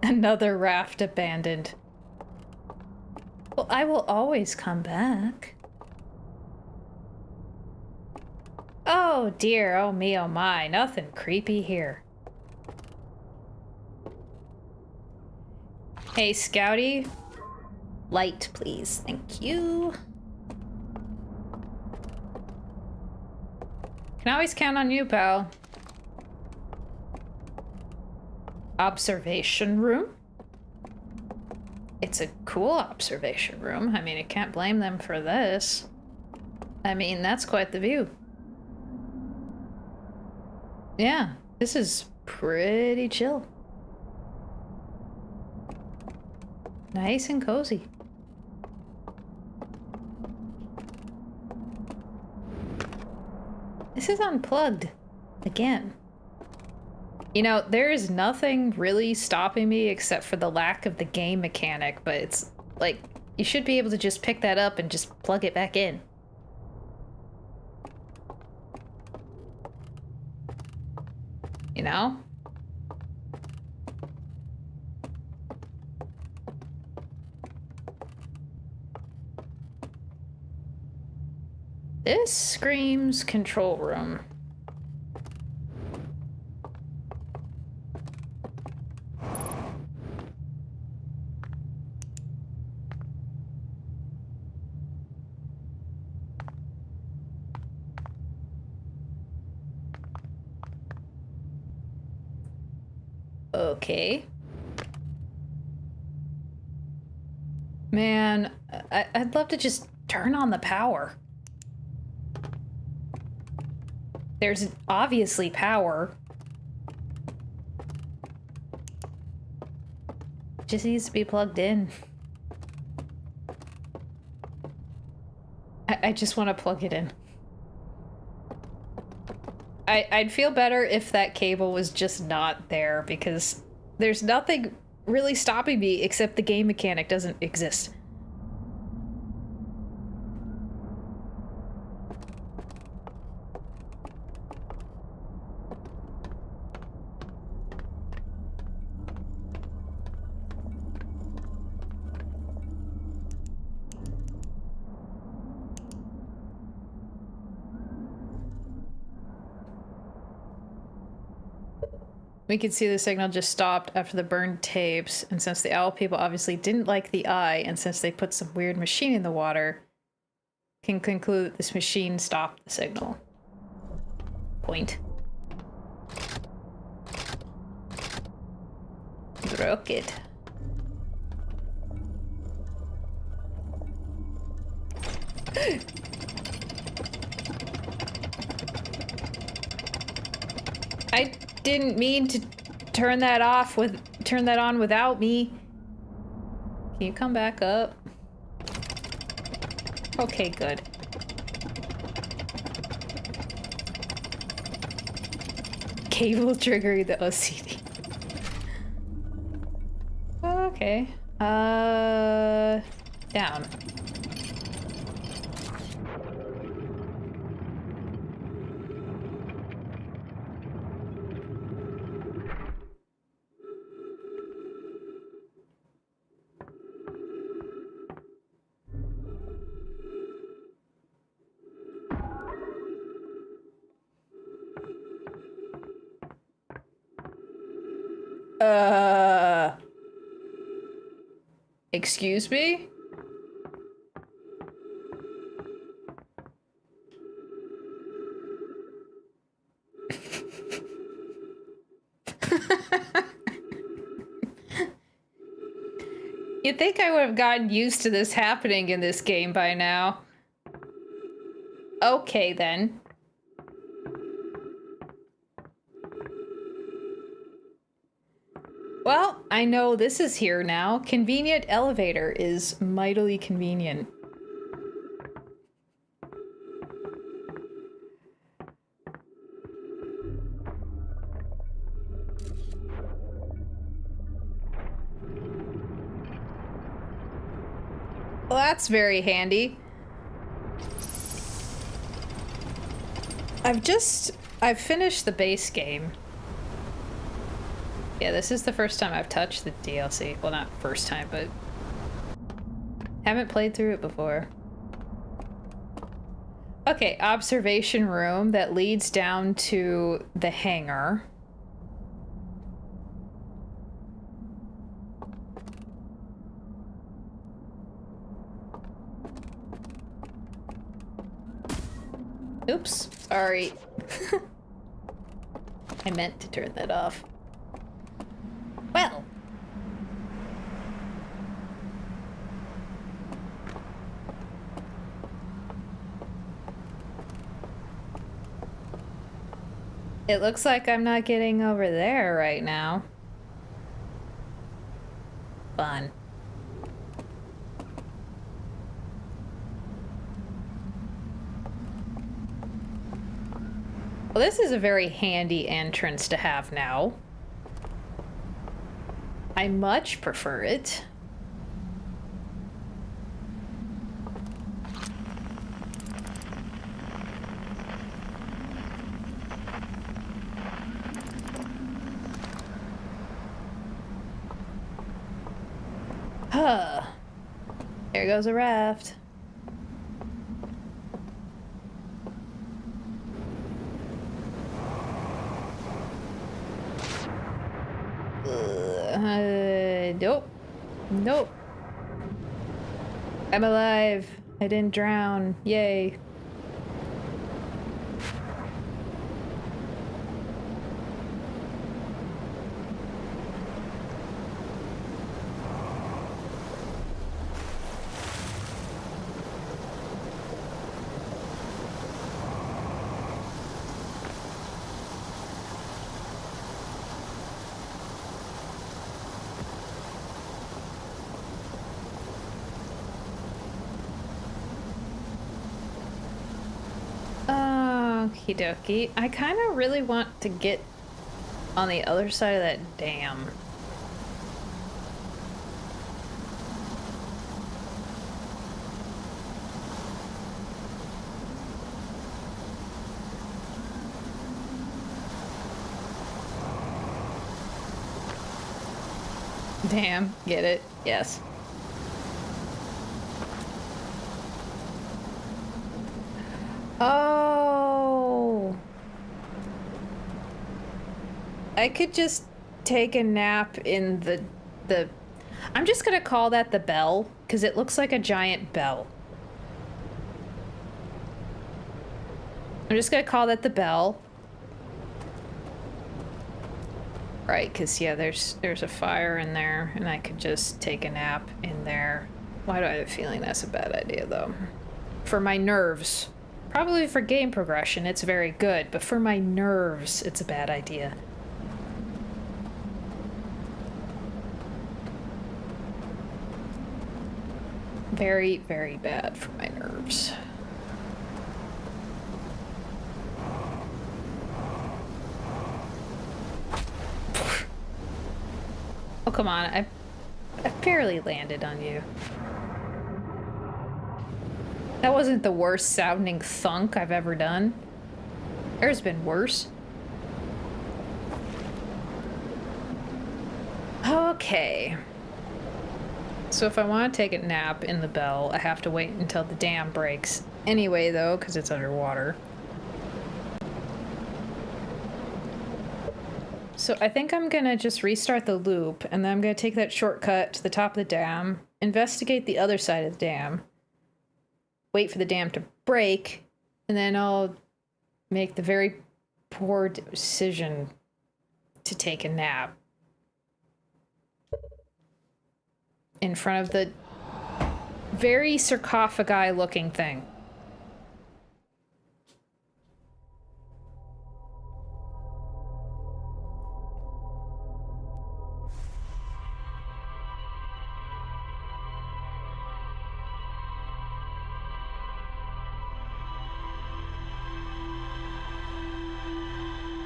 Another raft abandoned. Well, I will always come back. Oh dear, oh me, oh my, nothing creepy here. Hey, Scouty. Light, please. Thank you. Can always count on you, pal. Observation room? It's a cool observation room. I mean, I can't blame them for this. I mean, that's quite the view. Yeah, this is pretty chill. Nice and cozy. This is unplugged. Again. You know, there is nothing really stopping me except for the lack of the game mechanic, but it's like, you should be able to just pick that up and just plug it back in. You know? This screams control room. Okay. Man, I'd love to just turn on the power. There's obviously power. Just needs to be plugged in. I just want to plug it in. I'd feel better if that cable was just not there, because there's nothing really stopping me except the game mechanic doesn't exist. We could see the signal just stopped after the burned tapes, and since the owl people obviously didn't like the eye, and since they put some weird machine in the water, can conclude that this machine stopped the signal. Point. Broke it. I didn't mean to turn that on without me. Can you come back up? Okay, good. Cable triggering the OCD. Okay. Down. Excuse me? You'd think I would have gotten used to this happening in this game by now. Okay, then. Well, I know this is here now. Convenient elevator is mightily convenient. That's very handy. I've finished the base game. Yeah, this is the first time I've touched the DLC. Well, not first time, but haven't played through it before. Okay, observation room that leads down to the hangar. Oops, sorry. I meant to turn that off. Well. It looks like I'm not getting over there right now. Fun. Well, this is a very handy entrance to have now. I much prefer it. Huh. There goes a raft. Nope. Nope. I'm alive. I didn't drown. Yay. Okie dokie. I kind of really want to get on the other side of that dam. Damn, get it? Yes. Oh. I could just take a nap in the I'm just gonna call that the bell, because it looks like a giant bell. I'm just gonna call that the bell. Right, because yeah, there's a fire in there, and I could just take a nap in there. Why do I have a feeling that's a bad idea, though? For my nerves. Probably for game progression, it's very good, but for my nerves, it's a bad idea. Very, very bad for my nerves. Oh, come on. I barely landed on you. That wasn't the worst sounding thunk I've ever done. There's been worse. Okay. So if I want to take a nap in the bell, I have to wait until the dam breaks. Anyway, though, because it's underwater. So I think I'm gonna just restart the loop, and then I'm gonna take that shortcut to the top of the dam, investigate the other side of the dam, wait for the dam to break, and then I'll make the very poor decision to take a nap in front of the very sarcophagi looking thing.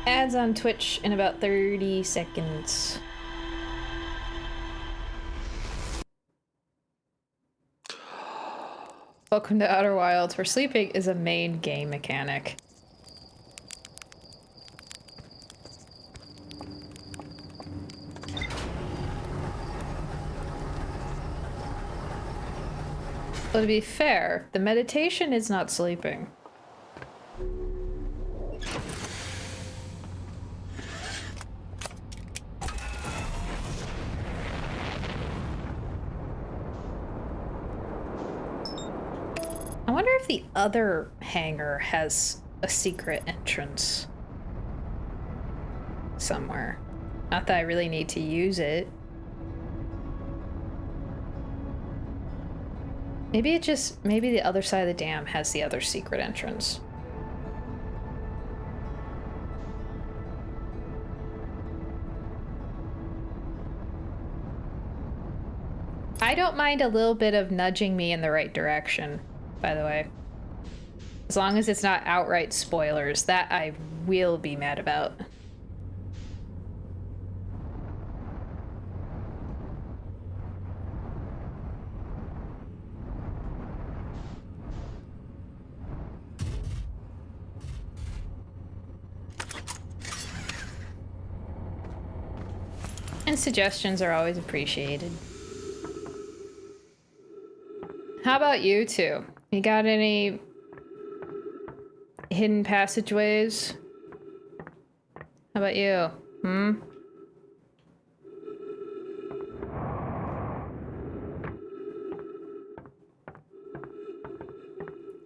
Ads on Twitch in about 30 seconds. Welcome to Outer Wilds, where sleeping is a main game mechanic. Well, to be fair, the meditation is not sleeping. I wonder if the other hangar has a secret entrance somewhere. Not that I really need to use it. Maybe it just, maybe the other side of the dam has the other secret entrance. I don't mind a little bit of nudging me in the right direction, by the way. As long as it's not outright spoilers, that I will be mad about. And suggestions are always appreciated. How about you two? You got any hidden passageways? How about you?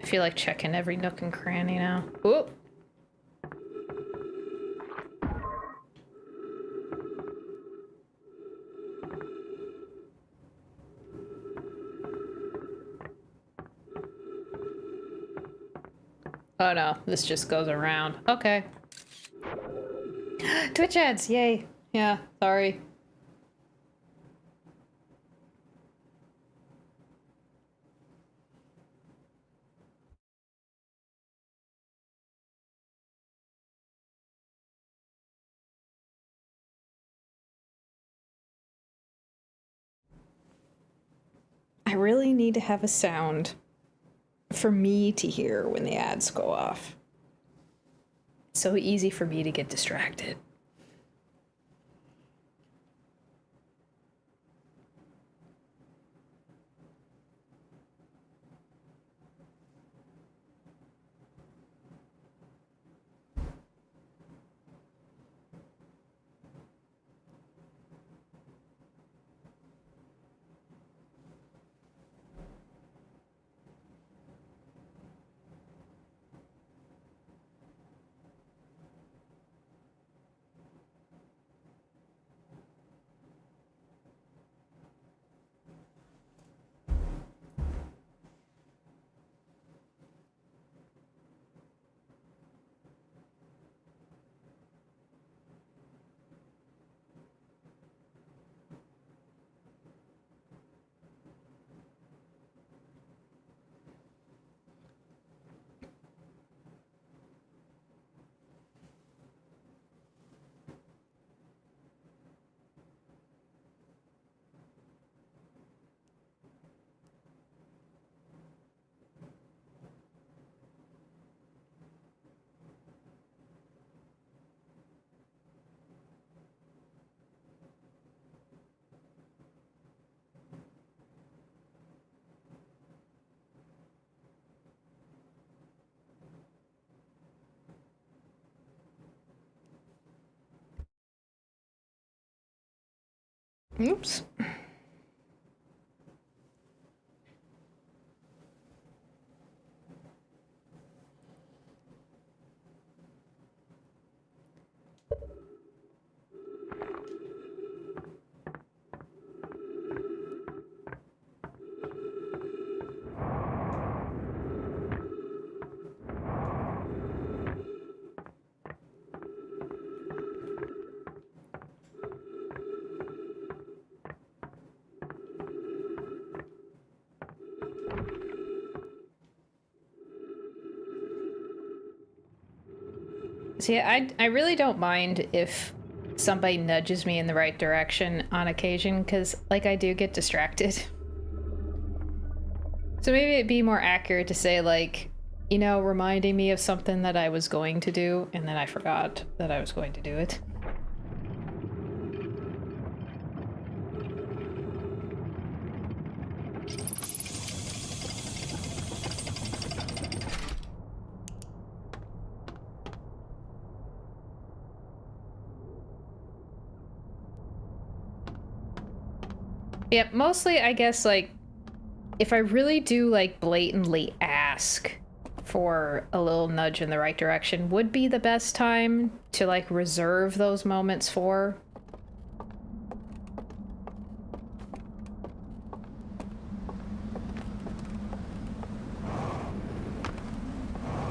I feel like checking every nook and cranny now. Ooh. Oh no, this just goes around. Okay. Twitch ads, yay. Yeah, sorry. I really need to have a sound for me to hear when the ads go off. It's so easy for me to get distracted. Oops. See, I really don't mind if somebody nudges me in the right direction on occasion, because, like, I do get distracted. So maybe it'd be more accurate to say, like, you know, reminding me of something that I was going to do, and then I forgot that I was going to do it. Yeah, mostly, I guess, like, if I really do, like, blatantly ask for a little nudge in the right direction, would be the best time to, like, reserve those moments for.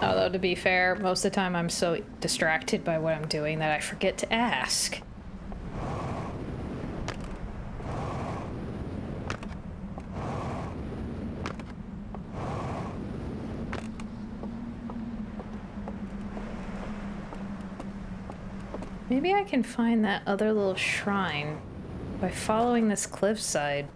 Although, to be fair, most of the time I'm so distracted by what I'm doing that I forget to ask. Maybe I can find that other little shrine by following this cliffside.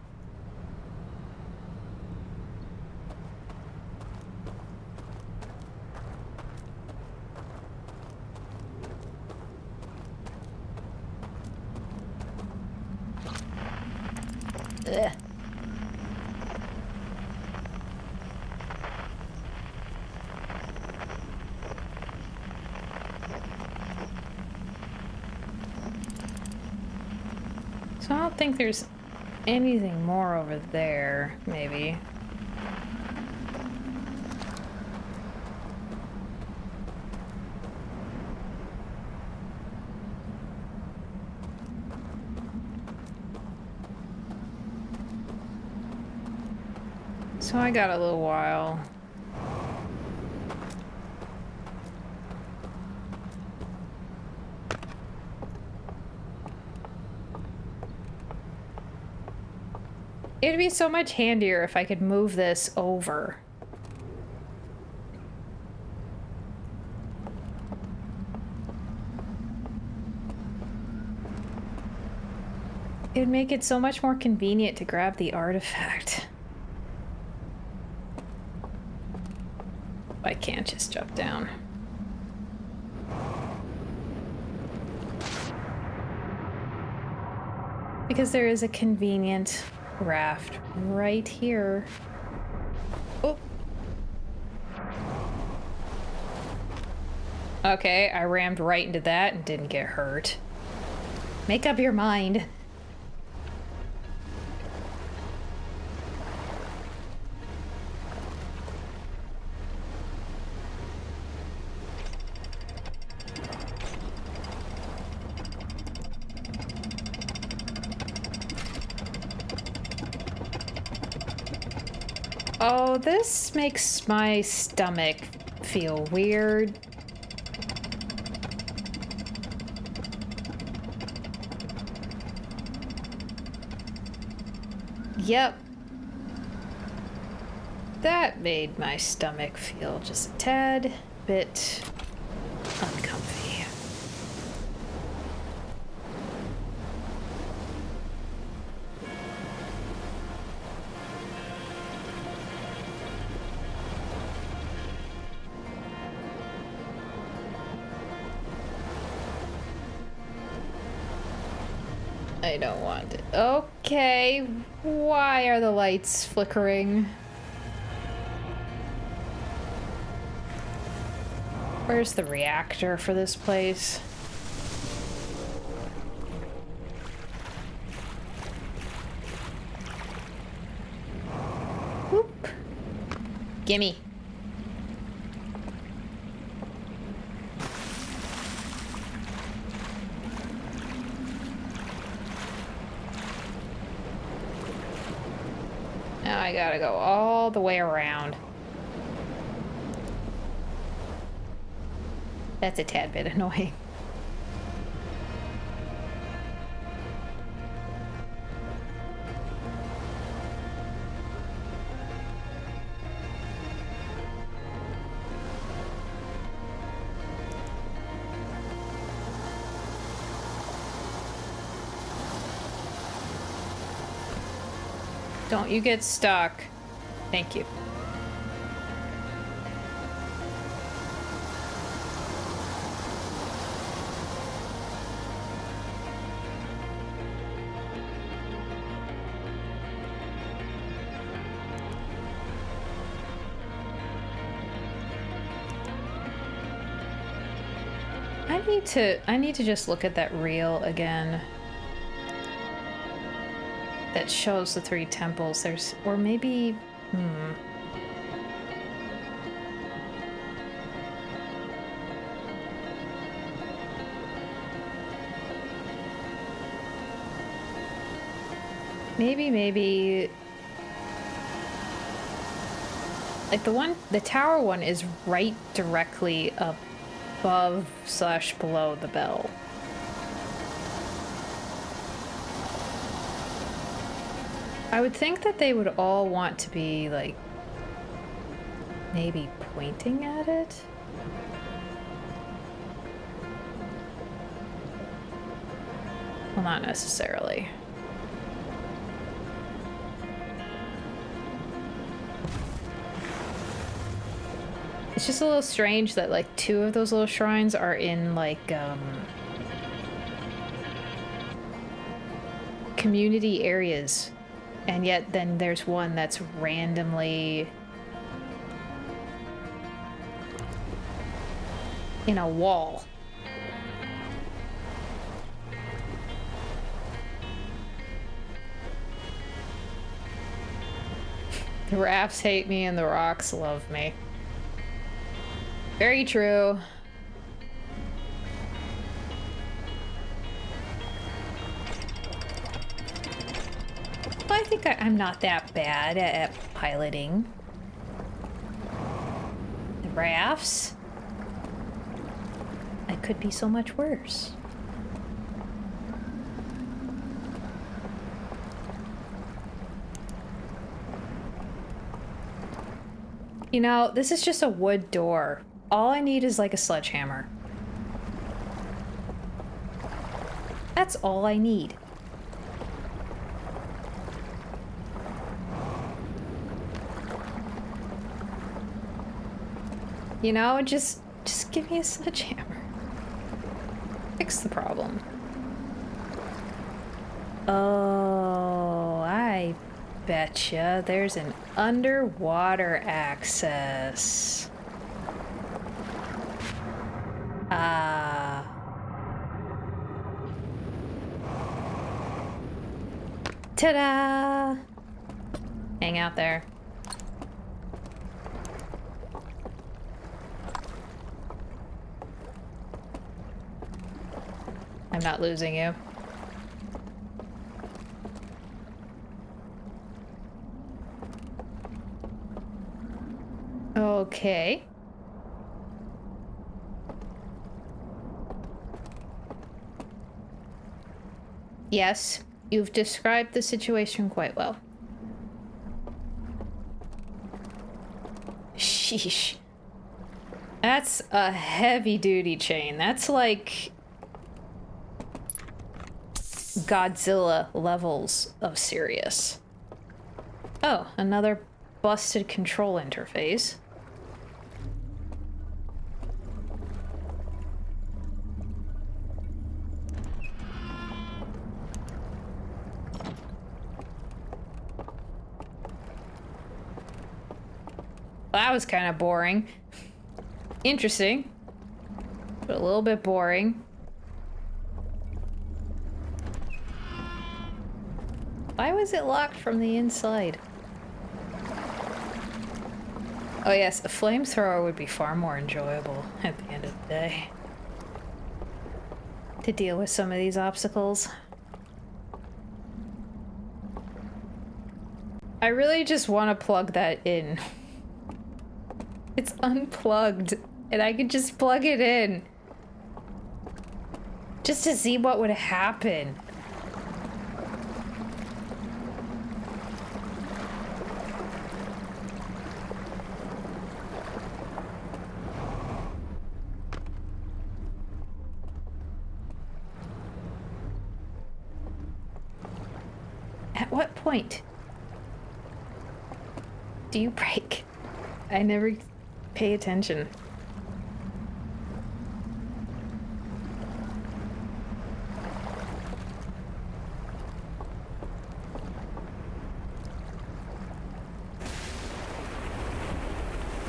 Ugh. So I don't think there's anything more over there, maybe. So I got a little while. It'd be so much handier if I could move this over. It'd make it so much more convenient to grab the artifact. I can't just jump down. Because there is a convenient raft right here. Oh. Okay, I rammed right into that and didn't get hurt. Make up your mind. Oh, this makes my stomach feel weird. Yep. That made my stomach feel just a tad bit uncomfy. I don't want it. Okay, why are the lights flickering? Where's the reactor for this place? Whoop. Gimme. Now I gotta go all the way around. That's a tad bit annoying. Don't you get stuck. Thank you. I need to just look at that reel again. That shows the 3 temples. There's, or maybe, maybe, like the tower one is right directly above / below the bell. I would think that they would all want to be, like, maybe pointing at it? Well, not necessarily. It's just a little strange that, like, 2 of those little shrines are in, like, community areas. And yet then there's one that's randomly in a wall. The rafts hate me and the rocks love me. Very true. I think I'm not that bad at piloting. The rafts? I could be so much worse. You know, this is just a wood door. All I need is like a sledgehammer. That's all I need. You know, just give me a sledgehammer. Fix the problem. Oh, I betcha there's an underwater access. Ta-da! Hang out there. I'm not losing you. Okay. Yes, you've described the situation quite well. Sheesh. That's a heavy-duty chain. That's like Godzilla levels of serious. Oh, another busted control interface. That was kind of boring. Interesting, but a little bit boring. Why was it locked from the inside? Oh yes, a flamethrower would be far more enjoyable at the end of the day. To deal with some of these obstacles. I really just want to plug that in. It's unplugged, and I could just plug it in. Just to see what would happen. At what point do you break? I never pay attention.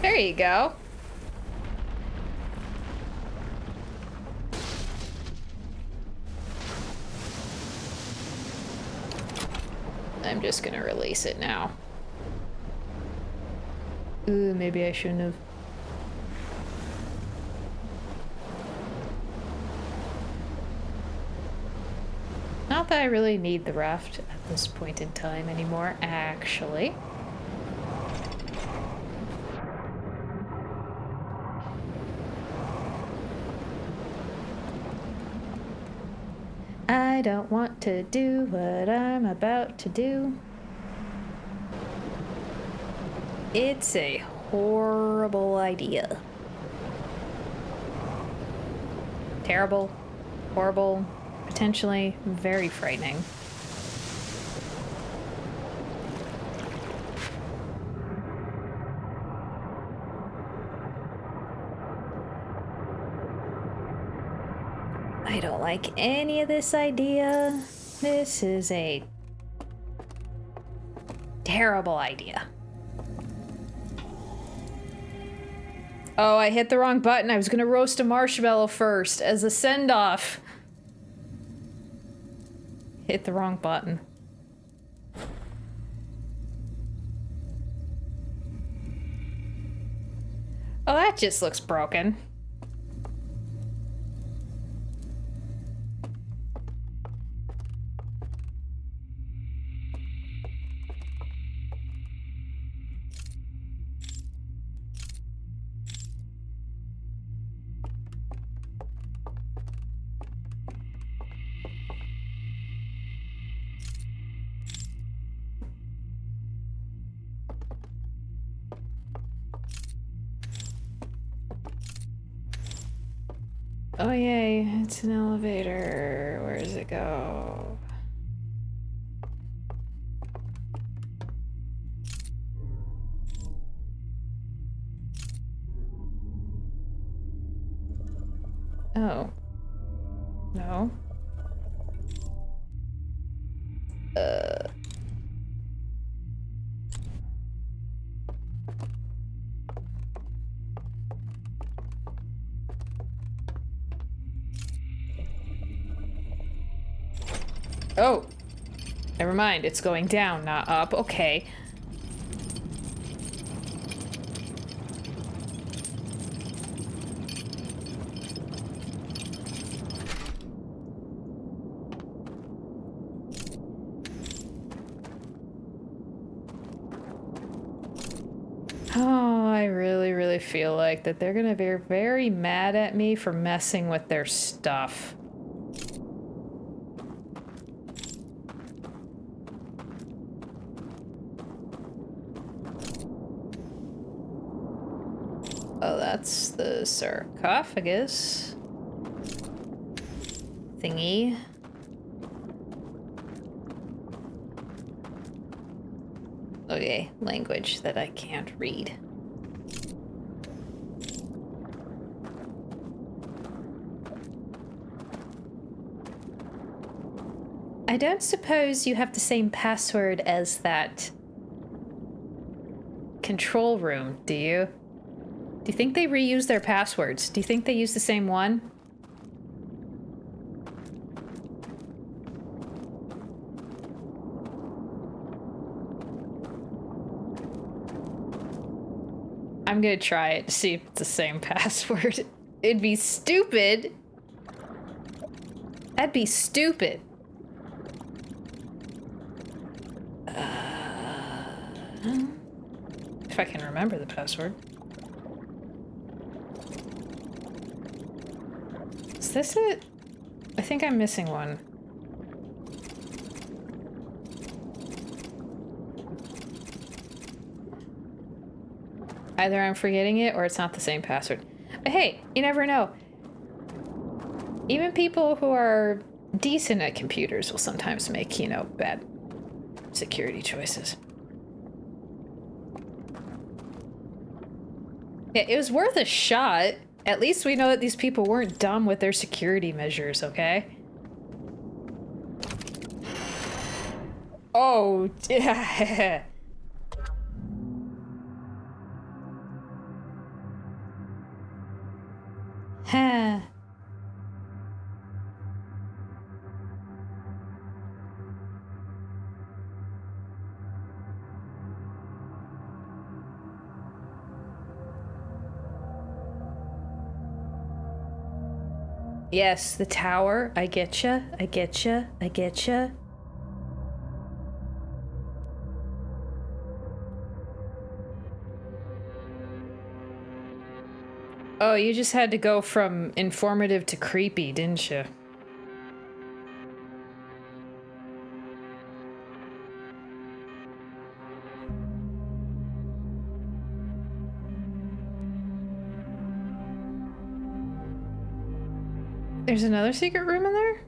There you go. I'm just gonna release it now. Ooh, maybe I shouldn't have. Not that I really need the raft at this point in time anymore, actually. I don't want to do what I'm about to do. It's a horrible idea. Terrible, horrible, potentially very frightening. I don't like any of this idea. This is a terrible idea. Oh, I hit the wrong button. I was gonna roast a marshmallow first as a send-off. Hit the wrong button. Oh, that just looks broken. Oh yay, it's an elevator. Where does it go? Oh. No. Oh. Never mind, it's going down, not up. Okay. Oh, I really feel like that they're gonna be very mad at me for messing with their stuff. Oh, that's the sarcophagus thingy. Okay, language that I can't read. I don't suppose you have the same password as that control room, do you? Do you think they reuse their passwords? Do you think they use the same one? I'm gonna try it to see if it's the same password. It'd be stupid. That'd be stupid. If I can remember the password. Is this it? I think I'm missing one. Either I'm forgetting it or it's not the same password. But hey, you never know. Even people who are decent at computers will sometimes make, you know, bad security choices. Yeah, it was worth a shot. At least we know that these people weren't dumb with their security measures, okay? Oh, yeah. Huh. Yes, the tower. I getcha. I getcha. I getcha. Oh, you just had to go from informative to creepy, didn't you? There's another secret room in there?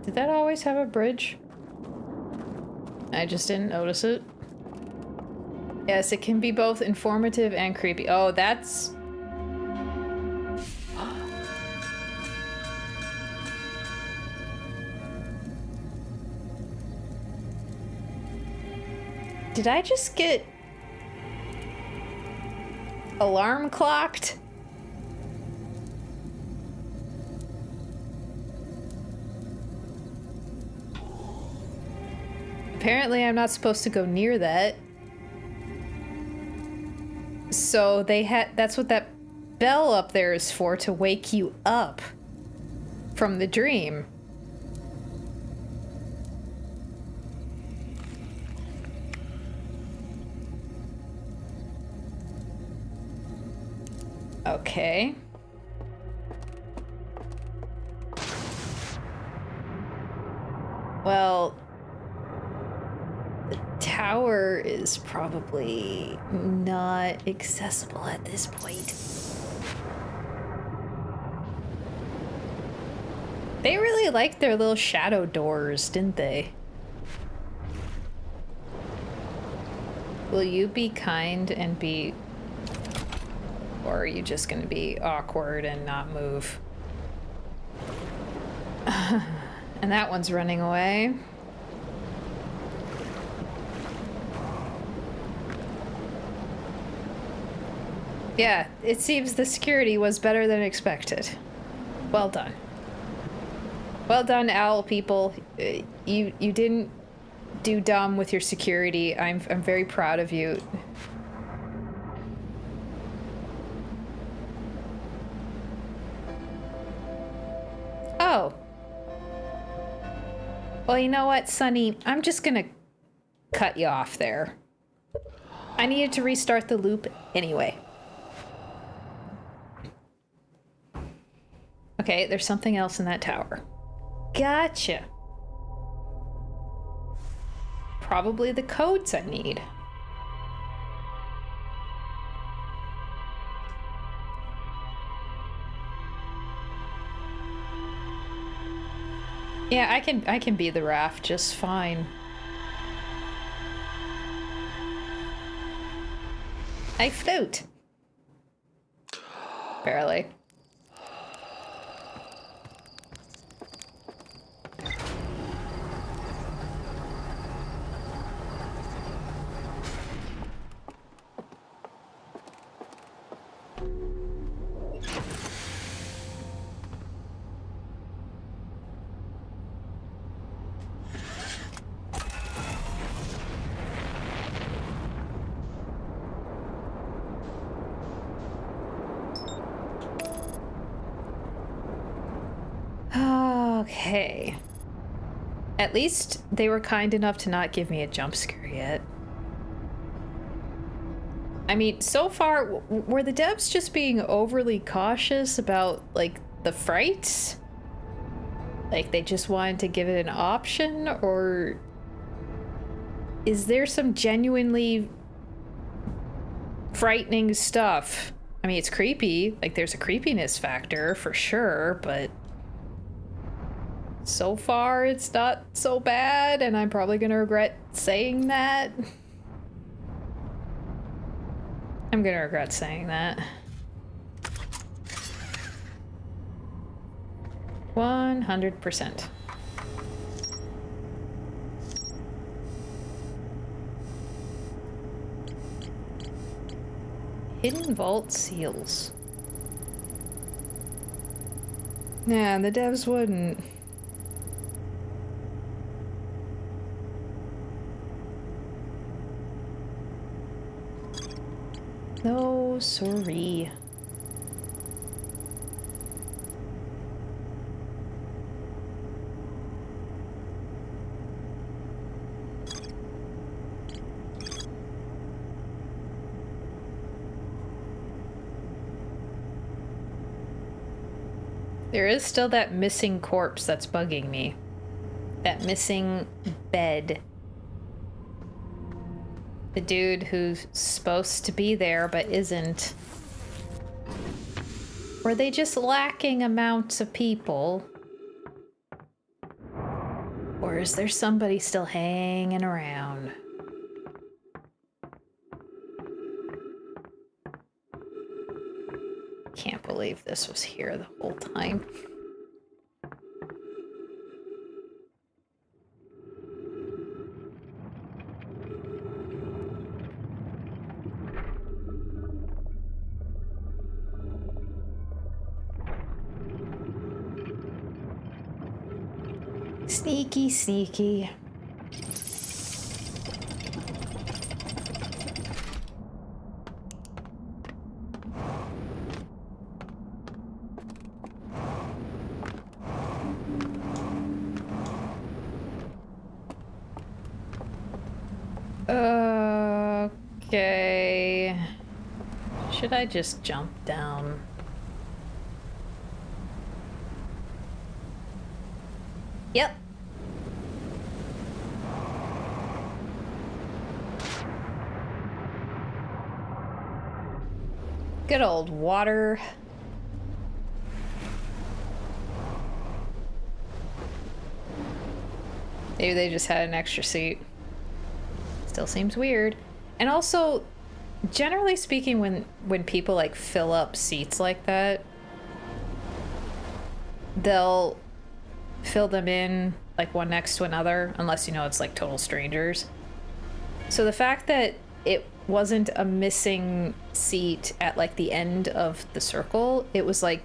Did that always have a bridge? I just didn't notice it. Yes, it can be both informative and creepy. Oh, that's... Did I just get alarm clocked? Apparently I'm not supposed to go near that. So that's what that bell up there is for, to wake you up from the dream. Okay. Well, the tower is probably not accessible at this point. They really liked their little shadow doors, didn't they? Will you be kind and be... Or are you just gonna be awkward and not move? And that one's running away. Yeah, it seems the security was better than expected. Well done. Well done, owl people. You didn't do dumb with your security. I'm very proud of you. Oh. Well, you know what, Sunny? I'm just gonna cut you off there. I needed to restart the loop anyway. Okay, there's something else in that tower. Gotcha. Probably the codes I need. Yeah, I can be the raft just fine. I float. Barely. Okay. At least they were kind enough to not give me a jump scare yet. I mean, so far, were the devs just being overly cautious about, like, the frights? Like, they just wanted to give it an option? Or is there some genuinely frightening stuff? I mean, it's creepy. Like, there's a creepiness factor for sure, but so far it's not so bad, and I'm probably gonna regret saying that. I'm gonna regret saying that. 100%. Hidden vault seals. Yeah, the devs wouldn't. No, sorry. There is still that missing corpse that's bugging me. That missing bed. The dude who's supposed to be there but isn't. Were they just lacking amounts of people? Or is there somebody still hanging around? Can't believe this was here the whole time. Sneaky, sneaky. Okay. Should I just jump down? Yep. Good old water. Maybe they just had an extra seat. Still seems weird. And also, generally speaking, when people like fill up seats like that, they'll fill them in like one next to another, unless you know it's like total strangers. So the fact that it wasn't a missing seat at like the end of the circle, it was like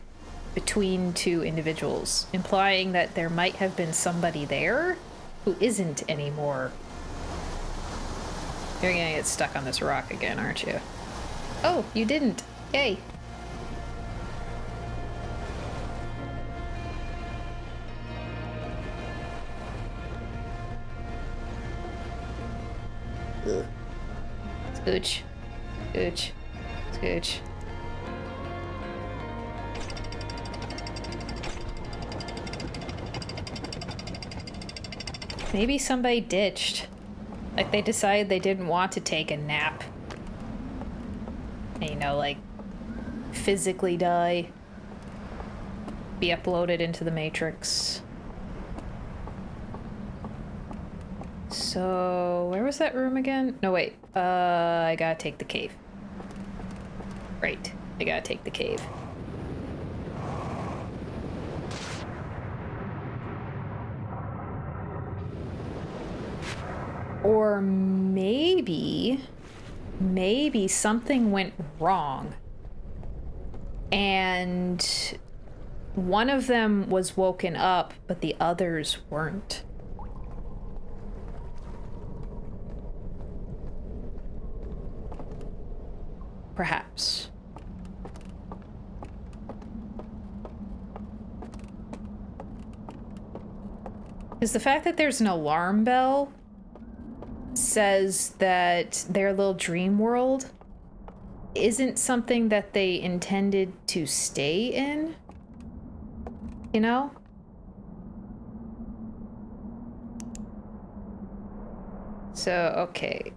between two individuals, implying that there might have been somebody there who isn't anymore. You're gonna get stuck on this rock again, aren't you? Oh, you didn't. Yay. Ugh. Scooch. Scooch. Scooch. Maybe somebody ditched. Like they decided they didn't want to take a nap. And, you know, like physically die. Be uploaded into the Matrix. So, where was that room again? No, wait. I gotta take the cave. Right. I gotta take the cave. Or maybe something went wrong. And one of them was woken up, but the others weren't. Perhaps. Because the fact that there's an alarm bell says that their little dream world isn't something that they intended to stay in, you know? So, okay.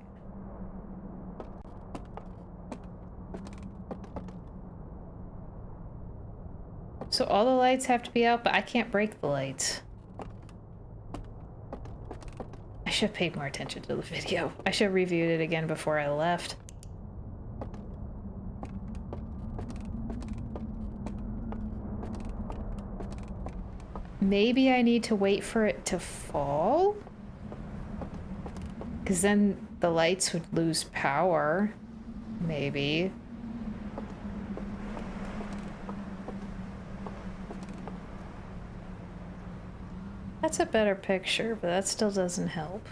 So all the lights have to be out, but I can't break the lights. I should have paid more attention to the video. I should have reviewed it again before I left. Maybe I need to wait for it to fall? Because then the lights would lose power. Maybe. That's a better picture, but that still doesn't help.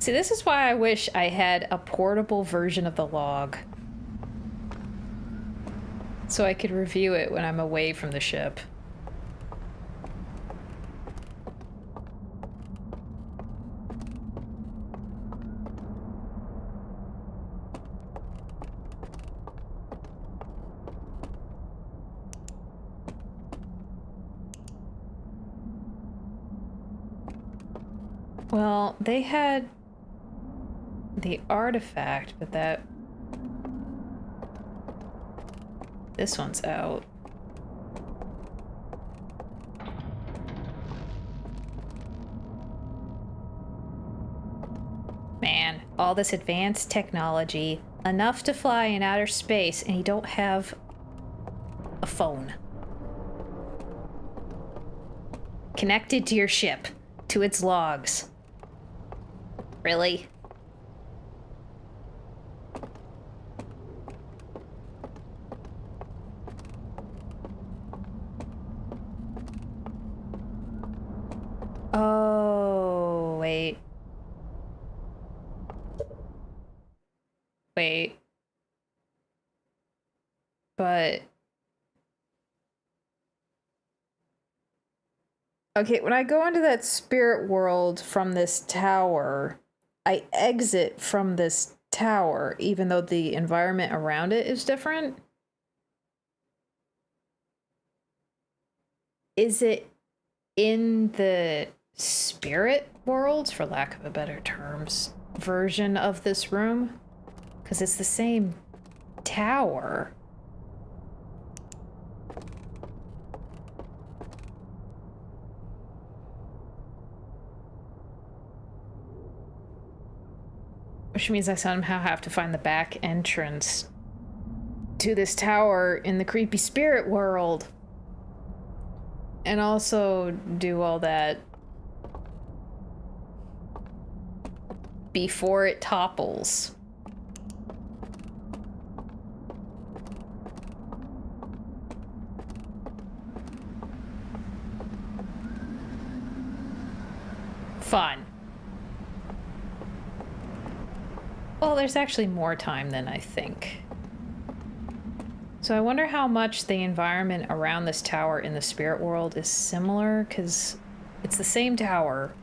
See, this is why I wish I had a portable version of the log. So I could review it when I'm away from the ship. Well, they had the artifact, but this one's out. Man, all this advanced technology, enough to fly in outer space, and you don't have a phone. Connected to your ship, to its logs. Really? Oh, wait. Wait. But... okay, when I go into that spirit world from this tower, I exit from this tower, even though the environment around it is different. Is it in the spirit world, for lack of a better terms, version of this room? Because it's the same tower. Which means I somehow have to find the back entrance to this tower in the creepy spirit world. And also do all that before it topples. Fun. Well, there's actually more time than I think. So I wonder how much the environment around this tower in the spirit world is similar, because it's the same tower,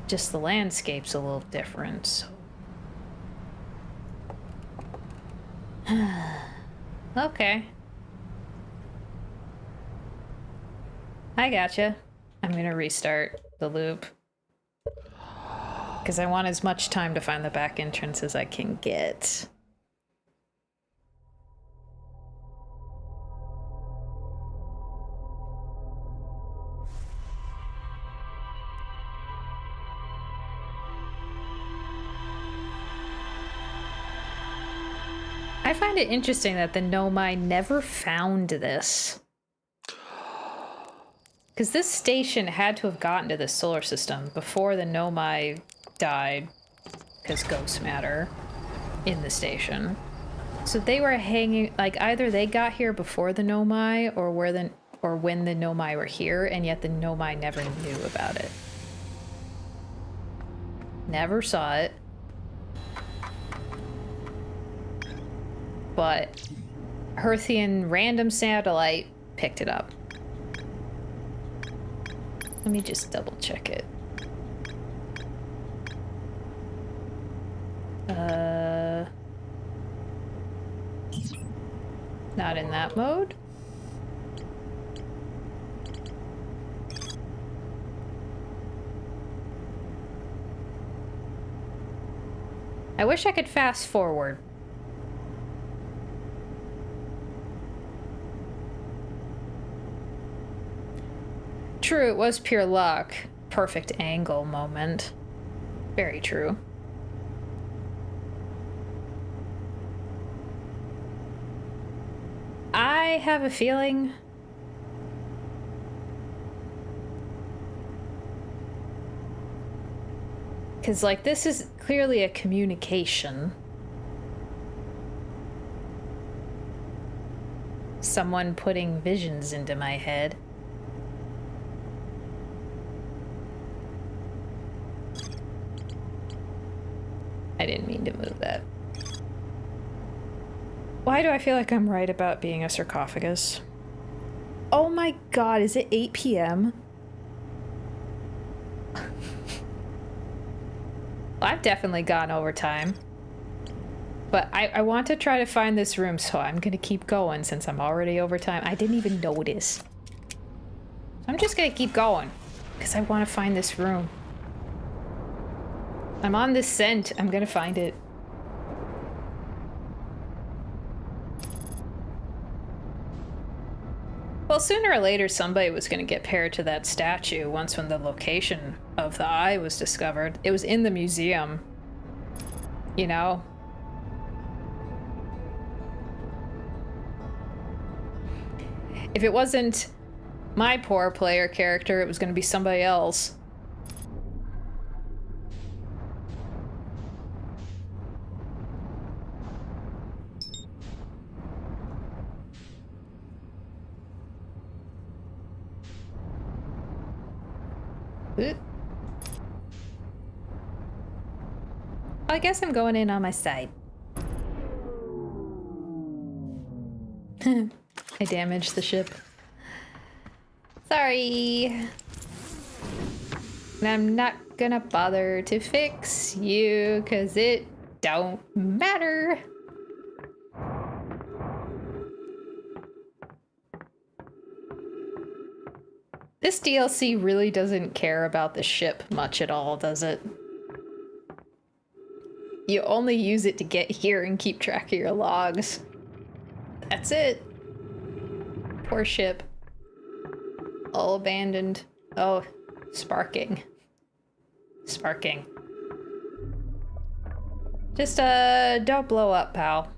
just the landscape's a little different. So. Okay. I gotcha. I'm gonna restart the loop. Because I want as much time to find the back entrance as I can get. I find it interesting that the Nomai never found this. Because this station had to have gotten to the solar system before the Nomai died, because ghosts matter in the station. So they were hanging, like, either they got here before the Nomai, or when the Nomai were here, and yet the Nomai never knew about it. Never saw it. But Hearthian random satellite picked it up. Let me just double check it. Not in that mode. I wish I could fast forward. True, it was pure luck. Perfect angle moment. Very true. I have a feeling because, like, this is clearly a communication. Someone putting visions into my head. I didn't mean to move that. Why do I feel like I'm right about being a sarcophagus? Oh my god, is it 8 p.m.? Well, I've definitely gone overtime. But I want to try to find this room, so I'm gonna keep going since I'm already overtime. I didn't even notice. So I'm just gonna keep going, because I want to find this room. I'm on this scent. I'm gonna find it. Well, sooner or later, somebody was going to get paired to that statue once when the location of the eye was discovered. It was in the museum, you know? If it wasn't my poor player character, it was going to be somebody else. I guess I'm going in on my side. I damaged the ship. Sorry. And I'm not gonna bother to fix you, cause it don't matter. This DLC really doesn't care about the ship much at all, does it? You only use it to get here and keep track of your logs. That's it. Poor ship. All abandoned. Oh, sparking. Sparking. Just, don't blow up, pal.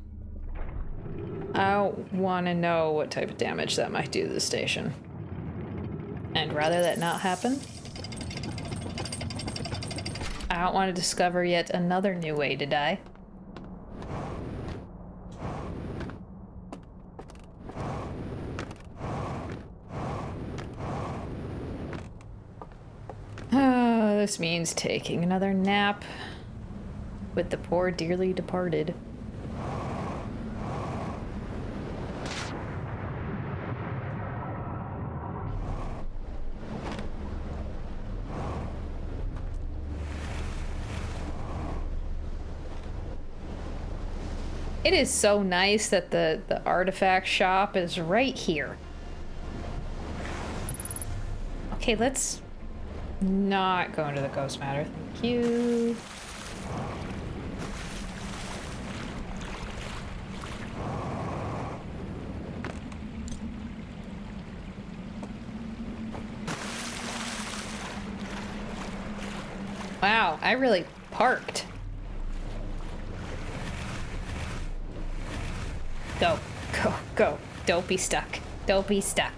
I don't want to know what type of damage that might do to the station. And rather that not happen. I don't want to discover yet another new way to die. Oh, this means taking another nap with the poor dearly departed. It is so nice that the artifact shop is right here. Okay, let's not go into the ghost matter. Thank you. Wow, I really parked. Go, go, go. Don't be stuck. Don't be stuck.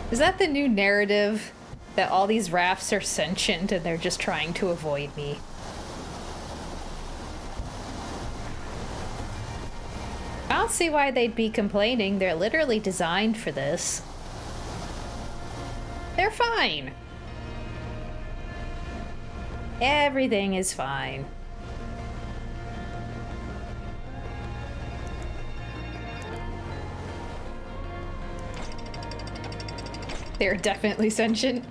Is that the new narrative? That all these rafts are sentient and they're just trying to avoid me? I don't see why they'd be complaining. They're literally designed for this. They're fine. Everything is fine. They're definitely sentient.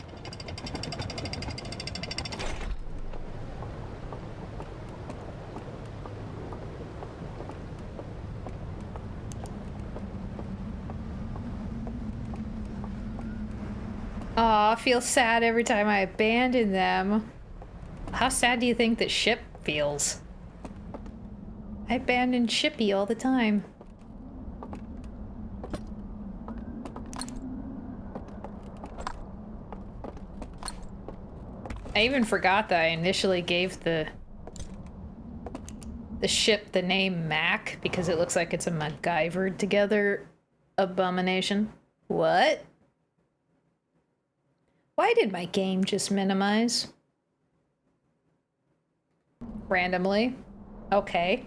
Aw, I feel sad every time I abandon them. How sad do you think that ship feels? I abandon Shippy all the time. I even forgot that I initially gave the ship the name Mac because it looks like it's a MacGyvered together abomination. What? Why did my game just minimize? Randomly. Okay.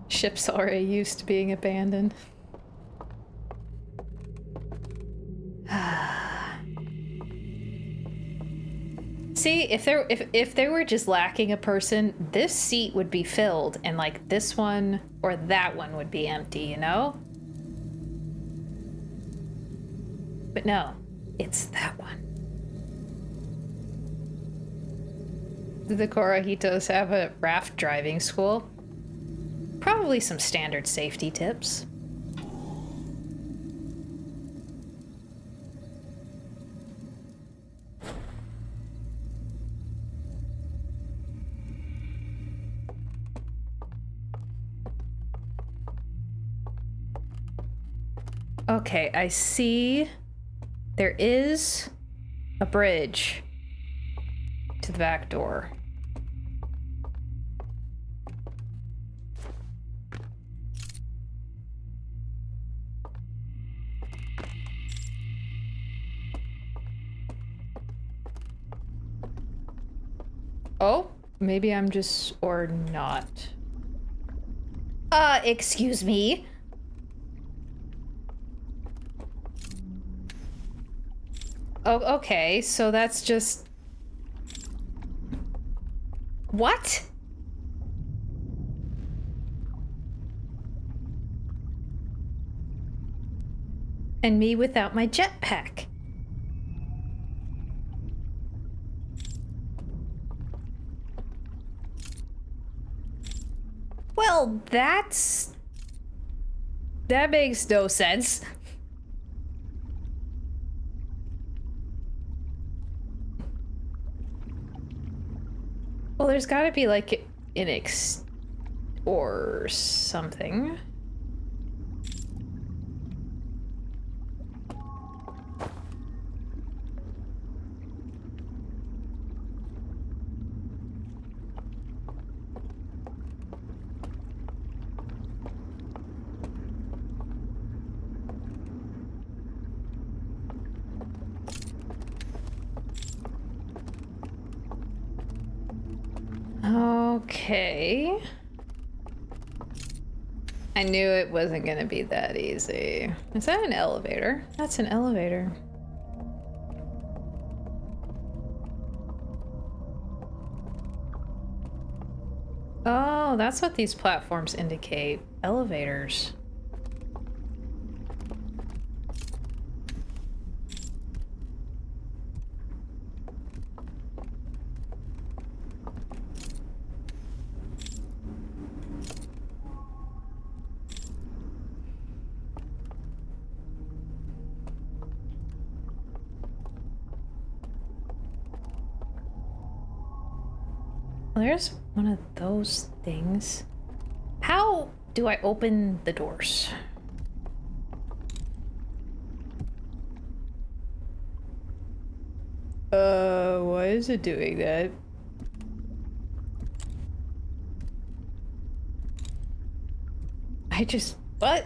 Ship's already used to being abandoned. See, if they were just lacking a person, this seat would be filled, and like this one or that one would be empty, you know? But no, it's that one. Do the Korohitos have a raft driving school? Probably some standard safety tips. Okay, I see there is a bridge to the back door. Oh, maybe I'm just, or not. Excuse me. Oh, okay, so that's just... What? And me without my jetpack. Well, that makes no sense. Well, there's gotta be like an or something. Okay. I knew it wasn't gonna be that easy. Is that an elevator? That's an elevator. Oh, that's what these platforms indicate. Elevators. There's one of those things. How do I open the doors? Why is it doing that? What?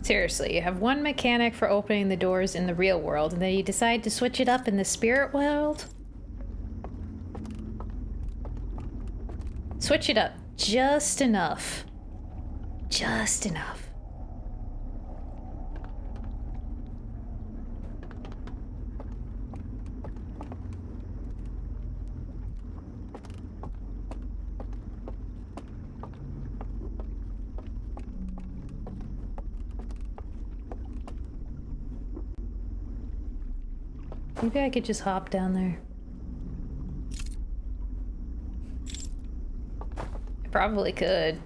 Seriously, you have one mechanic for opening the doors in the real world, and then you decide to switch it up in the spirit world? Switch it up just enough. Just enough. Maybe I could just hop down there. I probably could.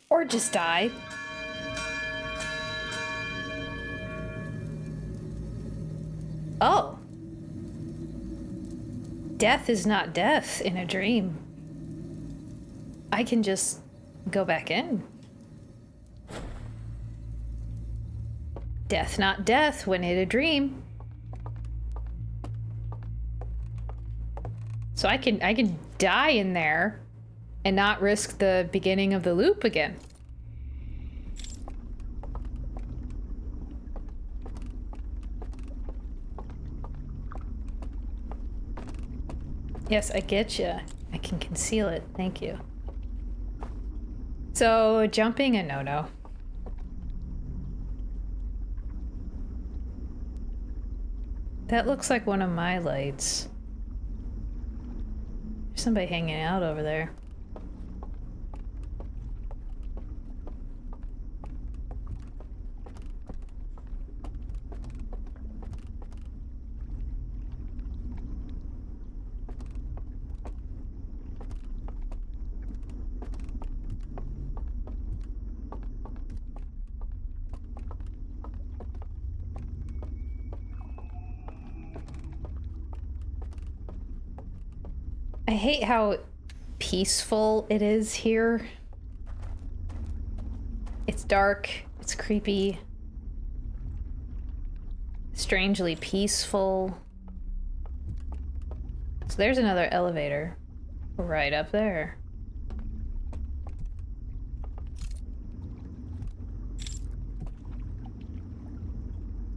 Or just die. death is not death in a dream. I can just go back in. Death not death when in a dream. So I can die in there and not risk the beginning of the loop again. Yes, I get you. I can conceal it. Thank you. So, jumping a no-no. That looks like one of my lights. There's somebody hanging out over there. I hate how peaceful it is here. It's dark, it's creepy, strangely peaceful. So there's another elevator right up there.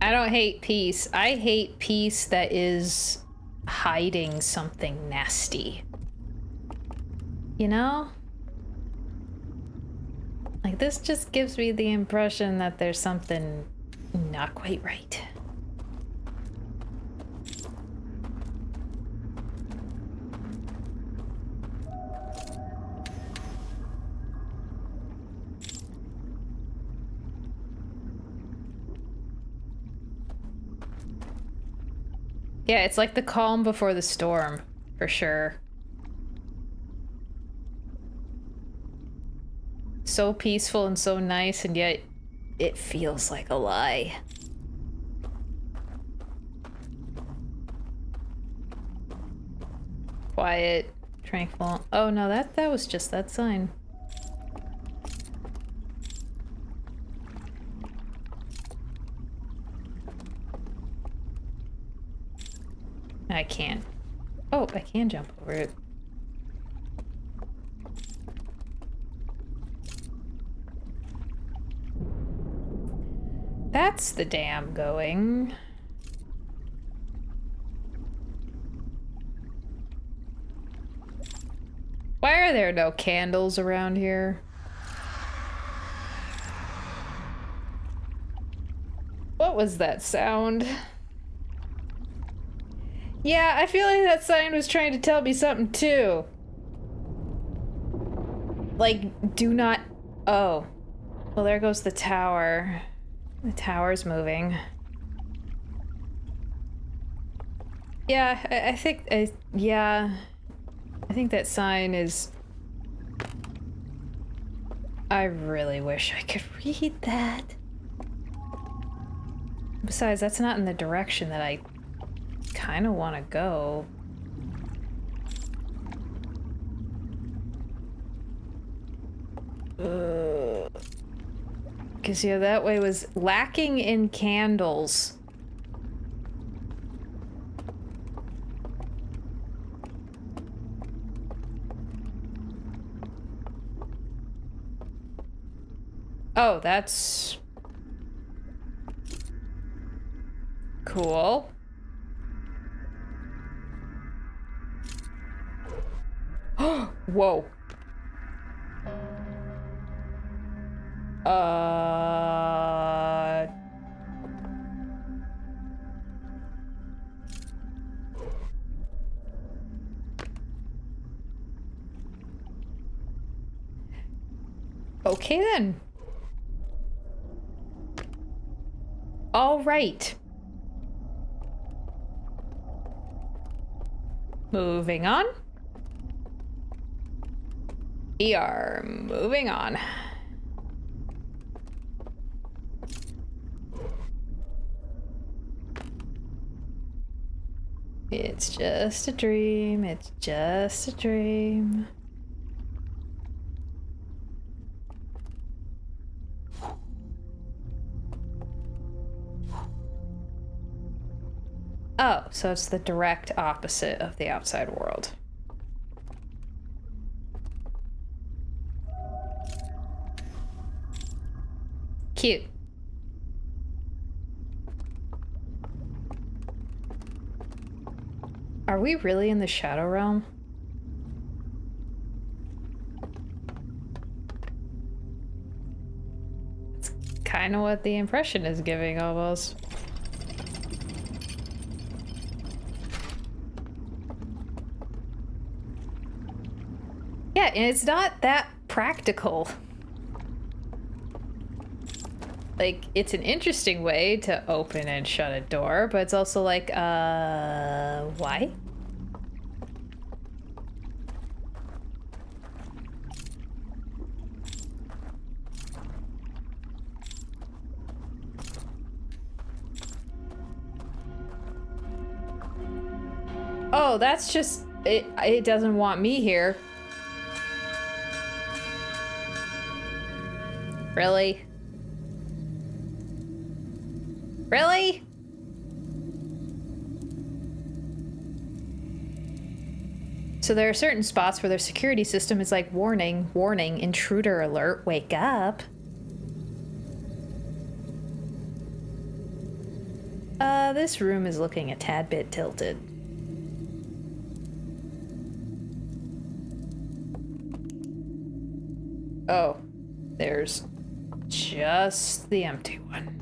I don't hate peace. I hate peace that is hiding something nasty. You know? Like, this just gives me the impression that there's something not quite right. Yeah, it's like the calm before the storm, for sure. So peaceful and so nice, and yet it feels like a lie. Quiet, tranquil. Oh no, that was just that sign. I can't. Oh, I can jump over it. That's the dam going. Why are there no candles around here? What was that sound? Yeah, I feel like that sign was trying to tell me something too. Like, do not... Oh. Well, there goes the tower. The tower's moving. Yeah, I think... yeah. I think that sign is... I really wish I could read that. Besides, that's not in the direction that I kind of want to go. Because, yeah, that way was lacking in candles. Oh, that's... cool. Whoa. Okay then. All right. Moving on. We are moving on. It's just a dream. It's just a dream. Oh, so it's the direct opposite of the outside world. Cute. Are we really in the Shadow Realm? It's kind of what the impression is giving, almost. Yeah, and it's not that practical. Like, it's an interesting way to open and shut a door, but it's also like, why? Oh, that's just, it doesn't want me here. Really? Really? So there are certain spots where their security system is like, warning, warning, intruder alert, wake up. This room is looking a tad bit tilted. Oh, there's just the empty one.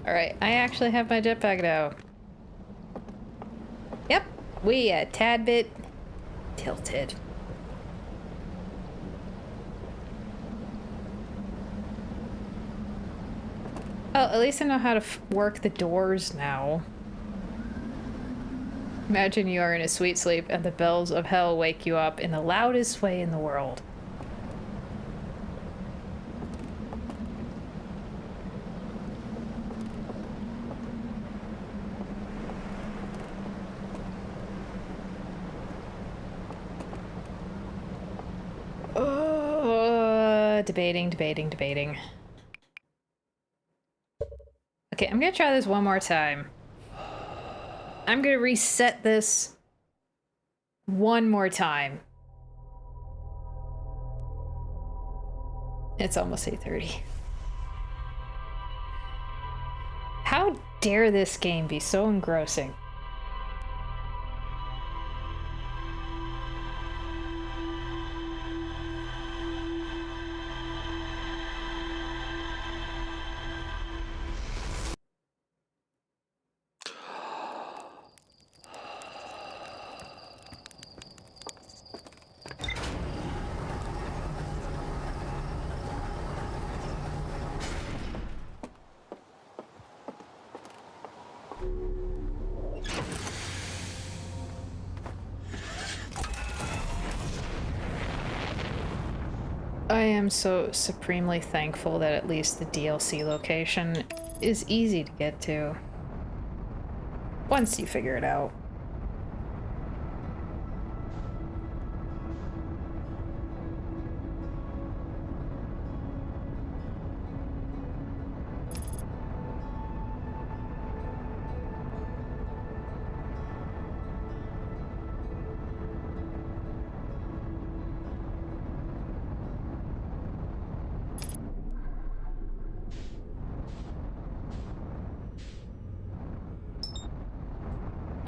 Alright, I actually have my jetpack now. Yep, we a tad bit tilted. Oh, at least I know how to work the doors now. Imagine you are in a sweet sleep and the bells of hell wake you up in the loudest way in the world. Debating. Okay, I'm gonna try this one more time. I'm gonna reset this one more time. It's almost 8:30. How dare this game be so engrossing? I am so supremely thankful that at least the DLC location is easy to get to. Once you figure it out.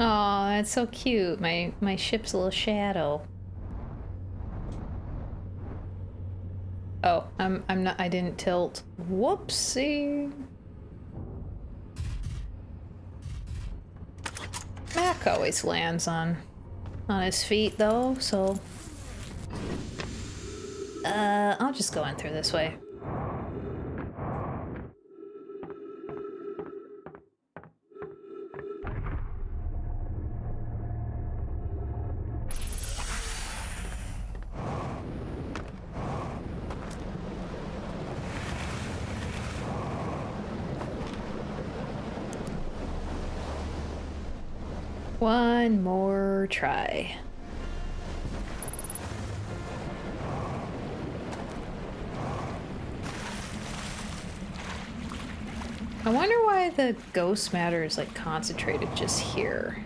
Oh, that's so cute. My ship's a little shadow. Oh, I'm not. I didn't tilt. Whoopsie. Mac always lands on his feet though, so I'll just go in through this way. One more try. I wonder why the ghost matter is like concentrated just here.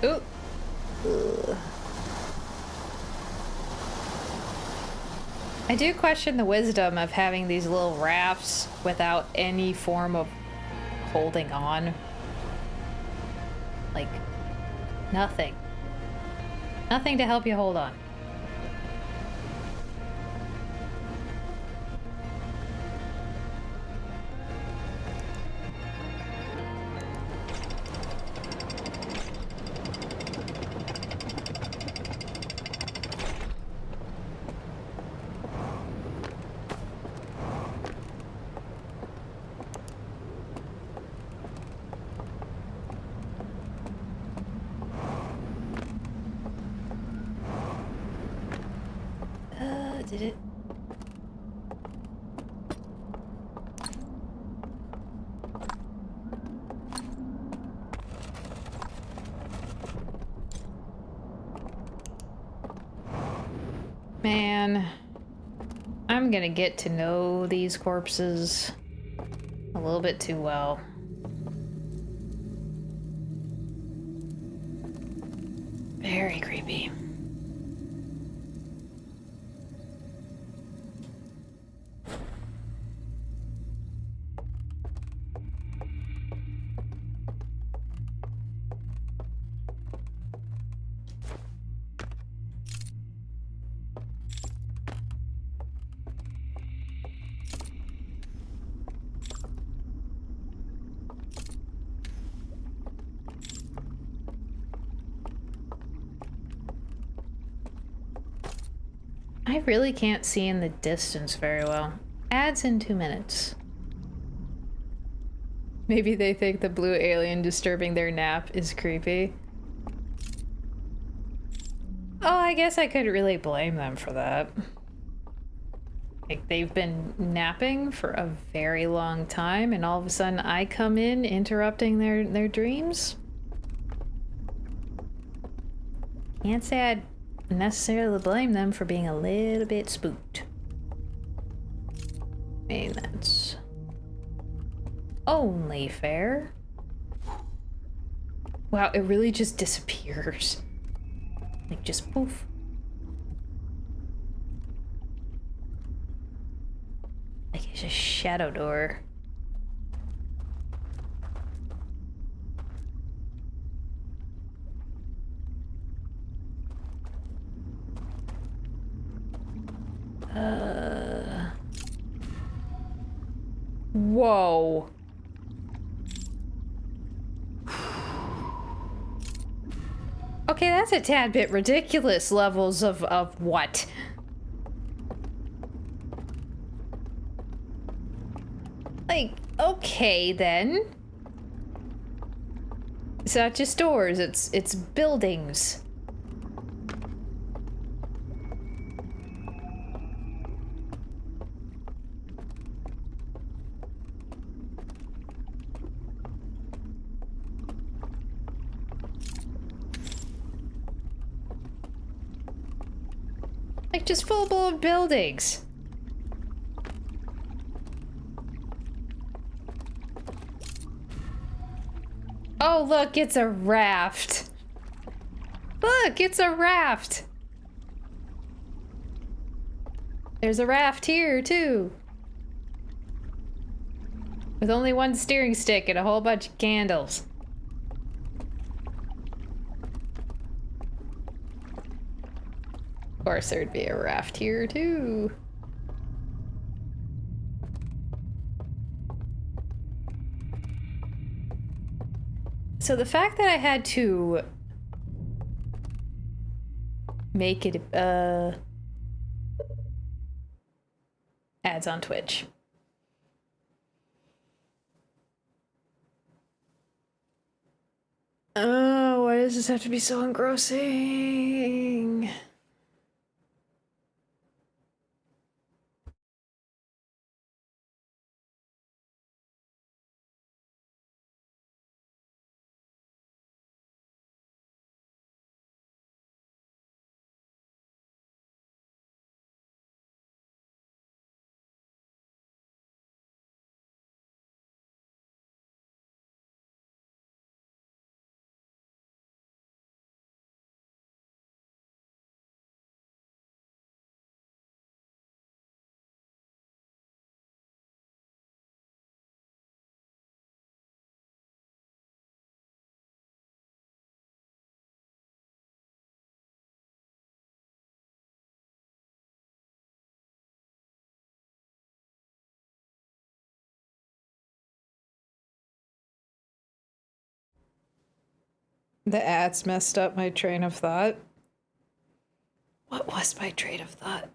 Ooh. Ugh. I do question the wisdom of having these little rafts without any form of holding on. Like, nothing. Nothing to help you hold on. Did it? Man, I'm gonna get to know these corpses a little bit too well. Very creepy. I really can't see in the distance very well. Ads in 2 minutes. Maybe they think the blue alien disturbing their nap is creepy. Oh, I guess I could really blame them for that. Like, they've been napping for a very long time, and all of a sudden I come in interrupting their dreams? Can't say I'd necessarily blame them for being a little bit spooked. I mean, that's only fair. Wow, it really just disappears. Like, just poof. Like, it's a shadow door. Whoa. Okay, that's a tad bit ridiculous levels of what? Like, okay then. It's not just doors, it's buildings. Like, just full-blown buildings. Oh, look, it's a raft. Look, it's a raft. There's a raft here, too. With only one steering stick and a whole bunch of candles. Of course, there'd be a raft here, too. So the fact that I had to make it ads on Twitch. Oh, why does this have to be so engrossing? The ads messed up my train of thought. What was my train of thought?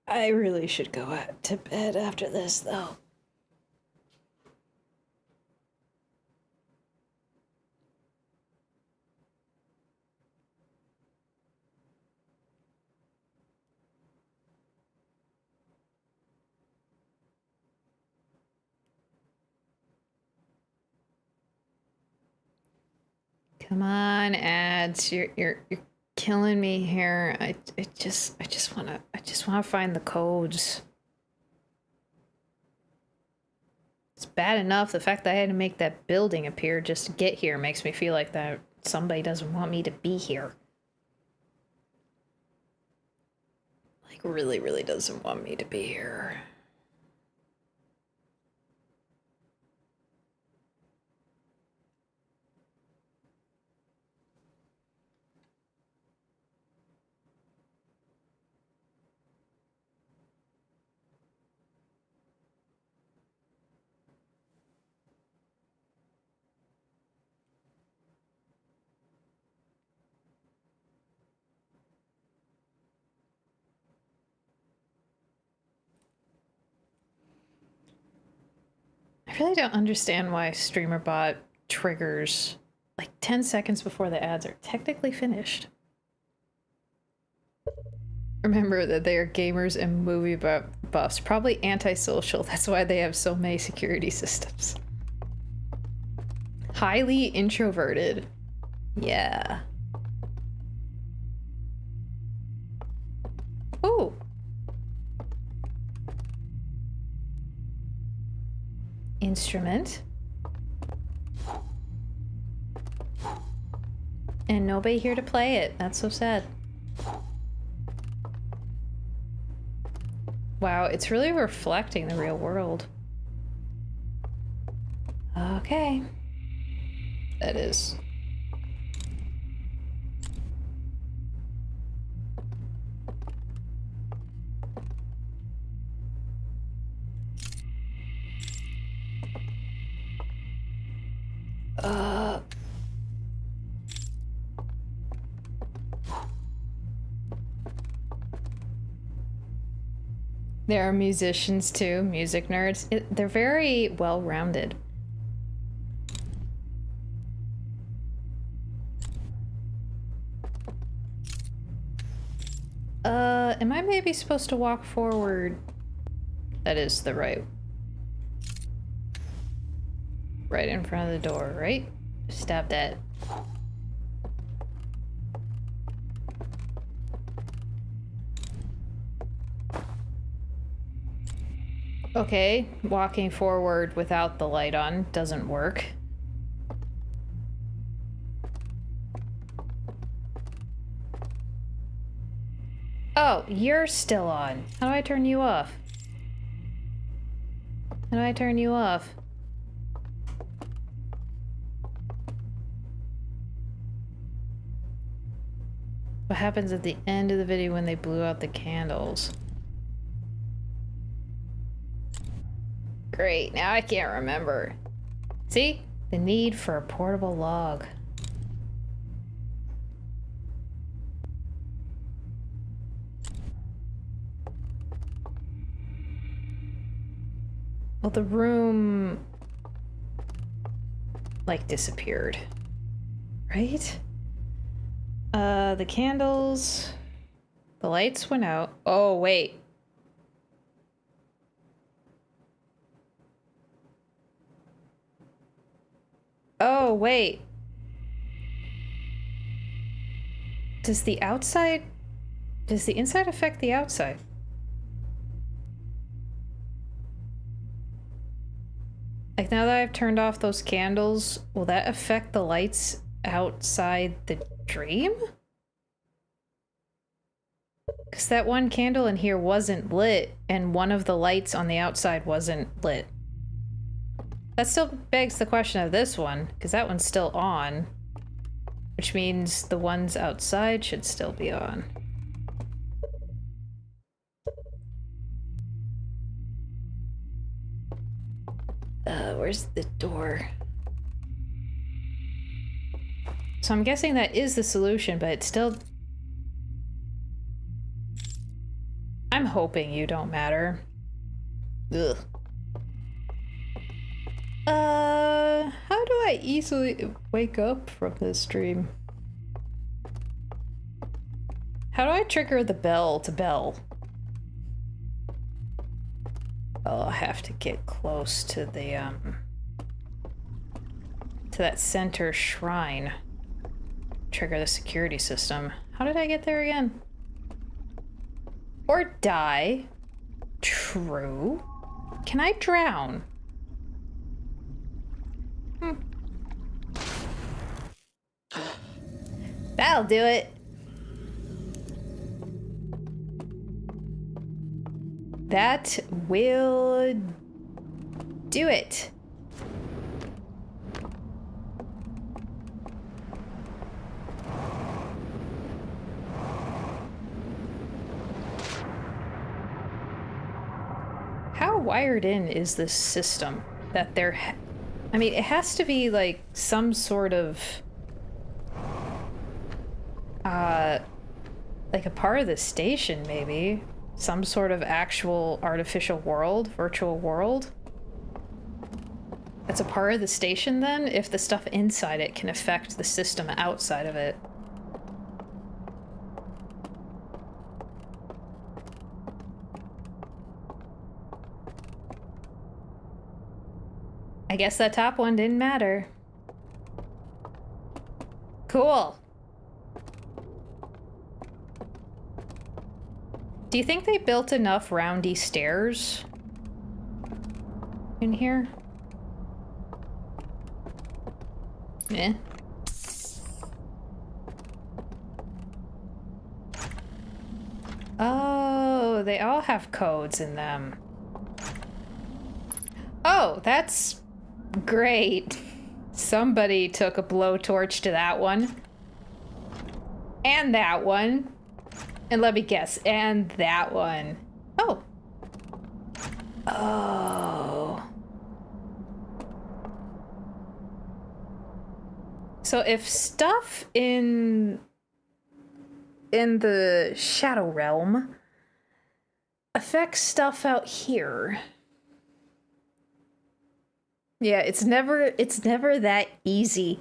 I really should go to bed after this, though. Come on, ads. You're killing me here. I just wanna find the codes. It's bad enough the fact that I had to make that building appear just to get here makes me feel like that somebody doesn't want me to be here. Like really, really doesn't want me to be here. I really don't understand why StreamerBot triggers like 10 seconds before the ads are technically finished. Remember that they are gamers and movie buffs, probably antisocial. That's why they have so many security systems. Highly introverted. Yeah. Oh. Instrument. And nobody here to play it. That's so sad. Wow, it's really reflecting the real world. Okay. That is. There are musicians too, music nerds. They're very well-rounded. Am I maybe supposed to walk forward? That is the right in front of the door, right? Stab that. Okay, walking forward without the light on doesn't work. Oh, you're still on. How do I turn you off? How do I turn you off? What happens at the end of the video when they blew out the candles? Great, now I can't remember. See? The need for a portable log. Well, the room... like, disappeared. Right? The candles... The lights went out. Oh, wait. Oh, wait. Does the outside... Does the inside affect the outside? Like, now that I've turned off those candles, will that affect the lights outside the dream? Because that one candle in here wasn't lit, and one of the lights on the outside wasn't lit. That still begs the question of this one, because that one's still on. Which means the ones outside should still be on. Where's the door? So I'm guessing that is the solution, but it's still... I'm hoping you don't matter. Ugh. How do I easily wake up from this dream? How do I trigger the bell to bell? Oh, I have to get close to the, to that center shrine. Trigger the security system. How did I get there again? Or die. True. Can I drown? That'll do it. That will do it. How wired in is this system that they're... I mean, it has to be like some sort of... like a part of the station, maybe. Some sort of actual artificial world, virtual world. That's a part of the station then, if the stuff inside it can affect the system outside of it. I guess that top one didn't matter. Cool. Do you think they built enough roundy stairs in here? Eh. Oh, they all have codes in them. Oh, that's great. Somebody took a blowtorch to that one. And that one. And let me guess, and that one. Oh. Oh. So if stuff in the Shadow Realm affects stuff out here. Yeah, it's never that easy.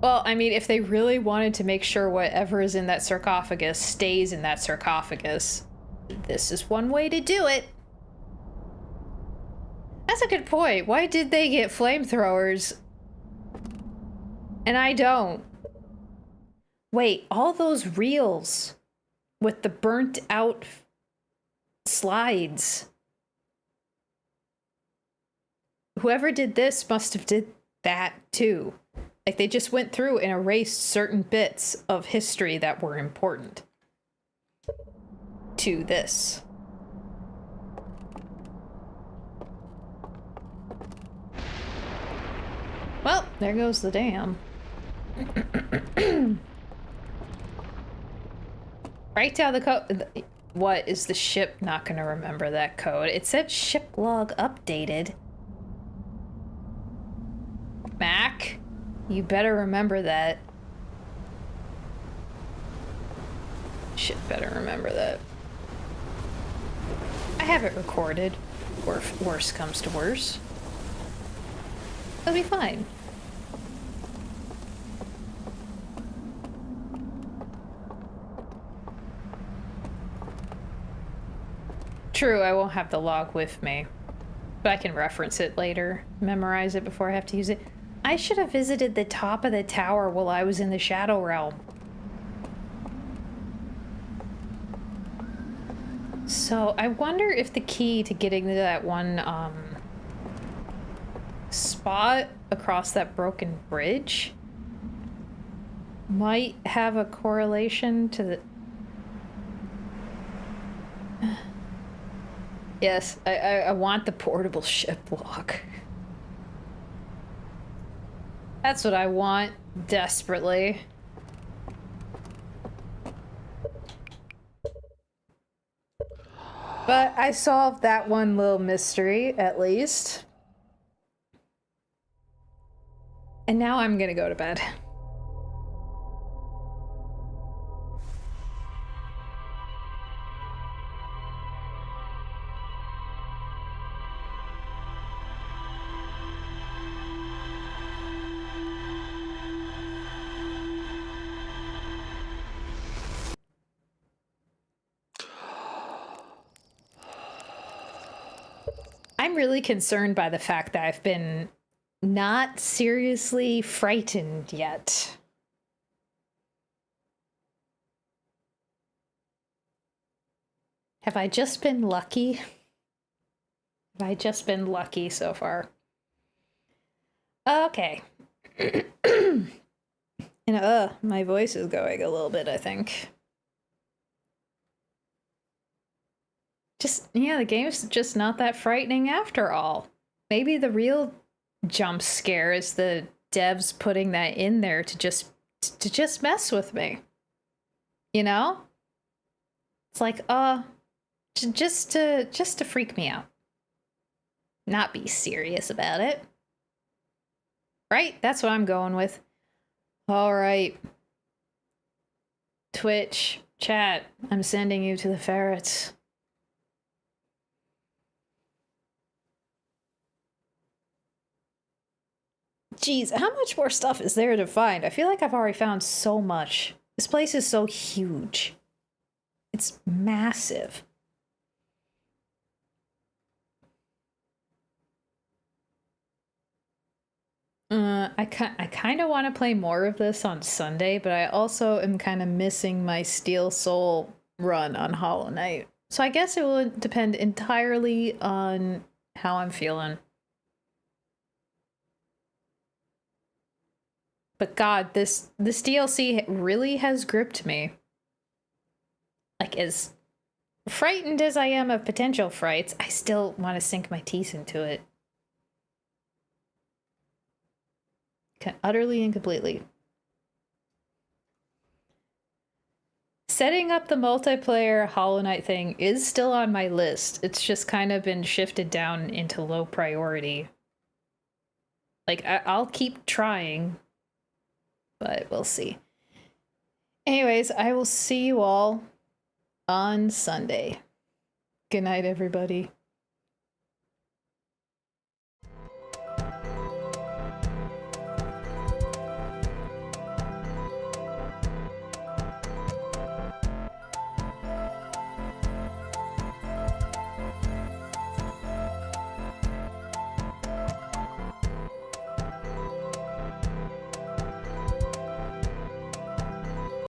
Well, I mean, if they really wanted to make sure whatever is in that sarcophagus stays in that sarcophagus, this is one way to do it. That's a good point. Why did they get flamethrowers? And I don't. Wait, all those reels with the burnt out slides. Whoever did this must have did that too. Like, they just went through and erased certain bits of history that were important to this. There goes the dam. Write down the code. What, is the ship not gonna remember that code? It said ship log updated. Mac, you better remember that. Shit, better remember that. I have it recorded, or if worse comes to worse, it'll be fine. True, I won't have the log with me, but I can reference it later, memorize it before I have to use it. I should have visited the top of the tower while I was in the Shadow Realm. So I wonder if the key to getting to that one spot across that broken bridge might have a correlation to the... Yes, I want the portable ship log. That's what I want desperately. But I solved that one little mystery, at least. And now I'm gonna go to bed. I'm really concerned by the fact that I've been not seriously frightened yet. Have I just been lucky? Have I just been lucky so far? Okay. And my voice is going a little bit, I think. Just, yeah, the game's just not that frightening after all. Maybe the real jump scare is the devs putting that in there to just mess with me. You know? It's like, just to freak me out. Not be serious about it. Right? That's what I'm going with. All right. Twitch, chat, I'm sending you to the ferrets. Jeez, how much more stuff is there to find? I feel like I've already found so much. This place is so huge. It's massive. I kind of want to play more of this on Sunday, but I also am kind of missing my Steel Soul run on Hollow Knight. So I guess it will depend entirely on how I'm feeling. But God, this DLC really has gripped me. Like, as frightened as I am of potential frights, I still want to sink my teeth into it. Utterly and completely. Setting up the multiplayer Hollow Knight thing is still on my list. It's just kind of been shifted down into low priority. Like, I'll keep trying, but we'll see. Anyways, I will see you all on Sunday. Good night, everybody.